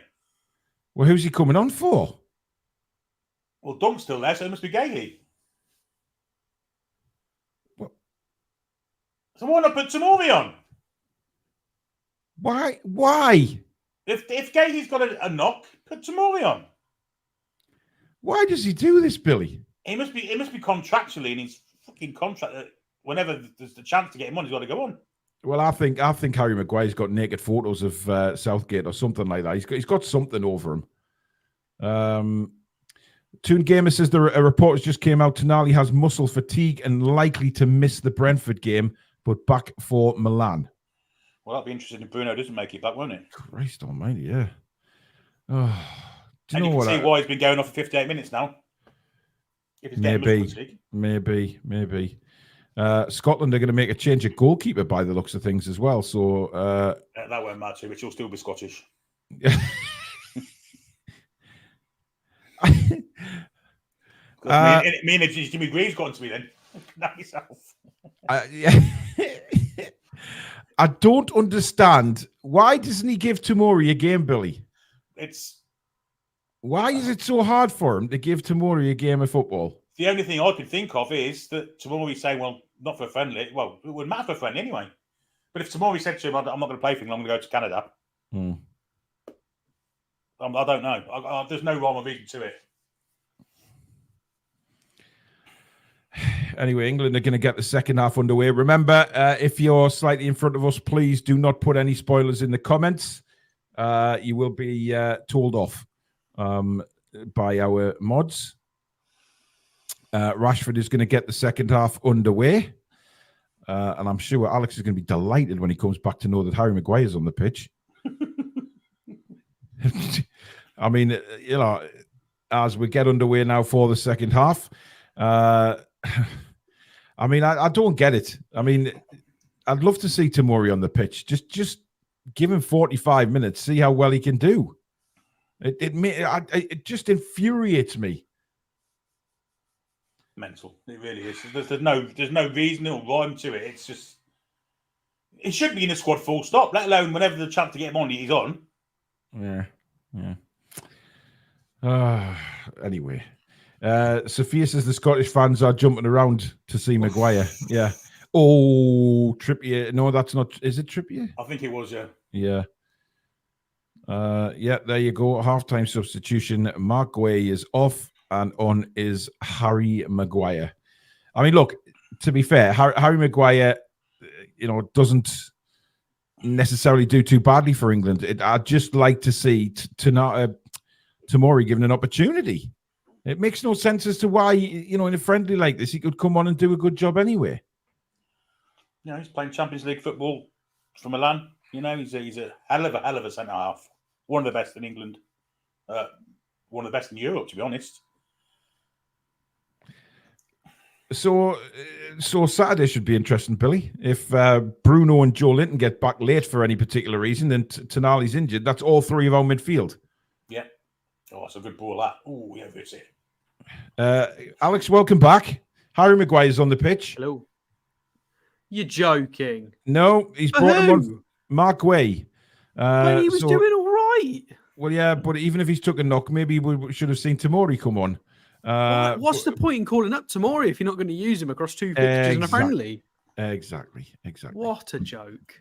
Speaker 2: Well, who's he coming on for?
Speaker 4: Well, Dunk's still there, so it must be Gailey.
Speaker 2: What?
Speaker 4: So why not put Tamori on?
Speaker 2: Why?
Speaker 4: If Gailey's got a knock, put Tamori on.
Speaker 2: Why does he do this, Billy?
Speaker 4: It must be contractually in his fucking contract that whenever there's the chance to get him on, he's got to go on.
Speaker 2: Well, I think Harry Maguire's got naked photos of Southgate or something like that. He's got something over him. Toon Gamer says a report just came out. Tonali has muscle fatigue and likely to miss the Brentford game, but back for Milan.
Speaker 4: Well, that'll be interesting if Bruno doesn't make it back, won't it?
Speaker 2: Christ almighty, yeah. Oh,
Speaker 4: and you can see why he's been going off for 58 minutes now. If he's getting muscle fatigue.
Speaker 2: Maybe. Scotland are going to make a change of goalkeeper by the looks of things as well. So
Speaker 4: that won't matter too much. He'll still be Scottish. Me and Jimmy Greaves got into me then. Not yourself.
Speaker 2: I don't understand. Why doesn't he give Tamori a game, Billy? Why is it so hard for him to give Tamori a game of football?
Speaker 4: The only thing I can think of is that Tamori saying, well, not for a friendly. Well, it wouldn't matter for a friendly anyway. But if Tamori said to him, I'm not going to play for England, I'm going to go to Canada. I don't know. There's no rhyme or reason to it.
Speaker 2: Anyway, England are going to get the second half underway. Remember, if you're slightly in front of us, please do not put any spoilers in the comments. You will be told off by our mods. Rashford is going to get the second half underway. And I'm sure Alex is going to be delighted when he comes back to know that Harry Maguire is on the pitch. I mean, as we get underway now for the second half, I mean, I don't get it. I mean, I'd love to see Tamori on the pitch. Just give him 45 minutes, see how well he can do. It just infuriates me.
Speaker 4: Mental. It really is. There's no reason or rhyme to it. It's just it should be in the squad full stop, let alone whenever the chance to get him on, he's on.
Speaker 2: Yeah. Anyway. Sophia says the Scottish fans are jumping around to see Maguire. Yeah. Oh, Trippier. No, that's not. Is it Trippier?
Speaker 4: I think it was, yeah.
Speaker 2: Yeah. Yeah, there you go. Halftime substitution. Mark Guay is off and on is Harry Maguire. I mean, look, to be fair, Harry Maguire, doesn't necessarily do too badly for England. I'd just like to see Tamori given an opportunity. It makes no sense as to why, in a friendly like this, he could come on and do a good job anyway.
Speaker 4: Yeah, he's playing Champions League football for Milan. He's a hell of a centre half. One of the best in England. One of the best in Europe, to be honest.
Speaker 2: So Saturday should be interesting, Billy. If Bruno and Joe Linton get back late for any particular reason, then Tonali's injured. That's all three of our midfield.
Speaker 4: Yeah. Oh, that's a good ball, that. Oh, yeah, that's it.
Speaker 2: Alex, welcome back. Harry Maguire's on the pitch.
Speaker 3: Hello. You're joking.
Speaker 2: No, he's brought him on. Mark Way.
Speaker 3: But he was doing all right.
Speaker 2: Well, yeah, but even if he's took a knock, maybe we should have seen Tamori come on.
Speaker 3: What's the point in calling up Tamori if you're not going to use him across two fixtures in a friendly?
Speaker 2: Exactly.
Speaker 3: What a joke.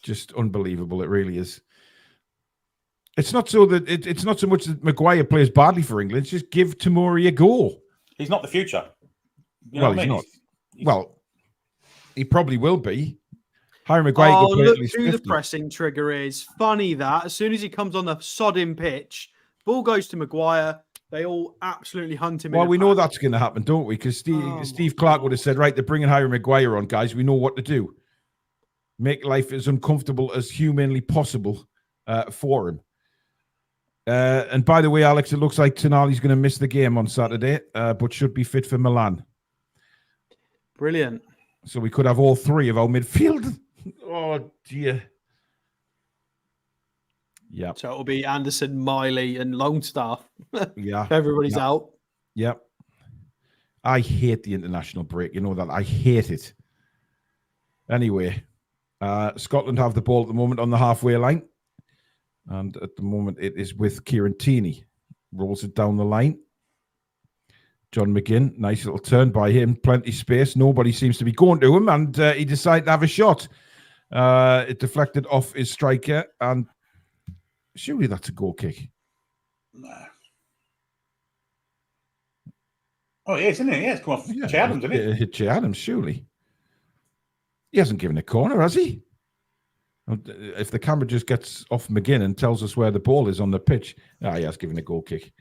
Speaker 2: Just unbelievable. It really is. It's not so that it's not so much that Maguire plays badly for England. It's just give Tamori a go.
Speaker 4: He's not the future.
Speaker 2: He's not. Well, he probably will be. Harry Maguire could play
Speaker 3: look
Speaker 2: at least
Speaker 3: who
Speaker 2: 50.
Speaker 3: the pressing trigger is. Funny that as soon as he comes on the sodding pitch, ball goes to Maguire. They all absolutely hunt him.
Speaker 2: Well, we know that's going to happen, don't we? Because Steve Clark would have said, right, they're bringing Harry Maguire on, guys. We know what to do. Make life as uncomfortable as humanly possible for him. And by the way, Alex, it looks like Tonali's going to miss the game on Saturday, but should be fit for Milan.
Speaker 3: Brilliant.
Speaker 2: So we could have all three of our midfield. Oh, dear. Yeah.
Speaker 3: So it'll be Anderson, Miley, and Longstaff.
Speaker 2: Yeah.
Speaker 3: Everybody's
Speaker 2: Yeah.
Speaker 3: out.
Speaker 2: Yep. I hate the international break. You know that. I hate it. Anyway, Scotland have the ball at the moment on the halfway line. And at the moment, it is with Kieran Tierney. Rolls it down the line. John McGinn, nice little turn by him. Plenty space. Nobody seems to be going to him. And he decided to have a shot. It deflected off his striker. And surely that's a goal kick.
Speaker 4: No. Oh, it is, isn't it? Yeah, it's come off Che Adams, isn't it?
Speaker 2: It hit Che Adams, surely. He hasn't given a corner, has he? If the camera just gets off McGinn and tells us where the ball is on the pitch, he has given a goal kick.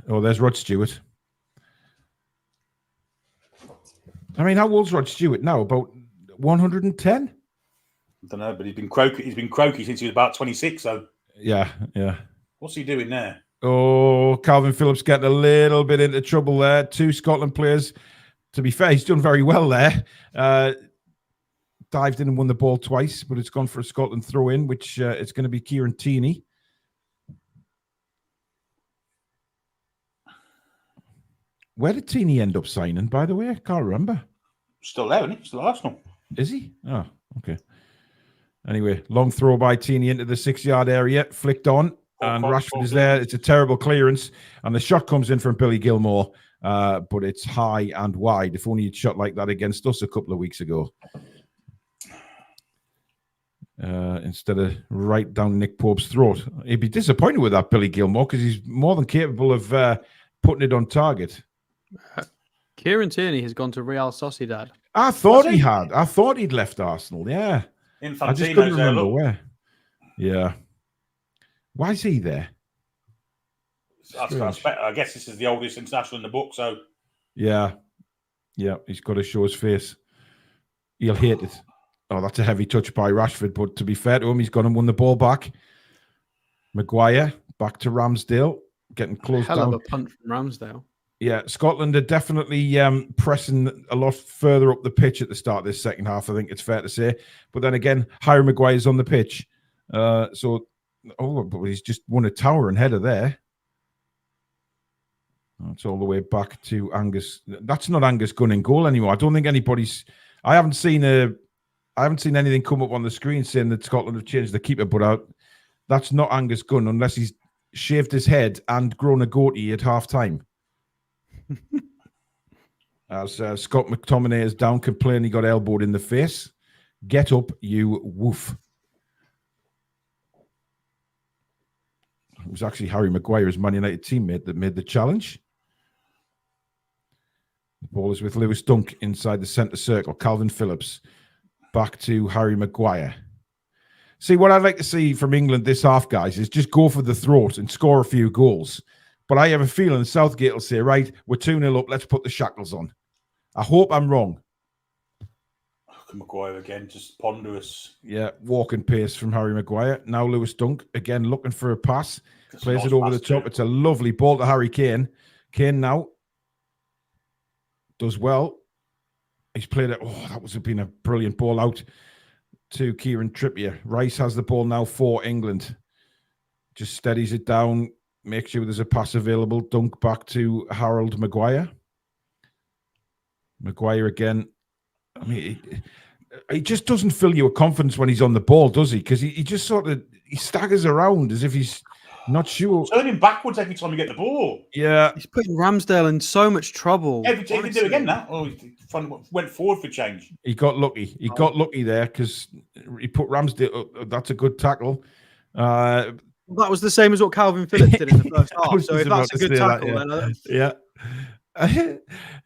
Speaker 2: Oh, there's Rod Stewart. I mean, how old's Rod Stewart now? About 110?
Speaker 4: I don't know, but he's been croaky. He's been croaky since he was about 26. So
Speaker 2: Yeah.
Speaker 4: what's he doing there?
Speaker 2: Oh, Calvin Phillips getting a little bit into trouble there. Two Scotland players. To be fair, he's done very well there. Dived in and won the ball twice, but it's gone for a Scotland throw-in, which it's going to be Kieran Tierney. Where did Tierney end up signing, by the way? I can't remember.
Speaker 4: Still there, isn't he? Still at Arsenal.
Speaker 2: Is he? Oh, okay. Anyway, long throw by Tierney into the 6-yard area, flicked on, and Rashford is there. It's a terrible clearance, and the shot comes in from Billy Gilmore, but it's high and wide. If only he'd shot like that against us a couple of weeks ago. Instead of right down Nick Pope's throat. He'd be disappointed with that, Billy Gilmore, because he's more than capable of putting it on target.
Speaker 3: Kieran Tierney has gone to Real Sociedad.
Speaker 2: I thought he had. I thought he'd left Arsenal, yeah. I just couldn't
Speaker 4: Infantino's there,
Speaker 2: remember
Speaker 4: look.
Speaker 2: where. Yeah. Why is he there?
Speaker 4: I guess this is the oldest international in the book, so
Speaker 2: Yeah. Yeah, he's got to show his face. He'll hate it. Oh, that's a heavy touch by Rashford, but to be fair to him, he's gone and won the ball back. Maguire, back to Ramsdale, getting close
Speaker 3: Hell
Speaker 2: down.
Speaker 3: of a punt from Ramsdale.
Speaker 2: Yeah, Scotland are definitely pressing a lot further up the pitch at the start of this second half, I think it's fair to say. But then again, Harry Maguire's on the pitch. But he's just won a towering header there. That's all the way back to Angus. That's not Angus Gunn in goal anymore. I don't think anybody's... I haven't seen anything come up on the screen saying that Scotland have changed the keeper, but that's not Angus Gunn unless he's shaved his head and grown a goatee at half-time. As Scott McTominay is down, complaining he got elbowed in the face. Get up, you woof. It was actually Harry Maguire, his Man United teammate, that made the challenge. The ball is with Lewis Dunk inside the centre circle. Calvin Phillips back to Harry Maguire. See, what I'd like to see from England this half, guys, is just go for the throat and score a few goals. But I have a feeling Southgate will say, right, we're 2-0 up, let's put the shackles on. I hope I'm wrong.
Speaker 4: Maguire again, just ponderous.
Speaker 2: Yeah, walking pace from Harry Maguire. Now Lewis Dunk, again, looking for a pass.
Speaker 4: That's
Speaker 2: Plays
Speaker 4: nice
Speaker 2: it over
Speaker 4: pass
Speaker 2: the top.
Speaker 4: too.
Speaker 2: It's a lovely ball to Harry Kane. Kane now does well. He's played it. Oh, that would have been a brilliant ball out to Kieran Trippier. Rice has the ball now for England. Just steadies it down. Make sure there's a pass available. Dunk back to Harold Maguire. Maguire again. I mean, he just doesn't fill you with confidence when he's on the ball, does he? Because he just sort of staggers around as if he's not sure.
Speaker 4: Turning backwards every time you get the ball.
Speaker 2: Yeah.
Speaker 3: He's putting Ramsdale in so much trouble.
Speaker 4: He can do it again now. Oh, he went forward for change.
Speaker 2: He got lucky. He got lucky there because he put Ramsdale. That's a good tackle.
Speaker 3: That was the same as what Calvin Phillips did in the first
Speaker 2: I
Speaker 3: half.
Speaker 2: was
Speaker 3: So
Speaker 2: just
Speaker 3: if that's
Speaker 2: about
Speaker 3: a
Speaker 2: to
Speaker 3: good
Speaker 2: say that,
Speaker 3: tackle,
Speaker 2: yeah.
Speaker 3: then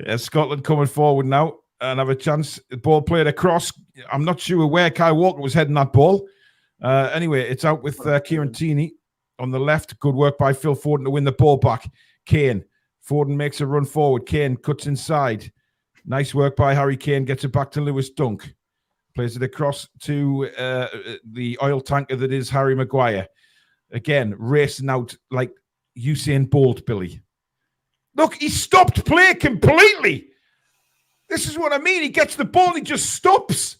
Speaker 2: Yeah, Scotland coming forward now and have a chance. The ball played across. I'm not sure where Kyle Walker was heading that ball. Anyway, it's out with Kieran Tierney on the left. Good work by Phil Foden to win the ball back. Kane. Foden makes a run forward. Kane cuts inside. Nice work by Harry Kane. Gets it back to Lewis Dunk. Plays it across to the oil tanker that is Harry Maguire. Again, racing out like Usain Bolt, Billy. Look, he stopped play completely. This is what I mean. He gets the ball and he just stops.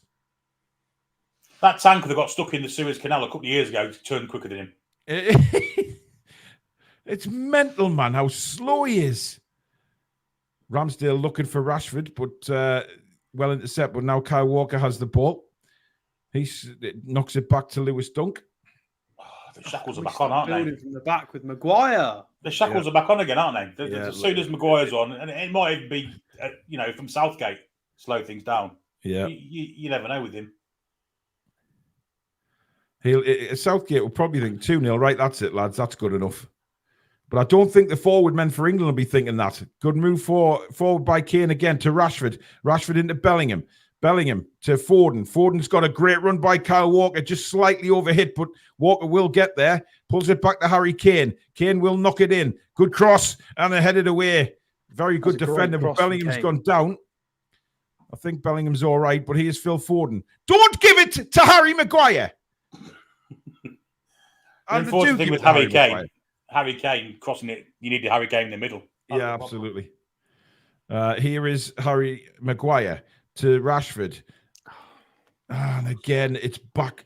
Speaker 4: That tanker that got stuck in the Suez Canal a couple of years ago turned quicker than him.
Speaker 2: It's mental, man, how slow he is. Ramsdale looking for Rashford, but well intercept. But now Kyle Walker has the ball. He knocks it back to Lewis Dunk.
Speaker 4: The shackles are back on, aren't
Speaker 3: Building
Speaker 4: they?
Speaker 3: from the back with Maguire.
Speaker 4: The shackles are back on again, aren't they?
Speaker 2: Yeah,
Speaker 4: As soon as Maguire's on, and it might even be, from Southgate, slow things down.
Speaker 2: Yeah.
Speaker 4: You never know with him.
Speaker 2: Southgate will probably think 2-0, right? That's it, lads. That's good enough. But I don't think the forward men for England will be thinking that. Good move forward by Kane again to Rashford. Rashford into Bellingham. Bellingham to Foden. Foden's got a great run by Kyle Walker, just slightly overhit, but Walker will get there. Pulls it back to Harry Kane. Kane will knock it in. Good cross, and they're headed away. Very good defender, but Bellingham's gone down. I think Bellingham's all right, but he is Phil Foden. Don't give it to Harry Maguire.
Speaker 4: The important thing with Harry Kane, Harry Kane crossing it, you need the Harry Kane in the middle.
Speaker 2: Yeah, absolutely. Here is Harry Maguire to Rashford. And again, it's back.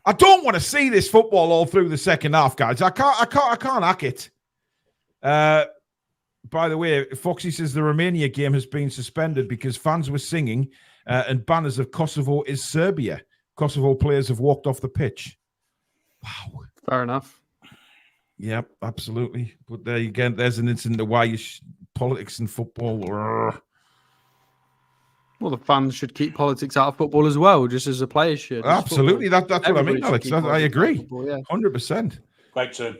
Speaker 2: I don't want to see this football all through the second half, guys. I can't hack it. By the way, Foxy says the Romania game has been suspended because fans were singing and banners of Kosovo is Serbia. Kosovo players have walked off the pitch. Wow.
Speaker 3: Fair enough.
Speaker 2: Yep, absolutely. But there again, there's an incident of why politics and football.
Speaker 3: Well, the fans should keep politics out of football as well, just as the players should.
Speaker 2: Absolutely, that's what I mean, Alex. I agree.
Speaker 3: Football, yeah.
Speaker 2: 100%.
Speaker 4: Great turn.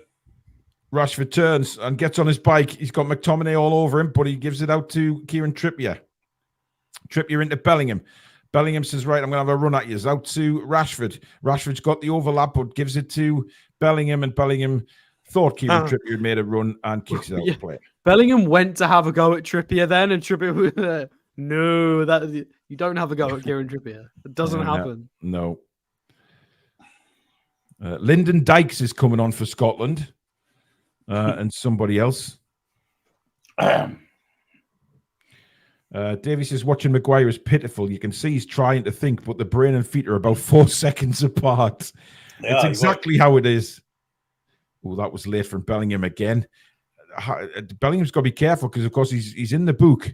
Speaker 2: Rashford turns and gets on his bike. He's got McTominay all over him, but he gives it out to Kieran Trippier. Trippier into Bellingham. Bellingham says, right, I'm going to have a run at you. It's out to Rashford. Rashford's got the overlap, but gives it to Bellingham, and Bellingham thought Kieran Trippier had made a run and kicks it out of play.
Speaker 3: Bellingham went to have a go at Trippier then, and Trippier was no, that you don't have a go at Kieran Trippier. It doesn't happen.
Speaker 2: No. Lyndon Dykes is coming on for Scotland, and somebody else. Davey says, watching Maguire is pitiful. You can see he's trying to think, but the brain and feet are about 4 seconds apart. Yeah, it's exactly how it is. Oh, that was late from Bellingham again. Bellingham's got to be careful because, of course, he's in the book.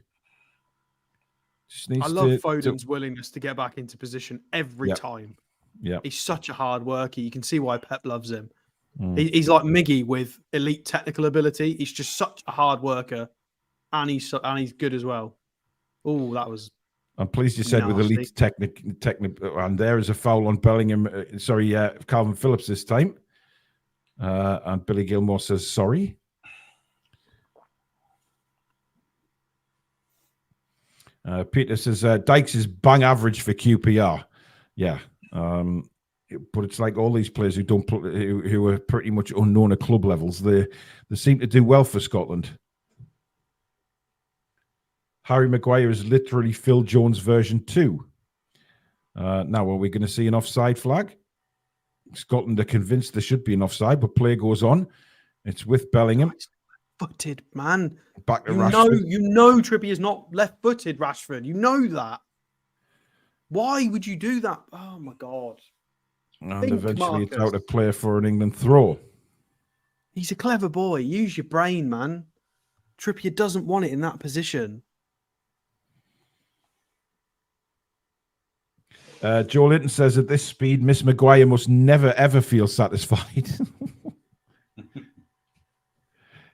Speaker 3: I love Foden's willingness to get back into position every time.
Speaker 2: Yeah,
Speaker 3: he's such a hard worker. You can see why Pep loves him. He's like Miggy with elite technical ability. He's just such a hard worker, and he's good as well. Oh, that was.
Speaker 2: I'm pleased you said nasty. With elite technique, and there is a foul on Bellingham. Calvin Phillips this time, and Billy Gilmore says sorry. Peter says Dykes is bang average for QPR. Yeah, but it's like all these players who are pretty much unknown at club levels. They seem to do well for Scotland. Harry Maguire is literally Phil Jones version 2. Now, are we going to see an offside flag? Scotland are convinced there should be an offside, but play goes on. It's with Bellingham.
Speaker 3: Footed, man.
Speaker 2: Back to Rashford.
Speaker 3: You know Trippier's not left-footed, Rashford. You know that. Why would you do that? Oh, my God.
Speaker 2: And eventually it's out of play for an England throw.
Speaker 3: He's a clever boy. Use your brain, man. Trippier doesn't want it in that position.
Speaker 2: Joe Linton says at this speed, Miss Maguire must never, ever feel satisfied.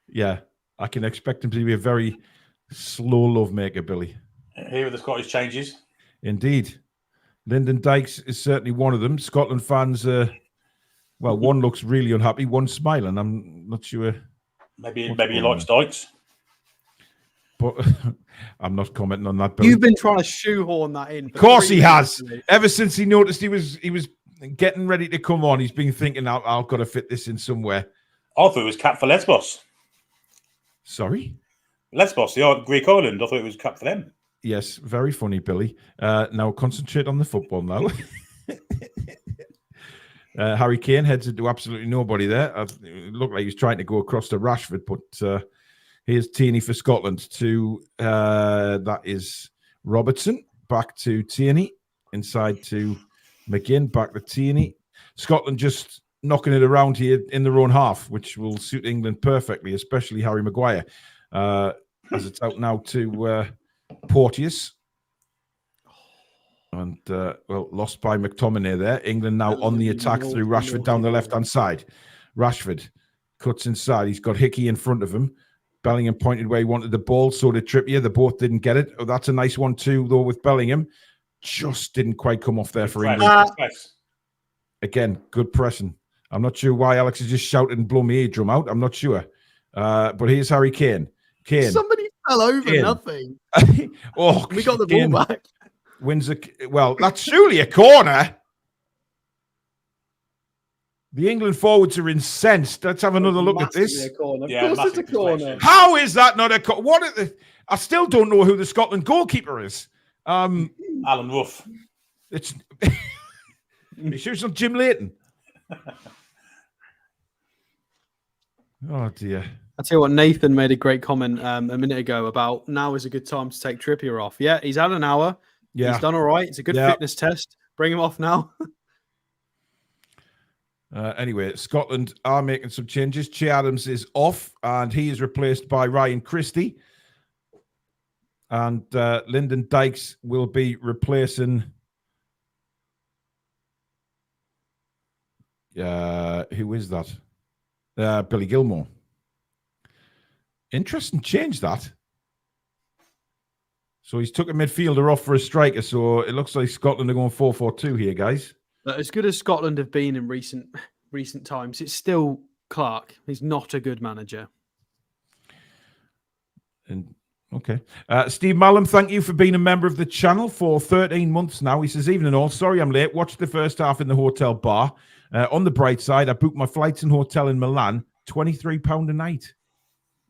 Speaker 2: Yeah, I can expect him to be a very slow love maker, Billy.
Speaker 4: Here are the Scottish changes.
Speaker 2: Indeed. Lyndon Dykes is certainly one of them. Scotland fans, one looks really unhappy, one's smiling. I'm not sure.
Speaker 4: Maybe he likes Dykes.
Speaker 2: But I'm not commenting on that, Billy.
Speaker 3: You've been trying to shoehorn that in.
Speaker 2: Of course he has. Ever since he noticed he was getting ready to come on, he's been thinking, I've got to fit this in somewhere.
Speaker 4: I thought it was cap for Lesbos.
Speaker 2: Sorry?
Speaker 4: Lesbos, the Greek island. I thought it was cap for them.
Speaker 2: Yes, very funny, Billy. Now concentrate on the football now. Harry Kane heads into absolutely nobody there. It looked like he was trying to go across to Rashford, but here's Tierney for Scotland to that is Robertson. Back to Tierney. Inside to McGinn. Back to Tierney. Scotland just knocking it around here in their own half, which will suit England perfectly, especially Harry Maguire. As it's out now to Porteous. And, lost by McTominay there. England now on the attack through Rashford down the left-hand side. Rashford cuts inside. He's got Hickey in front of him. Bellingham pointed where he wanted the ball. So did Trippier. They both didn't get it. Oh, that's a nice one too, though, with Bellingham. Just didn't quite come off there for England. Again, good pressing. I'm not sure why Alex is just shouting and blow my eardrum out. I'm not sure. But here's Harry Kane.
Speaker 3: Somebody fell over
Speaker 2: Kane.
Speaker 3: Nothing.
Speaker 2: Oh,
Speaker 3: We got the
Speaker 2: Kane
Speaker 3: ball back.
Speaker 2: wins well, that's surely a corner. The England forwards are incensed. Let's have another look at this.
Speaker 3: Of course
Speaker 4: Yeah,
Speaker 3: it's a corner.
Speaker 4: deflection.
Speaker 2: How is that not a corner? What? I still don't know who the Scotland goalkeeper is.
Speaker 4: Alan Ruff.
Speaker 2: It's you sure it's not Jim Leighton? Oh dear.
Speaker 3: I tell you what, Nathan made a great comment a minute ago about now is a good time to take Trippier off. Yeah, he's had an hour.
Speaker 2: Yeah.
Speaker 3: He's done all right. It's a good fitness test. Bring him off now.
Speaker 2: Anyway, Scotland are making some changes. Che Adams is off, and he is replaced by Ryan Christie. And Lyndon Dykes will be replacing. Who is that? Billy Gilmore. Interesting change that. So he's took a midfielder off for a striker. So it looks like Scotland are going 4-4-2 here, guys.
Speaker 3: But as good as Scotland have been in recent times, it's still Clark. He's not a good manager.
Speaker 2: And okay. Steve Mallam, thank you for being a member of the channel for 13 months now. He says, evening all. Sorry I'm late. Watched the first half in the hotel bar. On the bright side, I booked my flights and hotel in Milan. £23 a night.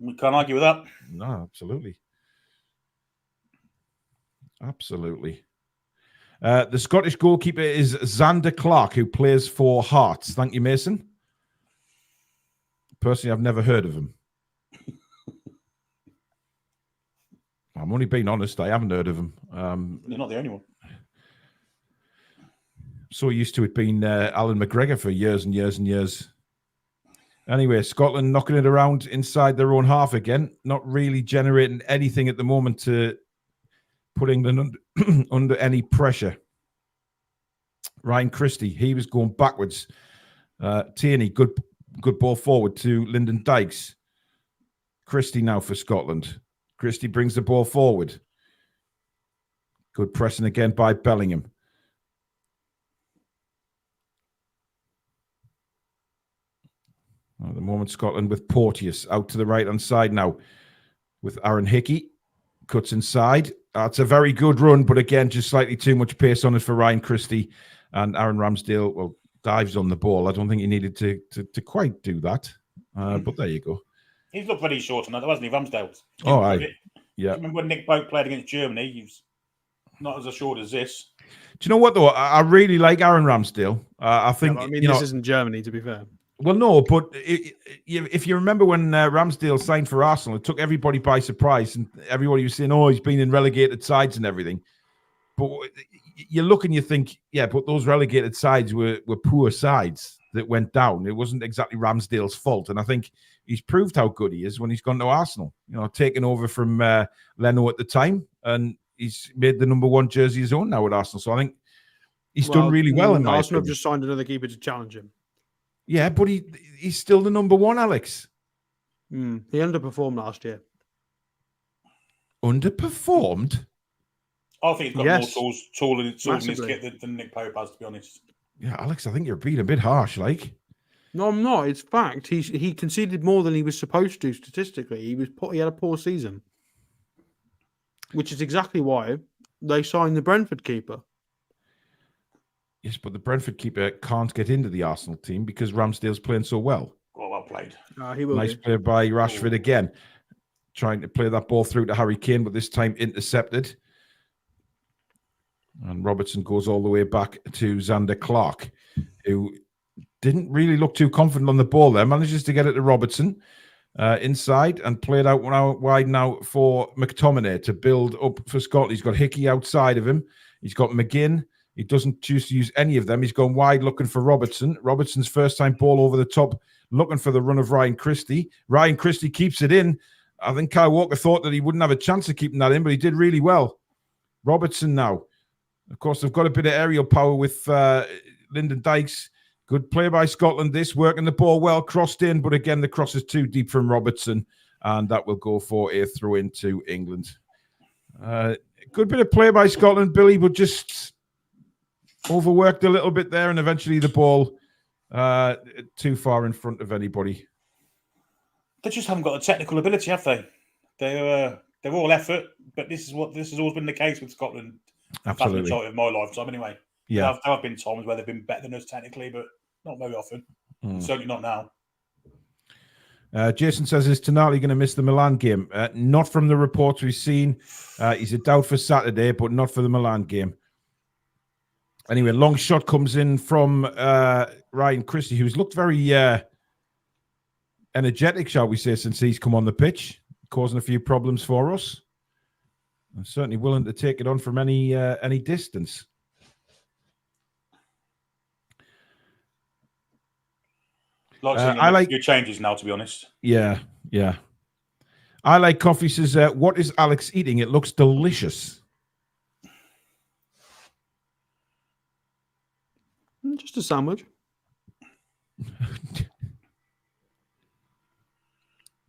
Speaker 4: We can't argue with that.
Speaker 2: No, absolutely. Absolutely. The Scottish goalkeeper is Xander Clark, who plays for Hearts. Thank you, Mason. Personally, I've never heard of him. I'm only being honest. I haven't heard of him.
Speaker 4: You're not the only one.
Speaker 2: So used to it being Alan McGregor for years and years and years. Anyway, Scotland knocking it around inside their own half again. Not really generating anything at the moment to put England under any pressure. Ryan Christie, he was going backwards. Tierney, good ball forward to Lyndon Dykes. Christie now for Scotland. Christie brings the ball forward. Good pressing again by Bellingham. At the moment, Scotland with Porteous out to the right-hand side now with Aaron Hickey. Cuts inside. It's a very good run, but again, just slightly too much pace on it for Ryan Christie. And Aaron Ramsdale, dives on the ball. I don't think he needed to quite do that. But there you go.
Speaker 4: He's looked very short on that, wasn't he, Ramsdale?
Speaker 2: Oh, yeah.
Speaker 4: Remember when Nick Boak played against Germany? He was not as short as this.
Speaker 2: Do you know what, though? I really like Aaron Ramsdale. I think...
Speaker 3: this isn't Germany, to be fair.
Speaker 2: Well, no, but if you remember when Ramsdale signed for Arsenal, it took everybody by surprise, and everybody was saying, "Oh, he's been in relegated sides and everything." But you look and you think, yeah, but those relegated sides were poor sides that went down. It wasn't exactly Ramsdale's fault, and I think he's proved how good he is when he's gone to Arsenal. Taking over from Leno at the time, and he's made the #1 jersey his own now at Arsenal. So I think he's done really well. In
Speaker 3: Arsenal have just signed another keeper to challenge him.
Speaker 2: Yeah, but he's still the #1, Alex.
Speaker 3: He underperformed last year.
Speaker 2: Underperformed?
Speaker 4: I think he's got more tools in his kit than Nick Pope has, to be honest.
Speaker 2: Yeah, Alex, I think you're being a bit harsh, like.
Speaker 3: No, I'm not. It's fact. He conceded more than he was supposed to statistically. He had a poor season, which is exactly why they signed the Brentford keeper.
Speaker 2: Yes, but the Brentford keeper can't get into the Arsenal team because Ramsdale's playing so well.
Speaker 4: Well played.
Speaker 3: He will
Speaker 2: nice play by Rashford again. Trying to play that ball through to Harry Kane, but this time intercepted. And Robertson goes all the way back to Xander Clark, who didn't really look too confident on the ball there. Manages to get it to Robertson inside and play it out wide now for McTominay to build up for Scotland. He's got Hickey outside of him. He's got McGinn. He doesn't choose to use any of them. He's gone wide looking for Robertson. Robertson's first time ball over the top, looking for the run of Ryan Christie. Ryan Christie keeps it in. I think Kyle Walker thought that he wouldn't have a chance of keeping that in, but he did really well. Robertson now. Of course, they've got a bit of aerial power with Lyndon Dykes. Good play by Scotland. This working the ball well, crossed in, but again, the cross is too deep from Robertson, and that will go for a throw into England. Good bit of play by Scotland, Billy, but just overworked a little bit there, and eventually the ball too far in front of anybody.
Speaker 4: They just haven't got the technical ability, have they? They're all effort, but this has always been the case with Scotland.
Speaker 2: Absolutely.
Speaker 4: The majority of my lifetime, anyway.
Speaker 2: Yeah.
Speaker 4: There have been times where they've been better than us technically, but not very often. Certainly not now.
Speaker 2: Jason says, is Tonali going to miss the Milan game? Not from the reports we've seen. He's a doubt for Saturday, but not for the Milan game. Anyway, long shot comes in from Ryan Christie, who's looked very energetic, shall we say, since he's come on the pitch, causing a few problems for us. I'm certainly willing to take it on from any distance.
Speaker 4: I like a few changes now, to be honest.
Speaker 2: Yeah. I like coffee says, what is Alex eating? It looks delicious.
Speaker 3: Just a sandwich.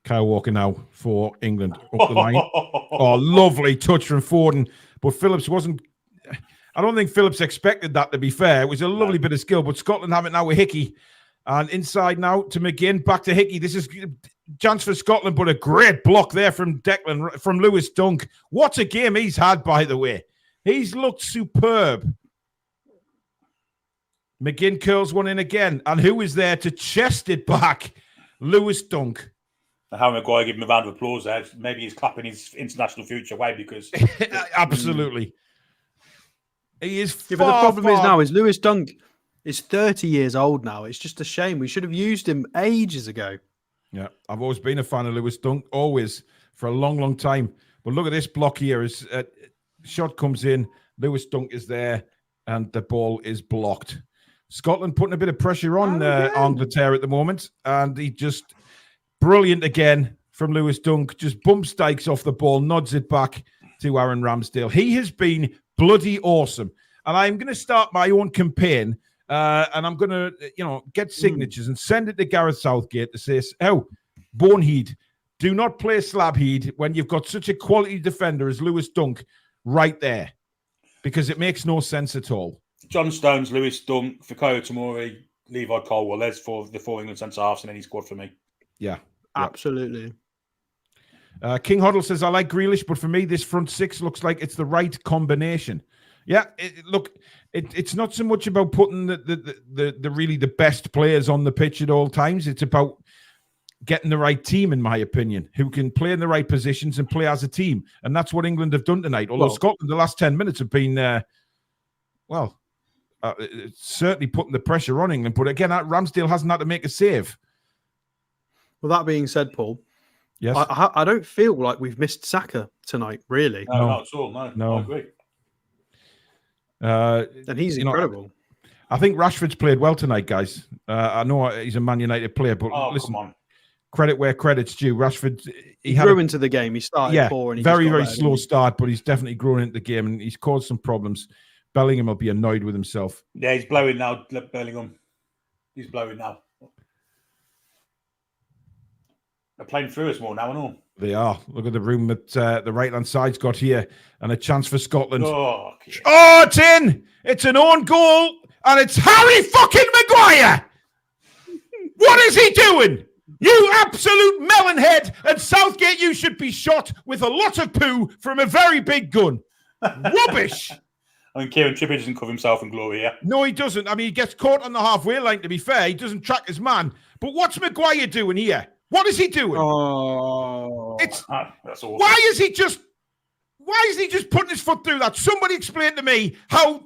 Speaker 2: Kyle Walker now for England up the line. Oh, lovely touch from Foden. But Phillips wasn't... I don't think Phillips expected that, to be fair. It was a lovely bit of skill, but Scotland have it now with Hickey. And inside now to McGinn, back to Hickey. This is chance for Scotland, but a great block there from Declan, from Lewis Dunk. What a game he's had, by the way. He's looked superb. McGinn curls one in again. And who is there to chest it back? Lewis Dunk.
Speaker 4: Harry Maguire give him a round of applause there. Maybe he's clapping his international future away because...
Speaker 2: Absolutely. He is
Speaker 3: but the problem is now is Lewis Dunk is 30 years old now. It's just a shame. We should have used him ages ago.
Speaker 2: Yeah, I've always been a fan of Lewis Dunk, always, for a long, long time. But look at this block here. As shot comes in, Lewis Dunk is there, and the ball is blocked. Scotland putting a bit of pressure on Angleterre at the moment, and he just brilliant again from Lewis Dunk. Just bumps Dykes off the ball, nods it back to Aaron Ramsdale. He has been bloody awesome, and I'm going to start my own campaign. And I'm going to, get signatures and send it to Gareth Southgate to say, Boneheed, do not play Slabheed when you've got such a quality defender as Lewis Dunk right there, because it makes no sense at all.
Speaker 4: John Stones, Lewis Dunk, Fikayo Tomori, Levi Colwell. There's the four England centre-halves in any squad for me.
Speaker 2: Yeah.
Speaker 3: Absolutely.
Speaker 2: King Hoddle says, I like Grealish, but for me, this front six looks like it's the right combination. Yeah, it's not so much about putting the really the best players on the pitch at all times. It's about getting the right team, in my opinion, who can play in the right positions and play as a team. And that's what England have done tonight. Although Scotland, the last 10 minutes have been, certainly putting the pressure on England. But again, Ramsdale hasn't had to make a save.
Speaker 3: Well, that being said, Paul,
Speaker 2: yes,
Speaker 3: I don't feel like we've missed Saka tonight, really.
Speaker 4: No, not at all. No, I agree.
Speaker 3: And he's incredible.
Speaker 2: I think Rashford's played well tonight, guys. I know he's a Man United player, but listen,
Speaker 4: come on.
Speaker 2: Credit where credit's due. Rashford,
Speaker 3: he grew into the game. He started poor, and he
Speaker 2: very, very slow start, but he's definitely grown into the game, and he's caused some problems. Bellingham will be annoyed with himself.
Speaker 4: Yeah, he's blowing now, Bellingham. He's blowing now. They're playing through us more now and all.
Speaker 2: They are. Look at the room that the right-hand side's got here, and a chance for Scotland.
Speaker 4: Oh,
Speaker 2: it's in! It's an own goal, and it's Harry fucking Maguire! What is he doing? You absolute melonhead! And Southgate, you should be shot with a lot of poo from a very big gun. Rubbish!
Speaker 4: I mean, Kieran Trippier doesn't cover himself in glory, yeah?
Speaker 2: No, he doesn't. I mean, he gets caught on the halfway line, to be fair. He doesn't track his man. But what's Maguire doing here? What is he doing?
Speaker 3: Oh,
Speaker 2: It's
Speaker 4: that's awesome.
Speaker 2: why is isn't he just putting his foot through that? Somebody explain to me how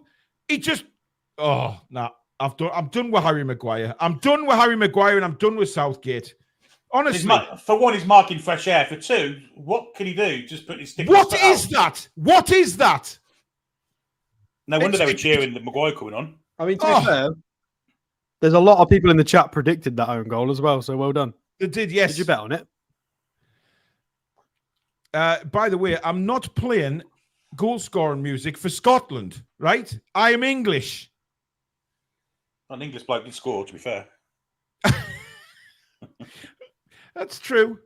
Speaker 2: he just. Oh, no. I'm done with Harry Maguire. I'm done with Harry Maguire and I'm done with Southgate. Honestly.
Speaker 4: For one, he's marking fresh air. For two, what can he do? Just put his stick.
Speaker 2: What is that? What is that?
Speaker 4: No wonder they were cheering the Maguire coming on.
Speaker 3: I mean, to be fair, there's a lot of people in the chat predicted that own goal as well. So well done.
Speaker 2: They did, yes.
Speaker 3: Did you bet on it?
Speaker 2: By the way, I'm not playing goal scoring music for Scotland, right? I am English.
Speaker 4: An English bloke did score, to be fair.
Speaker 2: That's true.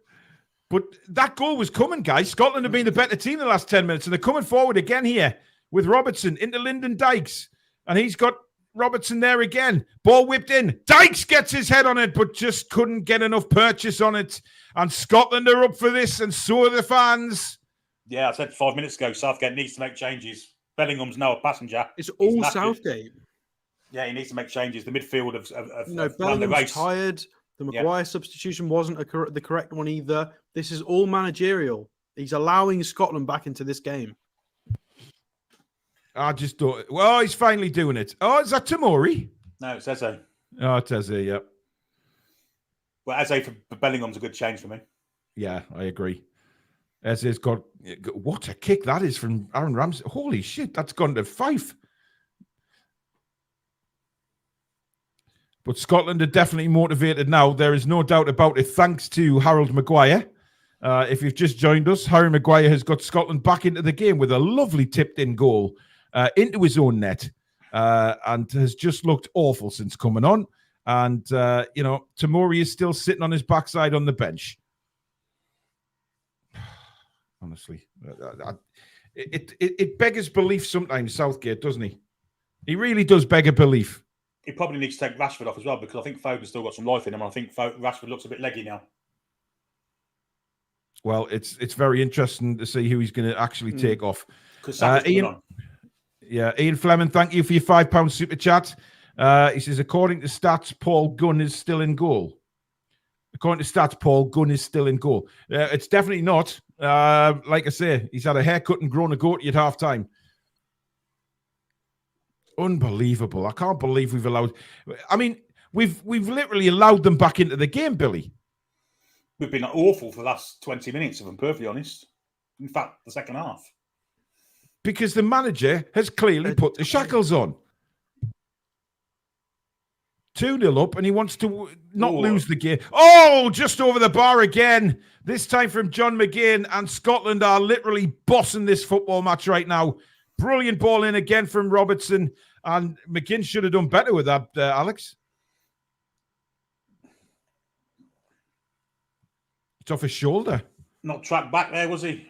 Speaker 2: But that goal was coming, guys. Scotland have been the better team the last 10 minutes, and they're coming forward again here with Robertson into Lyndon Dykes. And he's got Robertson there again. Ball whipped in. Dykes gets his head on it, but just couldn't get enough purchase on it. And Scotland are up for this, and so are the fans.
Speaker 4: Yeah, I said 5 minutes ago, Southgate needs to make changes. Bellingham's now a passenger.
Speaker 3: It's all Southgate.
Speaker 4: Yeah, he needs to make changes. The midfield of
Speaker 3: no, Bellingham's tired. The Maguire substitution wasn't the correct one either. This is all managerial. He's allowing Scotland back into this game.
Speaker 2: I just thought, well, he's finally doing it. Oh, is that Tamori?
Speaker 4: No, it's Eze.
Speaker 2: Oh, it's Eze, yeah.
Speaker 4: Well, Eze for Bellingham's a good change for me.
Speaker 2: Yeah, I agree. Eze's got, what a kick that is from Aaron Ramsey. Holy shit, that's gone to 5. But Scotland are definitely motivated now. There is no doubt about it, thanks to Harold Maguire. If you've just joined us, Harry Maguire has got Scotland back into the game with a lovely tipped-in goal into his own net and has just looked awful since coming on. And, Tamori is still sitting on his backside on the bench. Honestly, it beggars belief sometimes, Southgate, doesn't he? He really does beg a belief.
Speaker 4: He probably needs to take Rashford off as well, because I think Foden's still got some life in him. And I think Rashford looks a bit leggy now.
Speaker 2: Well, it's very interesting to see who he's going to actually take off.
Speaker 4: Ian
Speaker 2: Fleming, thank you for your £5 super chat. He says, according to stats, Paul Gunn is still in goal. According to stats, Paul Gunn is still in goal. It's definitely not. Like I say, he's had a haircut and grown a goatee at half time. Unbelievable. I can't believe we've allowed. I mean, we've literally allowed them back into the game, Billy.
Speaker 4: We've been awful for the last 20 minutes, if I'm perfectly honest. In fact, the second half.
Speaker 2: Because the manager has clearly put the shackles on. 2-0 up, and he wants to not lose the game. Oh, just over the bar again. This time from John McGinn, and Scotland are literally bossing this football match right now. Brilliant ball in again from Robertson, and McGinn should have done better with that, Alex. It's off his shoulder.
Speaker 4: Not tracked back there, was he?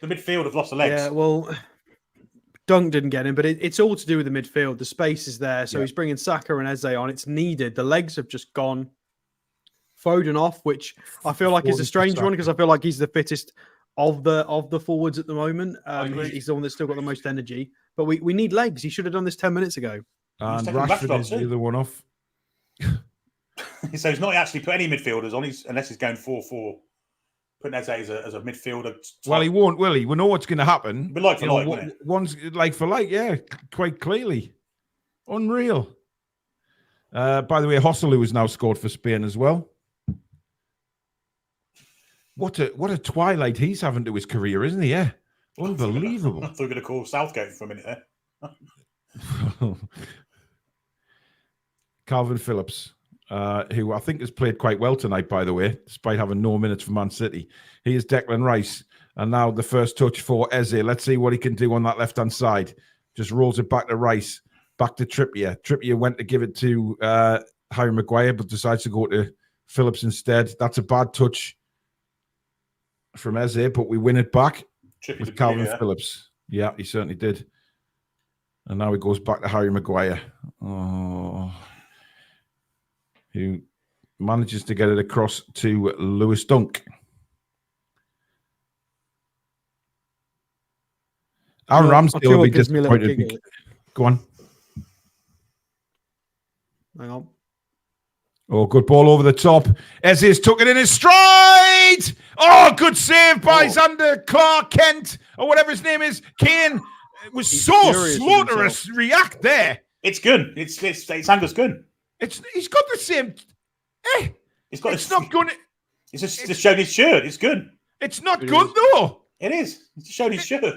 Speaker 4: The midfield have lost the legs.
Speaker 3: Yeah, well, Dunk didn't get him, but it's all to do with the midfield. The space is there, so he's bringing Saka and Eze on. It's needed. The legs have just gone. Foden off, which I feel like is a strange one because I feel like he's the fittest of the forwards at the moment. He's the one that's still got the most energy. But we need legs. He should have done this 10 minutes ago.
Speaker 2: And Rashford is the other one off.
Speaker 4: So he's not actually put any midfielders on, unless he's going 4-4. Putting Eze as a midfielder.
Speaker 2: Well, he won't, will he? We know what's going to happen.
Speaker 4: But like for like, won't it?
Speaker 2: One's like for like, yeah, quite clearly. Unreal. By the way, Hosselu has now scored for Spain as well. What a twilight he's having to his career, isn't he? Yeah, unbelievable.
Speaker 4: I thought we were going to call Southgate for a minute there.
Speaker 2: Calvin Phillips, who I think has played quite well tonight, by the way, despite having no minutes for Man City. He is Declan Rice, and now the first touch for Eze. Let's see what he can do on that left-hand side. Just rolls it back to Rice, back to Trippier. Trippier went to give it to Harry Maguire, but decides to go to Phillips instead. That's a bad touch from Eze, but we win it back with Calvin Phillips. Yeah, he certainly did. And now he goes back to Harry Maguire. Oh, who manages to get it across to Lewis Dunk. Aaron Ramsdale will be disappointed. Go on.
Speaker 3: Hang on.
Speaker 2: Oh, good ball over the top. Eze's took it in his stride. Oh, good save by Xander Clark Kent, or whatever his name is. Kane was
Speaker 3: He's
Speaker 2: so
Speaker 3: furious with
Speaker 2: slow to
Speaker 3: himself.
Speaker 2: react there.
Speaker 4: It's good. It's Angus Gunn.
Speaker 2: He's got the same.
Speaker 4: It's got.
Speaker 2: It's not good.
Speaker 4: It's just showed his shirt. It's good.
Speaker 2: It's not
Speaker 3: It
Speaker 2: good
Speaker 3: is.
Speaker 2: though.
Speaker 4: It is. It's just showed his shirt.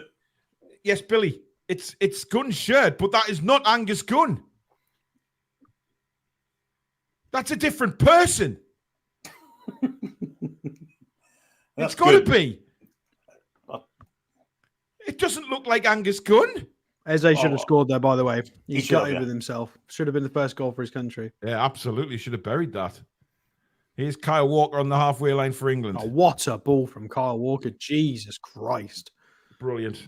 Speaker 2: Yes, Billy. It's Gunn's shirt, but that is not Angus Gunn. That's a different person. It's got to be. It doesn't look like Angus Gunn.
Speaker 3: Eze should have scored there, by the way.
Speaker 4: He
Speaker 3: He's
Speaker 4: should have,
Speaker 3: gutted
Speaker 4: yeah.
Speaker 3: with himself. Should have been the first goal for his country.
Speaker 2: Yeah, absolutely. Should have buried that. Here's Kyle Walker on the halfway line for England.
Speaker 3: Oh, what a ball from Kyle Walker. Jesus Christ.
Speaker 2: Brilliant.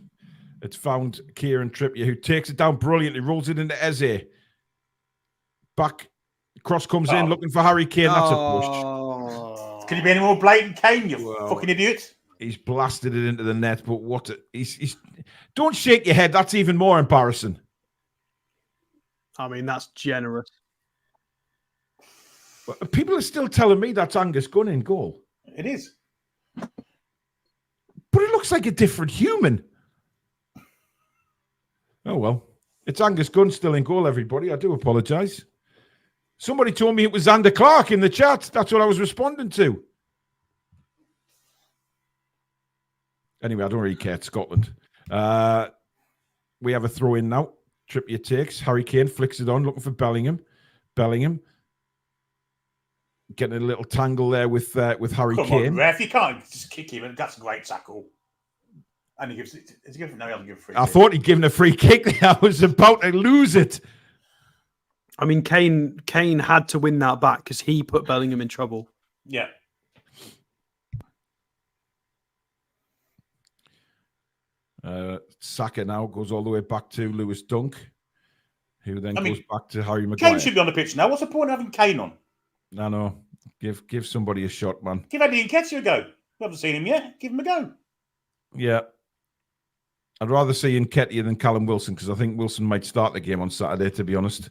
Speaker 2: It's found Kieran Trippier, who takes it down brilliantly, rolls it into Eze. Back, cross comes in, looking for Harry Kane. That's a push.
Speaker 3: Oh.
Speaker 4: Can you be any more blatant, Kane? You fucking idiot.
Speaker 2: He's blasted it into the net, but he's don't shake your head. That's even more embarrassing.
Speaker 3: I mean, that's generous.
Speaker 2: But people are still telling me that's Angus Gunn in goal.
Speaker 4: It is.
Speaker 2: But it looks like a different human. Oh, well. It's Angus Gunn still in goal, everybody. I do apologise. Somebody told me it was Xander Clark in the chat. That's what I was responding to. Anyway, I don't really care. It's Scotland. We have a throw in now. Trippier takes. Harry Kane flicks it on, looking for Bellingham. Bellingham getting a little tangle there with Harry
Speaker 4: Come
Speaker 2: Kane.
Speaker 4: on, ref. You can't just kick him. That's a great tackle. And he gives it. Is he giving? No, he hasn't given free.
Speaker 2: I thought he'd given a free kick. I was about to lose it.
Speaker 3: I mean, Kane had to win that back because he put Bellingham in trouble.
Speaker 4: Yeah.
Speaker 2: Saka now goes all the way back to Lewis Dunk, who then goes back to Harry
Speaker 4: Kane
Speaker 2: Maguire.
Speaker 4: should be on the pitch now. What's the point of having Kane on?
Speaker 2: I know. Give somebody a shot, man.
Speaker 4: Give Eddie Nketiah a go. We haven't seen him yet. Give him a go.
Speaker 2: Yeah. I'd rather see Nketiah than Callum Wilson because I think Wilson might start the game on Saturday, to be honest.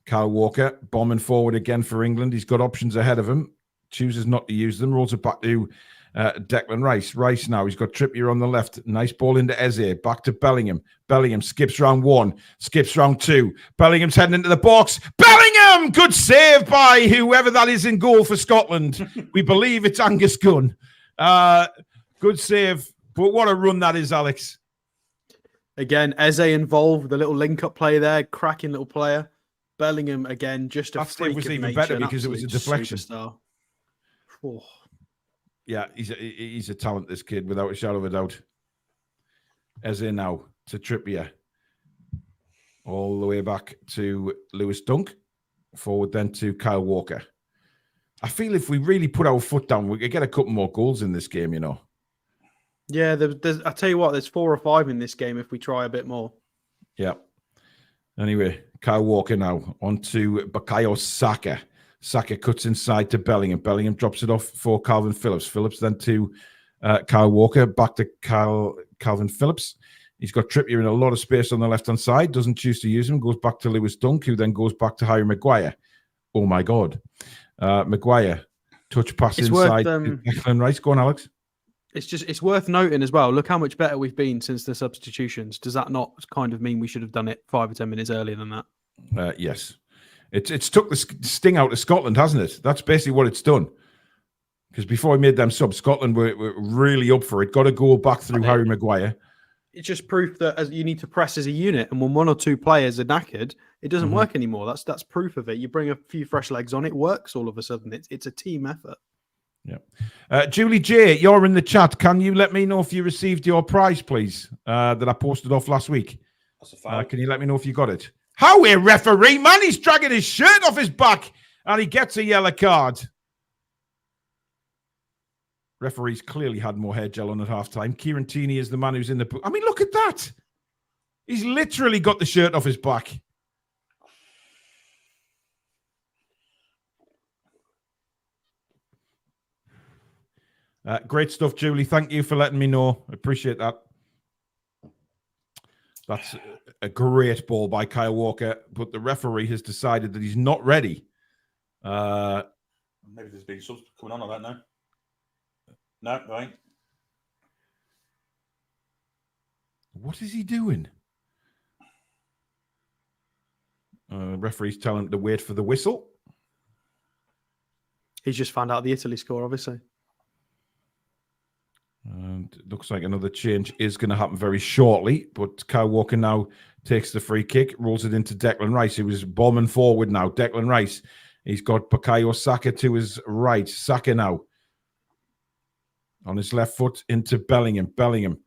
Speaker 2: Kyle Walker bombing forward again for England. He's got options ahead of him. Chooses not to use them. Rolls it back to Declan Rice. Rice now. He's got Trippier on the left. Nice ball into Eze. Back to Bellingham. Bellingham skips round one. Skips round two. Bellingham's heading into the box. Bellingham! Good save by whoever that is in goal for Scotland. We believe it's Angus Gunn. Good save. But what a run that is, Alex.
Speaker 3: Again, Eze involved, the little link-up play there, cracking little player. Bellingham, again, just a
Speaker 2: That
Speaker 3: freak
Speaker 2: save was
Speaker 3: of
Speaker 2: even
Speaker 3: nature,
Speaker 2: better
Speaker 3: an
Speaker 2: because it was a
Speaker 3: absolute
Speaker 2: deflection.
Speaker 3: superstar. Oh.
Speaker 2: Yeah, he's a talent, this kid, without a shadow of a doubt. Eze now to Trippier. All the way back to Lewis Dunk. Forward then to Kyle Walker. I feel if we really put our foot down, we could get a couple more goals in this game, you know.
Speaker 3: Yeah, I tell you what, there's 4 or 5 in this game if we try a bit more.
Speaker 2: Yeah. Anyway, Kyle Walker now on to Bukayo Saka. Saka cuts inside to Bellingham. Bellingham drops it off for Calvin Phillips. Phillips then to Kyle Walker. Back to Calvin Phillips. He's got Trippier in a lot of space on the left-hand side. Doesn't choose to use him. Goes back to Lewis Dunk, who then goes back to Harry Maguire. Oh, my God. Maguire. Touch pass
Speaker 3: It's
Speaker 2: inside
Speaker 3: worth,
Speaker 2: to Declan Rice. Go on, Alex.
Speaker 3: It's worth noting as well. Look how much better we've been since the substitutions. Does that not kind of mean we should have done it 5 or 10 minutes earlier than that?
Speaker 2: Yes. It's took the sting out of Scotland, hasn't it? That's basically what it's done. Because before we made them subs, Scotland were really up for it. Got a goal back through Harry Maguire.
Speaker 3: It's just proof that as you need to press as a unit, and when 1 or 2 players are knackered, it doesn't work anymore. That's proof of it. You bring a few fresh legs on, it works all of a sudden. It's a team effort.
Speaker 2: Yeah. Julie J, you're in the chat. Can you let me know if you received your prize, please, that I posted off last week?
Speaker 4: That's a foul.
Speaker 2: Can you let me know if you got it? How a referee, man. He's dragging his shirt off his back and he gets a yellow card. Referees clearly had more hair gel on at halftime. Kieran Tierney is the man who's in the... I mean, look at that. He's literally got the shirt off his back. Great stuff, Julie. Thank you for letting me know. I appreciate that. That's a great ball by Kyle Walker, but the referee has decided that he's not ready
Speaker 4: Maybe there's been subs coming on. I don't know. No, right.
Speaker 2: What is he doing? Referee's telling him to wait for the whistle.
Speaker 3: He's just found out the Italy score, obviously.
Speaker 2: And it looks like another change is going to happen very shortly. But Kyle Walker now takes the free kick, rolls it into Declan Rice. He was bombing forward now. Declan Rice. He's got Bukayo Saka to his right. Saka now on his left foot into Bellingham. Bellingham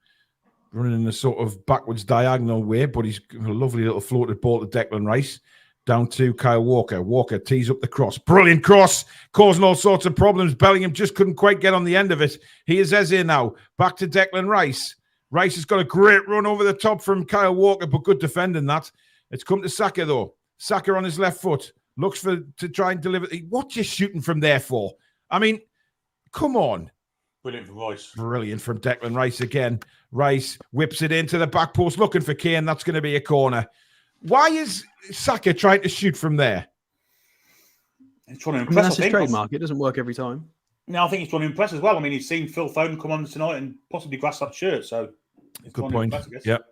Speaker 2: running in a sort of backwards diagonal way, but he's got a lovely little floated ball to Declan Rice. Down to Kyle Walker. Walker tees up the cross. Brilliant cross, causing all sorts of problems. Bellingham just couldn't quite get on the end of it. Here's Eze now. Back to Declan Rice. Rice has got a great run over the top from Kyle Walker, but good defending that. It's come to Saka, though. Saka on his left foot. Looks to try and deliver. What you shooting from there for? I mean, come on.
Speaker 4: Brilliant from Rice.
Speaker 2: Brilliant from Declan Rice again. Rice whips it into the back post, looking for Kane. That's going to be a corner. Why is Saka trying to shoot from there?
Speaker 4: He's trying to
Speaker 3: I mean,
Speaker 4: impress.
Speaker 3: that's his trademark. It doesn't work every time.
Speaker 4: No, I think he's trying to impress as well. I mean, he's seen Phil Foden come on tonight and possibly grasp that shirt. So, he's
Speaker 2: Good
Speaker 4: trying to
Speaker 2: point.
Speaker 4: impress, I guess.
Speaker 2: Yep.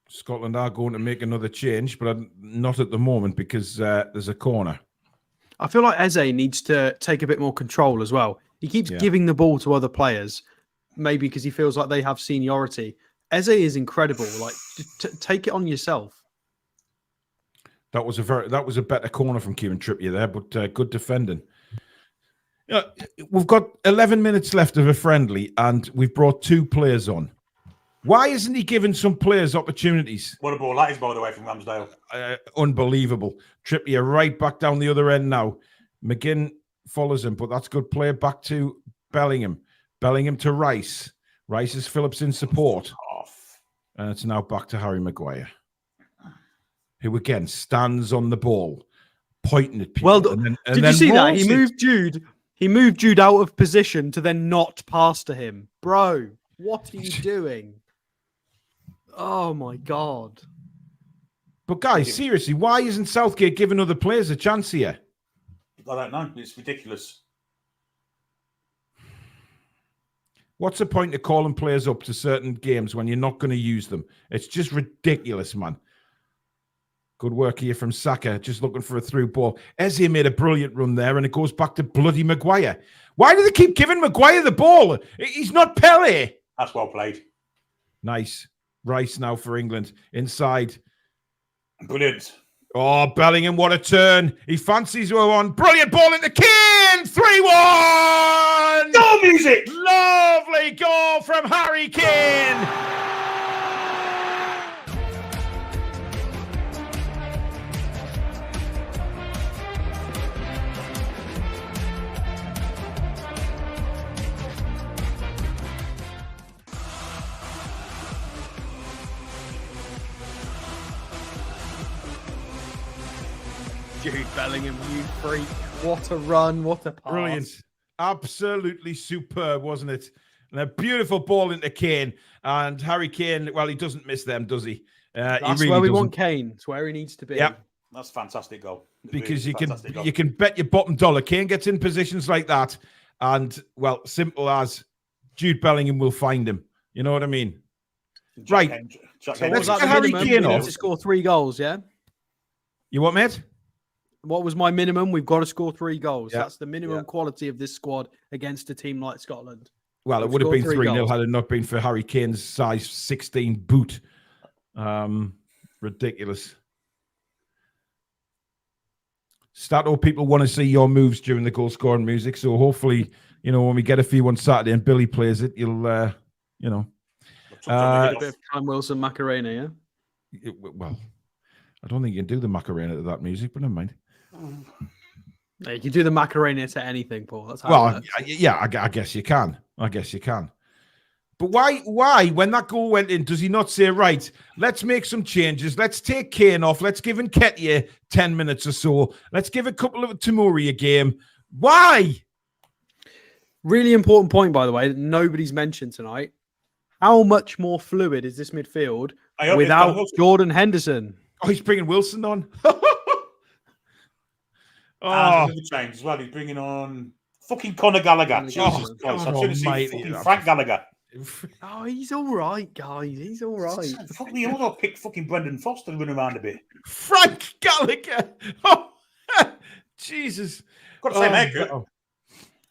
Speaker 2: Scotland are going to make another change, but not at the moment because there's a corner.
Speaker 3: I feel like Eze needs to take a bit more control as well. He keeps giving the ball to other players, maybe because he feels like they have seniority. Eze is incredible. Like, take it on yourself.
Speaker 2: That was a better corner from Kieran Trippier there, but good defending. We've got 11 minutes left of a friendly, and we've brought 2 players on. Why isn't he giving some players opportunities?
Speaker 4: What a ball that is, by the way, from Ramsdale.
Speaker 2: Unbelievable. Trippier right back down the other end now. McGinn follows him, but that's good play back to Bellingham. Bellingham to Rice. Rice is Phillips in support. And it's now back to Harry Maguire, who again stands on the ball, pointing at people.
Speaker 3: Well,
Speaker 2: and
Speaker 3: did you see that? He moved Jude out of position to then not pass to him. Bro, what are you doing? Oh my God.
Speaker 2: But guys, seriously, why isn't Southgate giving other players a chance here?
Speaker 4: I don't know. It's ridiculous.
Speaker 2: What's the point of calling players up to certain games when you're not going to use them? It's just ridiculous, man. Good work here from Saka, just looking for a through ball. Eze made a brilliant run there, and it goes back to bloody Maguire. Why do they keep giving Maguire the ball? He's not Pele.
Speaker 4: That's well played.
Speaker 2: Nice. Rice now for England. Inside.
Speaker 4: Brilliant.
Speaker 2: Oh, Bellingham, what a turn. He fancies one. Brilliant ball into Kane. 3-1.
Speaker 4: Goal music.
Speaker 2: Lovely goal from Harry Kane.
Speaker 3: Jude Bellingham, you freak. What a run. What a pass.
Speaker 2: Brilliant. Absolutely superb, wasn't it? And a beautiful ball into Kane. And Harry Kane, well, he doesn't miss them, does he?
Speaker 3: That's
Speaker 2: he really
Speaker 3: where we
Speaker 2: doesn't.
Speaker 3: want Kane. It's where he needs to be.
Speaker 2: Yep.
Speaker 4: That's a fantastic goal.
Speaker 2: Because
Speaker 4: Really
Speaker 2: you
Speaker 4: fantastic goal.
Speaker 2: can bet your bottom dollar. Kane gets in positions like that. And, well, simple as Jude Bellingham will find him. You know what I mean?
Speaker 4: Jack
Speaker 2: Right.
Speaker 4: Jack
Speaker 3: So
Speaker 2: Let's
Speaker 3: what was
Speaker 2: get
Speaker 3: that
Speaker 2: Harry
Speaker 3: minimum?
Speaker 2: Kane
Speaker 3: We need
Speaker 2: off.
Speaker 3: to score 3 goals, yeah?
Speaker 2: You what, mate?
Speaker 3: What was my minimum? We've got to score 3 goals.
Speaker 2: Yeah.
Speaker 3: That's the minimum quality of this squad against a team like Scotland.
Speaker 2: Well, it
Speaker 3: We've
Speaker 2: would have been
Speaker 3: scored 3
Speaker 2: 3-0
Speaker 3: goals.
Speaker 2: had it not been for Harry Kane's size 16 boot. Ridiculous. Stato people want to see your moves during the goal scoring music. So hopefully, when we get a few on Saturday and Billy plays it, you'll,
Speaker 3: A bit of Cam Wilson Macarena, yeah?
Speaker 2: well, I don't think you can do the Macarena to that music, but never mind.
Speaker 3: Yeah, you can do the Macarena to anything, Paul. That's how it
Speaker 2: Well,
Speaker 3: works.
Speaker 2: yeah, I guess you can. But why, when that goal went in, does he not say, right, let's make some changes. Let's take Kane off. Let's give Nketiah 10 minutes or so. Let's give a couple of Tamori a game. Why?
Speaker 3: Really important point, by the way, that nobody's mentioned tonight. How much more fluid is this midfield
Speaker 4: I hope it's
Speaker 3: without
Speaker 4: Callum Wilson.
Speaker 3: Jordan Henderson?
Speaker 2: Oh, he's bringing Wilson on.
Speaker 4: And another change as well. He's bringing on fucking Conor Gallagher.
Speaker 3: Conor
Speaker 4: Jesus
Speaker 3: Gallagher.
Speaker 4: Christ.
Speaker 2: God
Speaker 4: I've seen
Speaker 2: almighty.
Speaker 4: fucking Frank Gallagher.
Speaker 3: Oh, he's all right, guys. He's all right.
Speaker 4: Fuck me, I'll pick fucking Brendan Foster to run around a bit.
Speaker 2: Frank Gallagher. Oh, Jesus.
Speaker 4: Got the same haircut.
Speaker 2: God.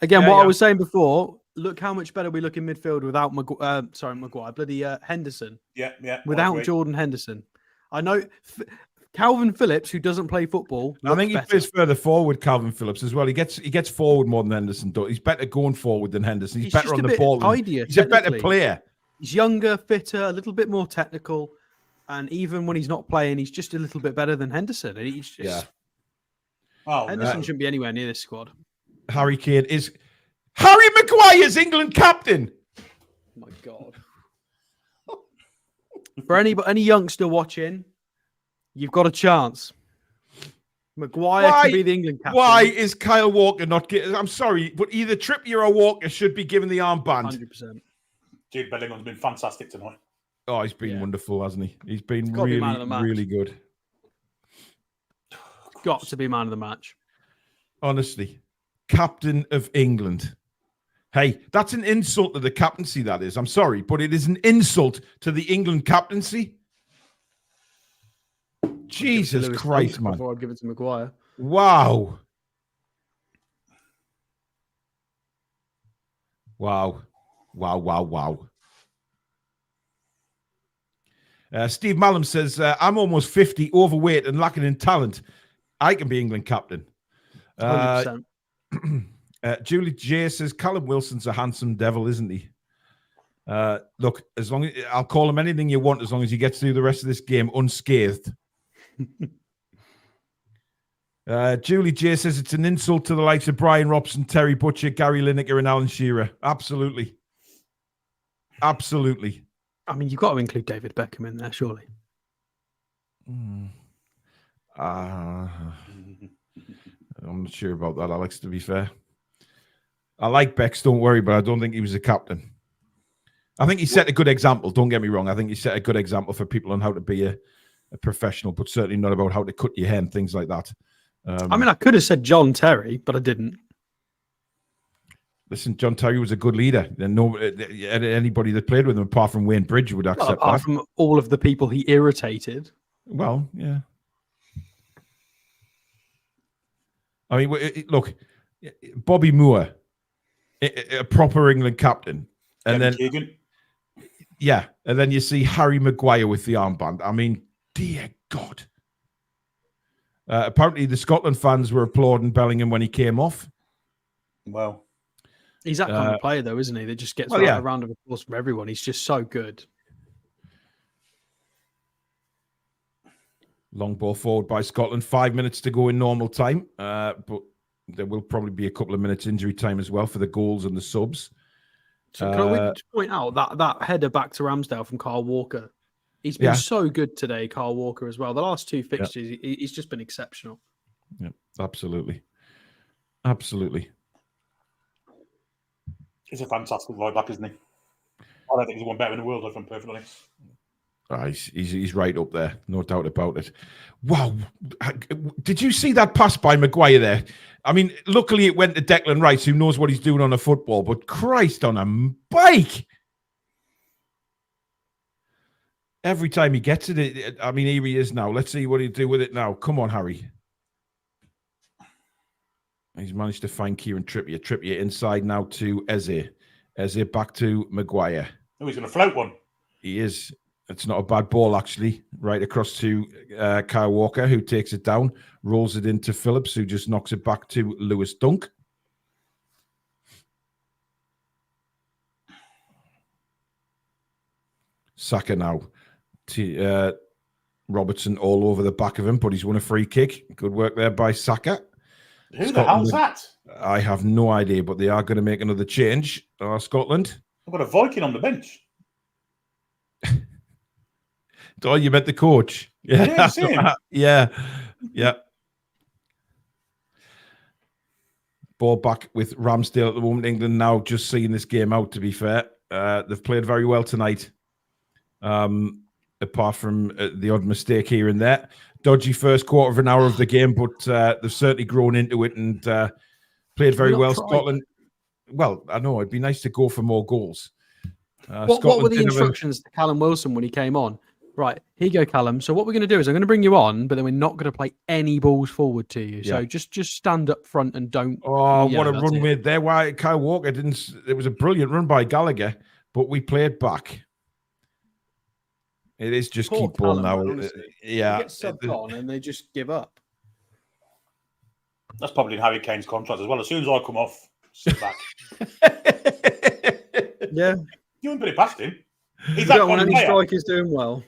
Speaker 3: Again,
Speaker 2: Yeah,
Speaker 3: what
Speaker 2: yeah.
Speaker 3: I was saying before, look how much better we look in midfield without Maguire, bloody Henderson,
Speaker 4: Yeah. I
Speaker 3: without
Speaker 4: agree.
Speaker 3: Jordan Henderson. I know Calvin Phillips, who doesn't play football,
Speaker 2: I think
Speaker 3: looks
Speaker 2: he
Speaker 3: better.
Speaker 2: plays further forward, Calvin Phillips, as well. He gets forward more than Henderson does. He's better going forward than Henderson. He's
Speaker 3: He's
Speaker 2: better
Speaker 3: just
Speaker 2: on
Speaker 3: a
Speaker 2: the
Speaker 3: bit
Speaker 2: ball.
Speaker 3: tidier,
Speaker 2: He's a better
Speaker 3: technically.
Speaker 2: player.
Speaker 3: He's younger, fitter, a little bit more technical, and even when he's not playing, he's just a little bit better than Henderson. And he's just,
Speaker 2: Yeah.
Speaker 4: Oh,
Speaker 3: Henderson
Speaker 4: no.
Speaker 3: shouldn't be anywhere near this squad.
Speaker 2: Harry Kane is Harry Maguire's England captain.
Speaker 3: Oh my God. For any youngster watching, you've got a chance. Maguire
Speaker 2: Why-
Speaker 3: can be the England captain.
Speaker 2: Why is Kyle Walker not getting? I'm sorry, but either Trippier or Walker should be given the armband.
Speaker 3: 100%.
Speaker 4: Jude Bellingham's been fantastic tonight.
Speaker 2: Oh, he's been
Speaker 3: Yeah.
Speaker 2: wonderful, hasn't he? He's been
Speaker 3: He's gotta be man of the match.
Speaker 2: really good.
Speaker 3: Got to be man of the match.
Speaker 2: Honestly, captain of England. Hey, that's an insult to the captaincy, that is. I'm sorry, but it is an insult to the England captaincy. Jesus
Speaker 3: Lewis
Speaker 2: Christ,
Speaker 3: Dunk
Speaker 2: man.
Speaker 3: Before I give it to Maguire.
Speaker 2: Wow. Wow. Steve Mallum says, I'm almost 50, overweight and lacking in talent. I can be England captain.
Speaker 3: 100%.
Speaker 2: Julie J says, Callum Wilson's a handsome devil, isn't he? Look, as long as I'll call him anything you want, as long as he gets through the rest of this game unscathed. Julie J says it's an insult to the likes of Brian Robson, Terry Butcher, Gary Lineker, and Alan Shearer. Absolutely.
Speaker 3: I mean, you've got to include David Beckham in there, surely.
Speaker 2: I'm not sure about that, Alex, to be fair. I like Bex, don't worry, but I don't think he was a captain. I think he set a good example. Don't get me wrong. I think he set a good example for people on how to be a professional, but certainly not about how to cut your hair and things like that.
Speaker 3: I mean, I could have said John Terry, but I didn't.
Speaker 2: Listen, John Terry was a good leader. And no, anybody that played with him, apart from Wayne Bridge, would
Speaker 3: Well,
Speaker 2: accept
Speaker 3: apart
Speaker 2: that.
Speaker 3: from all of the people he irritated.
Speaker 2: Well, yeah. I mean, look, Bobby Moore, a proper England captain, and
Speaker 4: Kevin
Speaker 2: then
Speaker 4: Keegan.
Speaker 2: yeah, and then you see Harry Maguire with the armband. I mean, dear God. Apparently, the Scotland fans were applauding Bellingham when he came off.
Speaker 4: Well,
Speaker 3: He's that kind of player, though, isn't he? That just gets
Speaker 2: well, yeah.
Speaker 3: a round of applause from everyone. He's just so good.
Speaker 2: Long ball forward by Scotland. 5 minutes to go in normal time, but there will probably be a couple of minutes injury time as well for the goals and the subs.
Speaker 3: So can we just point out that header back to Ramsdale from Kyle Walker? He's been so good today, Kyle Walker, as well. The last two fixtures, he's just been exceptional.
Speaker 2: Yeah, absolutely.
Speaker 4: he's a fantastic right back, isn't he? I don't think he's one better in the world, if I'm perfectly honest.
Speaker 2: He's right up there, no doubt about it. Wow. Did you see that pass by Maguire there? I mean, luckily it went to Declan Rice, who knows what he's doing on a football, but Christ on a bike. Every time he gets it, I mean, here he is now. Let's see what he'll do with it now. Come on, Harry. He's managed to find Kieran Trippier. Trippier inside now to Eze. Eze back to Maguire.
Speaker 4: Oh, he's going to float one.
Speaker 2: He is. It's not a bad ball, actually. Right across to Kyle Walker, who takes it down, rolls it into Phillips, who just knocks it back to Lewis Dunk. Saka now. Robertson all over the back of him, but he's won a free kick. Good work there by Saka.
Speaker 4: Who the hell's that?
Speaker 2: I have no idea, but they are going to make another change. Scotland.
Speaker 4: I've got a Viking on the bench.
Speaker 2: Oh, you meant the coach?
Speaker 4: Yeah, you see him.
Speaker 2: Yeah. Ball back with Ramsdale at the moment. England now just seeing this game out, to be fair. They've played very well tonight. apart from the odd mistake here and there. Dodgy first quarter of an hour of the game, but they've certainly grown into it and played very well. Scotland, well, I know it'd be nice to go for more goals.
Speaker 3: What were the instructions to Callum Wilson when he came on? Right, here you go, Callum. So what we're going to do is I'm going to bring you on, but then we're not going to play any balls forward to you. So just stand up front and don't.
Speaker 2: Oh, what a run with there! Why Kyle Walker didn't? It was a brilliant run by Gallagher, but we played back. It is just
Speaker 3: Poor
Speaker 2: keep ball
Speaker 3: Callum,
Speaker 2: now.
Speaker 3: honestly.
Speaker 2: Yeah,
Speaker 3: They get subbed on and they just give up.
Speaker 4: That's probably in Harry Kane's contract as well. As soon as I come off, sit back.
Speaker 3: Yeah.
Speaker 4: You wouldn't put it past him. He's
Speaker 3: You
Speaker 4: that
Speaker 3: don't
Speaker 4: kind
Speaker 3: want
Speaker 4: of
Speaker 3: any
Speaker 4: player.
Speaker 3: strikers doing well.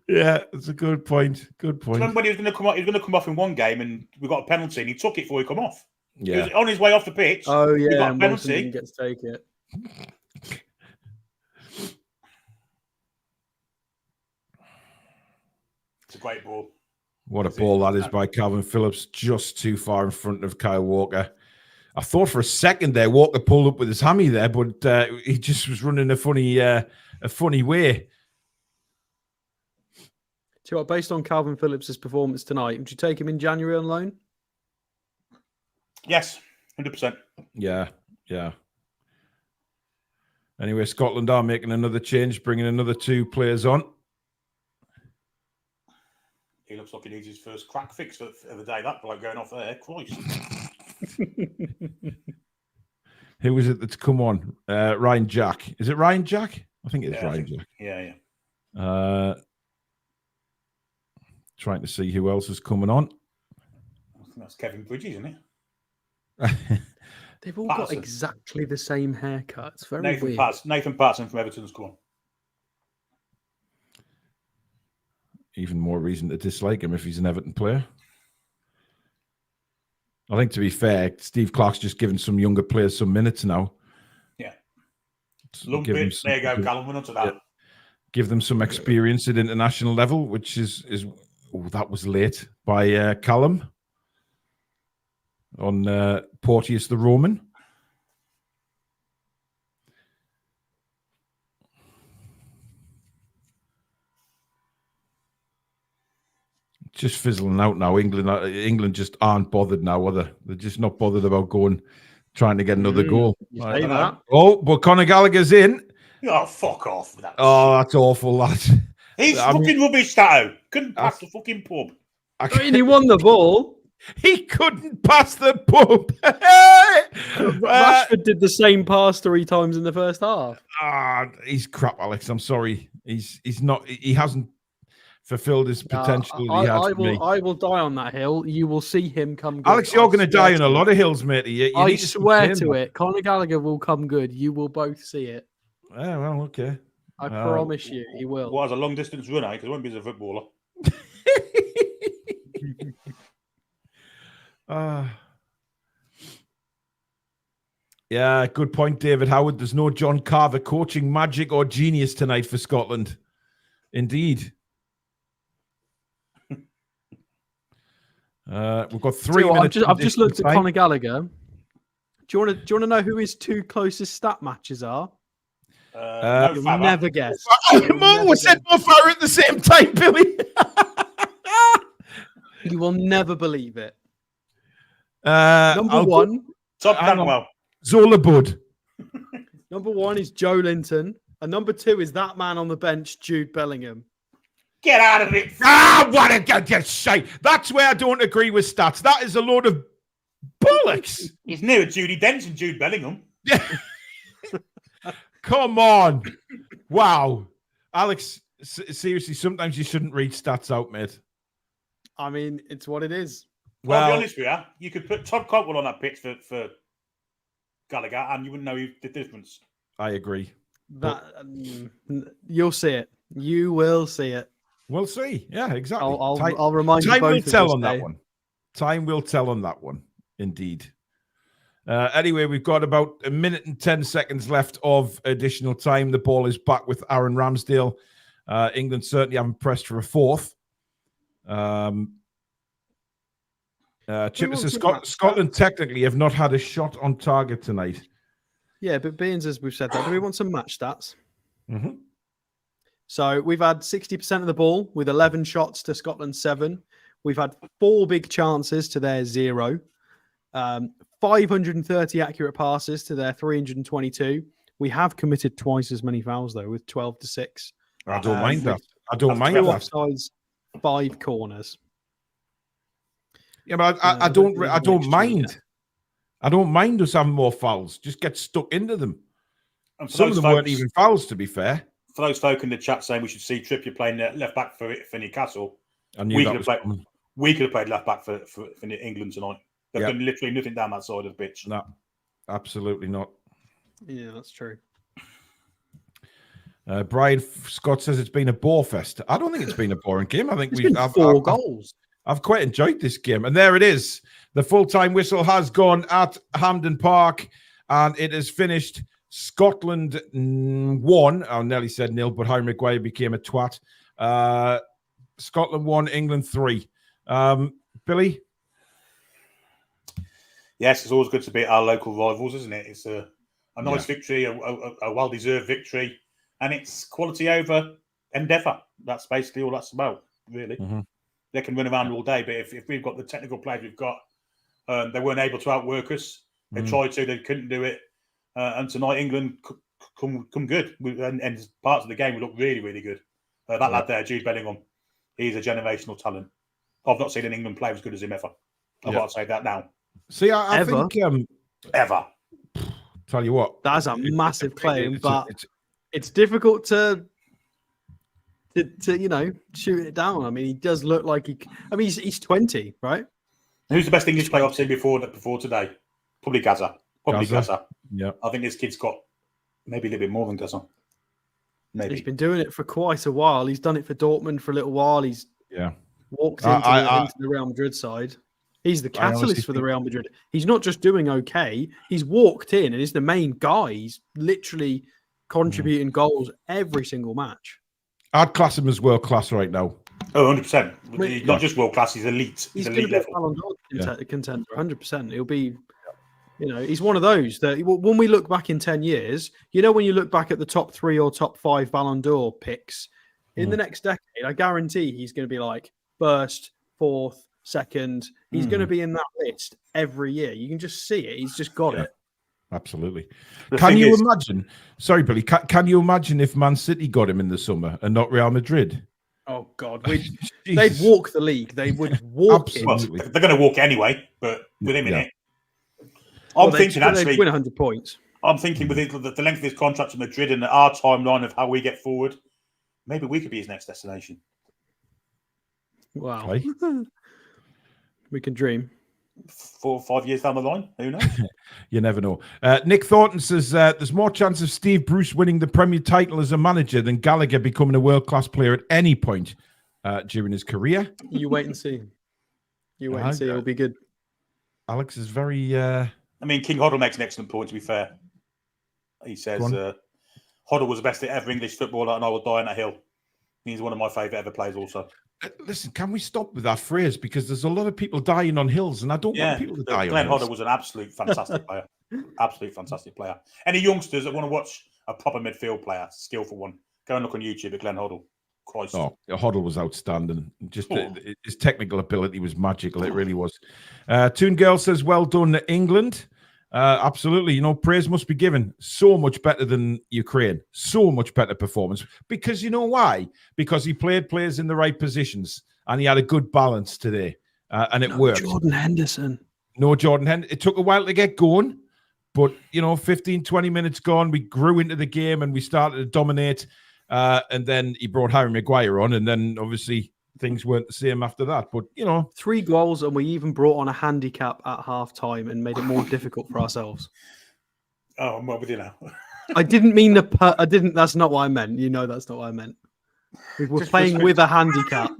Speaker 2: Yeah, it's a good point. Good point.
Speaker 4: Remember when he was going to come off? He was going to come off in one game, and we got a penalty, and he took it before he come off. He
Speaker 2: Yeah,
Speaker 4: was on his way off the pitch.
Speaker 3: Oh,
Speaker 4: we
Speaker 3: yeah.
Speaker 4: got a
Speaker 3: And Wilson
Speaker 4: penalty.
Speaker 3: didn't get to take it.
Speaker 4: It's a great ball.
Speaker 2: what a ball that is by Calvin Phillips, just too far in front of Kyle Walker. I thought for a second there Walker pulled up with his hammy there, but he just was running a funny way.
Speaker 3: So, what, based on Calvin Phillips' performance tonight, would you take him in January on loan?
Speaker 4: Yes, 100%.
Speaker 2: Yeah. Anyway, Scotland are making another change, bringing another 2 players on.
Speaker 4: He looks like he needs his first crack fix for the day. That bloke going off there, Christ.
Speaker 2: Who is it that's come on? Ryan Jack. Is it Ryan Jack? I think it's
Speaker 4: Yeah,
Speaker 2: Ryan Jack.
Speaker 4: Yeah.
Speaker 2: Trying to see who else is coming on.
Speaker 4: I think that's Kevin Bridges, isn't it?
Speaker 3: They've all
Speaker 4: Patterson.
Speaker 3: got exactly the same haircut. It's very
Speaker 4: Nathan
Speaker 3: weird.
Speaker 4: Nathan Patterson from Everton's come on.
Speaker 2: Even more reason to dislike him if he's an Everton player. I think, to be fair, Steve Clark's just given some younger players some minutes now.
Speaker 4: Yeah.
Speaker 2: Give them
Speaker 4: Lumpy. There you go, Callum. We're on to that.
Speaker 2: Yeah. Give them some experience at international level, which is that was late by Callum on Porteous the Roman. Just fizzling out now. England just aren't bothered now, are they? They're just not bothered about trying to get another goal.
Speaker 3: You say that?
Speaker 2: Oh, but Conor Gallagher's in.
Speaker 4: Oh, fuck off with that.
Speaker 2: Oh, that's awful, lad.
Speaker 4: He's fucking rubbish, Tato. Couldn't pass the fucking pub.
Speaker 3: And he won the ball.
Speaker 2: He couldn't pass the pub.
Speaker 3: Rashford did the same pass 3 times in the first half.
Speaker 2: He's crap, Alex. I'm sorry. He's not. He hasn't fulfilled his potential.
Speaker 3: I will die on that hill. You will see him come good.
Speaker 2: Alex, you're going to die on a lot of hills, mate.
Speaker 3: I swear to it. Conor Gallagher will come good. You will both see it.
Speaker 2: Yeah, well, okay.
Speaker 3: I promise you, he will.
Speaker 4: Well, as a long distance runner, because I won't be as a footballer.
Speaker 2: Yeah, good point, David Howard. There's no John Carver coaching magic or genius tonight for Scotland. Indeed. We've got 3 minutes.
Speaker 3: I've just looked at
Speaker 2: time.
Speaker 3: Conor Gallagher. Do you want to know who his 2 closest stat matches are? You'll never guess.
Speaker 2: We said Mo Farah at the same time, Billy.
Speaker 3: You will never believe it.
Speaker 2: Number
Speaker 3: Number 1.
Speaker 4: Top Danwell.
Speaker 2: Zola Bud.
Speaker 3: Number 1 is Joe Linton. And number 2 is that man on the bench, Jude Bellingham.
Speaker 4: Get out of it.
Speaker 2: What a get shite. That's where I don't agree with stats. That is a load of bollocks.
Speaker 4: He's near Judy Dent and Jude Bellingham.
Speaker 2: Come on. Wow. Alex, seriously, sometimes you shouldn't read stats out, mate.
Speaker 3: I mean, it's what it is.
Speaker 4: Well, I'll be honest with you. You could put Todd Cantwell on that pitch for Gallagher and you wouldn't know the difference.
Speaker 2: I agree.
Speaker 3: That you'll see it. You will see it.
Speaker 2: We'll see. Yeah, exactly.
Speaker 3: I'll remind you
Speaker 2: Time
Speaker 3: both
Speaker 2: will
Speaker 3: of
Speaker 2: tell
Speaker 3: this
Speaker 2: on
Speaker 3: day.
Speaker 2: that one. Time will tell on that one. Indeed. Anyway, we've got about 1 minute and 10 seconds left of additional time. The ball is back with Aaron Ramsdale. England certainly haven't pressed for a 4th. Chipper says Scotland technically have not had a shot on target tonight.
Speaker 3: Yeah, but being as we've said that, do we want some match stats?
Speaker 2: Mm-hmm.
Speaker 3: So we've had 60% of the ball with 11 shots to Scotland's 7. We've had 4 big chances to their 0. 530 accurate passes to their 322. We have committed twice as many fouls, though, with 12-6.
Speaker 2: I don't mind that. I don't mind
Speaker 3: 2
Speaker 2: that.
Speaker 3: offsides, 5 corners.
Speaker 2: Yeah, but I don't mind. I don't mind us having more fouls. Just get stuck into them.
Speaker 4: And for
Speaker 2: Some of
Speaker 4: those
Speaker 2: them weren't
Speaker 4: folks-
Speaker 2: even fouls, to be fair.
Speaker 4: For those folk in the chat saying we should see Trippier playing left back for Newcastle,
Speaker 2: I knew
Speaker 4: we
Speaker 2: that
Speaker 4: could
Speaker 2: was
Speaker 4: have played.
Speaker 2: coming.
Speaker 4: We could have played left back for England tonight. They've done literally nothing down that side of the pitch.
Speaker 2: No, absolutely not.
Speaker 3: Yeah, that's true.
Speaker 2: Brian Scott says it's been a bore fest. I don't think it's been a boring game. I think
Speaker 3: It's been 4 goals.
Speaker 2: I've quite enjoyed this game. And there it is. The full-time whistle has gone at Hampden Park, and it has finished Scotland 1. I nearly said 0, but Harry Maguire became a twat. Scotland 1, England 3. Billy?
Speaker 4: Yes, it's always good to beat our local rivals, isn't it? It's a nice victory, a well-deserved victory, and it's quality over endeavour. That's basically all that's about, really.
Speaker 2: Mm-hmm.
Speaker 4: They can run around all day, but if we've got the technical players we've got, they weren't able to outwork us. They tried to, they couldn't do it. And tonight, England come good. And parts of the game we look really, really good. That lad there, Jude Bellingham, he's a generational talent. I've not seen an England player as good as him ever. I've got to say that now.
Speaker 2: See, I think...
Speaker 4: ever.
Speaker 2: Tell you what.
Speaker 3: That's a massive claim, but it's difficult to shoot it down. I mean, he does look like he's 20, right?
Speaker 4: Who's the best English player I've seen before today? Probably Gaza. Gaza.
Speaker 2: Yeah.
Speaker 4: I think this kid's got maybe a little bit more than Gaza. Maybe.
Speaker 3: He's been doing it for quite a while. He's done it for Dortmund for a little while. He's walked into the Real Madrid side. He's the catalyst for the Real Madrid. He's not just doing okay. He's walked in and is the main guy. He's literally contributing goals every single match.
Speaker 2: I'd class him as world class right now.
Speaker 4: Oh, 100%. He's not just world class, he's elite. He's elite level.
Speaker 3: Ballon d'Or contender, 100%. He'll be, he's one of those that when we look back in 10 years, when you look back at the top 3 or top 5 Ballon d'Or picks, in the next decade, I guarantee he's going to be like first, fourth, second. He's going to be in that list every year. You can just see it. He's just got it.
Speaker 2: Absolutely. Can you imagine? Sorry, Billy. Can you imagine if Man City got him in the summer and not Real Madrid?
Speaker 3: Oh God, they'd walk the league. They would walk it.
Speaker 4: Well, they're going to walk anyway, but with him in it, I'm thinking actually
Speaker 3: they'd win 100 points.
Speaker 4: I'm thinking with the length of his contract to Madrid and our timeline of how we get forward, maybe we could be his next destination.
Speaker 3: Wow. Hey? We can dream.
Speaker 4: 4 or 5 years down the line, who knows?
Speaker 2: You never know. Nick Thornton says there's more chance of Steve Bruce winning the Premier title as a manager than Gallagher becoming a world-class player at any point during his career.
Speaker 3: You wait and see. It'll be good.
Speaker 2: Alex is very...
Speaker 4: I mean, King Hoddle makes an excellent point, to be fair. He says, Hoddle was the best ever English footballer and I will die on that hill. He's one of my favourite ever players also.
Speaker 2: Listen, can we stop with that phrase? Because there's a lot of people dying on hills, and I don't want people to die
Speaker 4: Glenn
Speaker 2: on hills.
Speaker 4: Hoddle was an absolute fantastic player. Absolute fantastic player. Any youngsters that want to watch a proper midfield player, skillful one, go and look on YouTube at Glenn Hoddle. Christ.
Speaker 2: Oh, Hoddle was outstanding. Just his technical ability was magical. It really was. Toon Girl says, well done, England. Absolutely. Praise must be given. So much better than Ukraine. So much better performance. Because you know why? Because he played players in the right positions and he had a good balance today. And it worked.
Speaker 3: Jordan Henderson.
Speaker 2: No Jordan Henderson. It took a while to get going. But, 15, 20 minutes gone, we grew into the game and we started to dominate. And then he brought Harry Maguire on. And then, obviously, things weren't the same after that. But,
Speaker 3: 3 goals, and we even brought on a handicap at half-time and made it more difficult for ourselves.
Speaker 4: Oh, I'm with you now.
Speaker 3: I didn't mean that's not what I meant. That's not what I meant. We were playing with a handicap.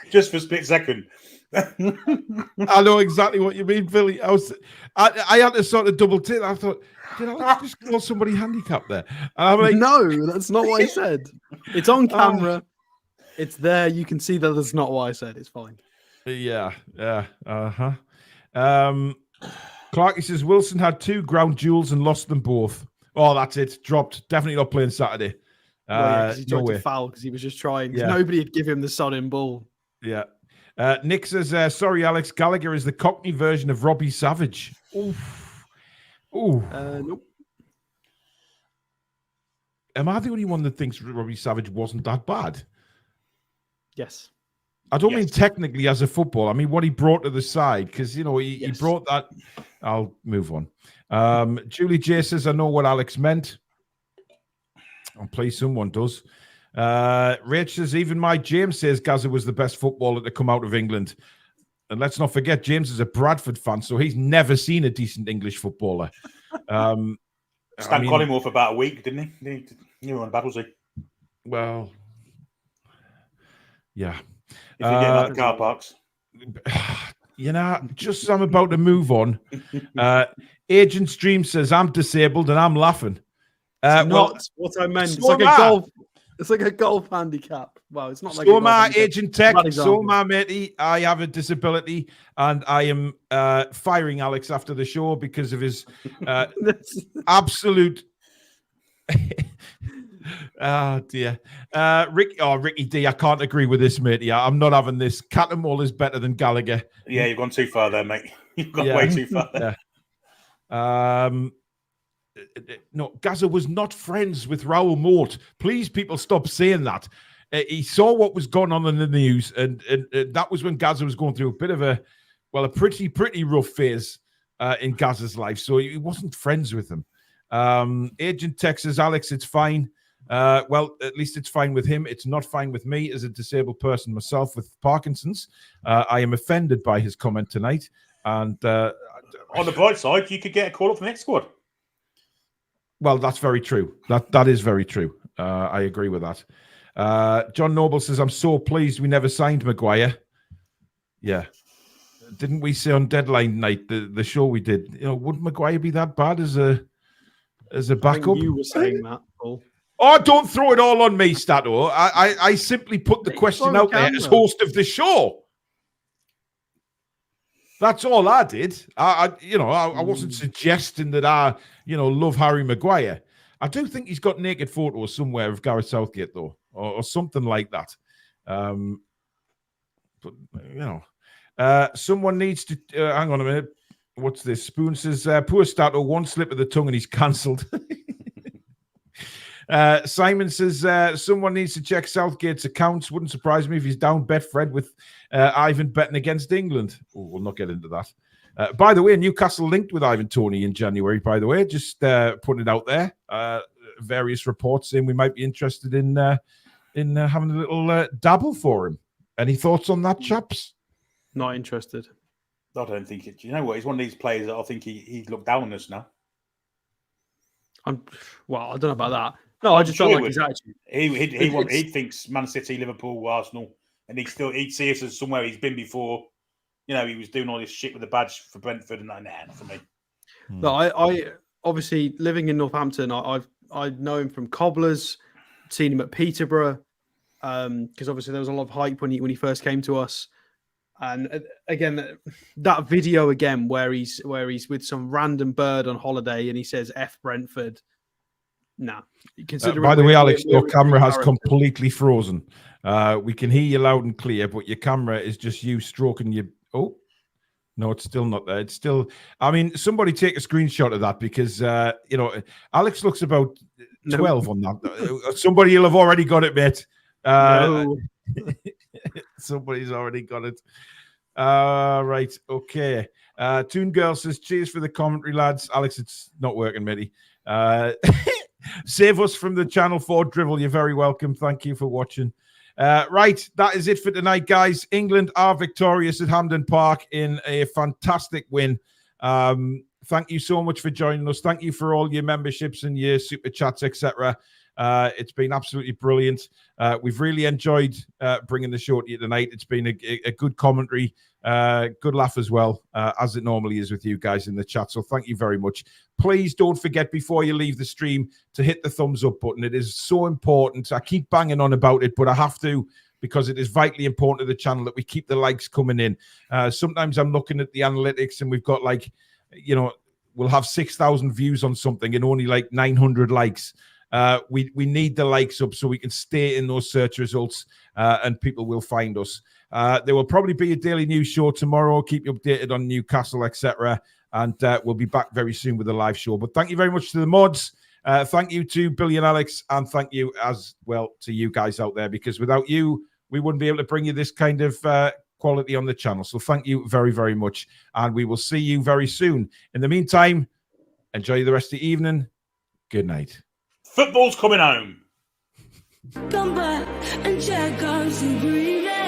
Speaker 4: Just for a split second.
Speaker 2: I know exactly what you mean, Billy. I had to sort of double take. I thought, did I just call somebody handicapped there? And I'm like,
Speaker 3: no, that's not what I said. It's on camera. It's there. You can see that that's not what I said. It's fine.
Speaker 2: Yeah. Clarky says Wilson had 2 ground duels and lost them both. Oh, that's it. Dropped. Definitely not playing Saturday.
Speaker 3: Because he
Speaker 2: No
Speaker 3: tried
Speaker 2: way.
Speaker 3: to foul because he was just trying. 'Cause
Speaker 2: Yeah.
Speaker 3: nobody would give him the sodding ball.
Speaker 2: Yeah. Nick says, sorry, Alex, Gallagher is the Cockney version of Robbie Savage. Oof. Ooh.
Speaker 3: Nope.
Speaker 2: Am I the only one that thinks Robbie Savage wasn't that bad?
Speaker 3: Yes.
Speaker 2: I don't mean
Speaker 4: Yes.
Speaker 2: technically as a football. I mean what he brought to the side, because, you know, he
Speaker 3: Yes.
Speaker 2: brought that. I'll move on. Julie J says, I know what Alex meant. I'm pleased someone does. Rach says, even my James says Gaza was the best footballer to come out of England. And let's not forget, James is a Bradford fan, so he's never seen a decent English footballer.
Speaker 4: Stan Collymore for about a week, didn't he? He were on Battersea.
Speaker 2: Well, yeah.
Speaker 4: If you get out the car parks.
Speaker 2: You know, just as I'm about to move on, Agent Stream says, I'm disabled and I'm laughing.
Speaker 3: Not what I meant. It's
Speaker 2: so
Speaker 3: like a
Speaker 2: am I.
Speaker 3: golf. It's like a golf handicap. Well, it's not like
Speaker 2: So
Speaker 3: a
Speaker 2: am
Speaker 3: golf
Speaker 2: I,
Speaker 3: handicap.
Speaker 2: Agent Tech.
Speaker 3: Bad
Speaker 2: So
Speaker 3: example.
Speaker 2: am I, matey. I have a disability, and I am firing Alex after the show because of his absolute. Oh dear, Ricky D. I can't agree with this, matey. I'm not having this. Catamol is better than Gallagher.
Speaker 4: Yeah, you've gone too far there, mate. You've gone
Speaker 2: Yeah.
Speaker 4: way too far there.
Speaker 2: No, Gaza was not friends with Raoul Mort. Please, people, stop saying that. He saw what was going on in the news, and that was when Gaza was going through a bit of a pretty rough phase in Gaza's life. So he wasn't friends with him. Agent Texas, Alex, it's fine. Well, at least it's fine with him. It's not fine with me as a disabled person myself with Parkinson's. I am offended by his comment tonight. And
Speaker 4: on the bright side, you could get a call up from the next squad.
Speaker 2: Well, that's very true. That is very true. I agree with that. John Noble says, I'm so pleased we never signed Maguire. Yeah. Didn't we say on deadline night, the show we did, you know, wouldn't Maguire be that bad as a backup?
Speaker 3: You were saying that, Paul.
Speaker 2: Oh, don't throw it all on me, Stato. I simply put the question out there as host of the show. That's all I did. I wasn't suggesting that I love Harry Maguire. I do think he's got naked photos somewhere of Gareth Southgate, though, or something like that. But, someone needs to... hang on a minute. What's this? Spoon says, poor Stato, one slip of the tongue and he's cancelled. Simon says, someone needs to check Southgate's accounts. Wouldn't surprise me if he's down Betfred with Ivan betting against England. Oh, we'll not get into that. By the way, Newcastle linked with Ivan Toney in January, by the way. Just putting it out there. Various reports saying we might be interested in having a little dabble for him. Any thoughts on that, chaps?
Speaker 3: Not interested.
Speaker 4: I don't think it. You know what? He's one of these players that I think he's looked down on us now.
Speaker 3: I don't know about that. No, I just
Speaker 4: sure
Speaker 3: don't like
Speaker 4: he
Speaker 3: his attitude.
Speaker 4: He thinks Man City, Liverpool, Arsenal, and he'd see us as somewhere he's been before. You know, he was doing all this shit with the badge for Brentford, and that, not for me.
Speaker 3: No, I obviously living in Northampton. I know him from Cobblers, seen him at Peterborough, because obviously there was a lot of hype when he first came to us. And again, that video again where he's with some random bird on holiday and he says F Brentford. Nah.
Speaker 2: By the way, Alex, your camera has completely frozen. We can hear you loud and clear, but your camera is just you stroking your... Oh, no, it's still not there. It's still... I mean, somebody take a screenshot of that because, Alex looks about 12 on that. Somebody will have already got it, mate.
Speaker 3: No.
Speaker 2: Somebody's already got it. Right, okay. Toon Girl says, cheers for the commentary, lads. Alex, it's not working, matey. Save us from the Channel 4 drivel. You're very welcome. Thank you for watching. Right, that is it for tonight, guys. England are victorious at Hampden Park in a fantastic win. Thank you so much for joining us. Thank you for all your memberships and your super chats, etc. It's been absolutely brilliant. We've really enjoyed bringing the show to you tonight. It's been a good commentary, good laugh as well, as it normally is with you guys in the chat. So thank you very much. Please don't forget before you leave the stream to hit the thumbs up button. It is so important. I keep banging on about it, but I have to because it is vitally important to the channel that we keep the likes coming in. Sometimes I'm looking at the analytics and we've got we'll have 6,000 views on something and only like 900 likes. We need the likes up so we can stay in those search results, and people will find us. There will probably be a daily news show tomorrow. Keep you updated on Newcastle, etc. And we'll be back very soon with a live show. But thank you very much to the mods. Thank you to Billy and Alex, and thank you as well to you guys out there, because without you, we wouldn't be able to bring you this kind of quality on the channel. So thank you very, very much. And we will see you very soon. In the meantime, enjoy the rest of the evening. Good night.
Speaker 4: Football's coming home.
Speaker 1: Come back and check out some breathing.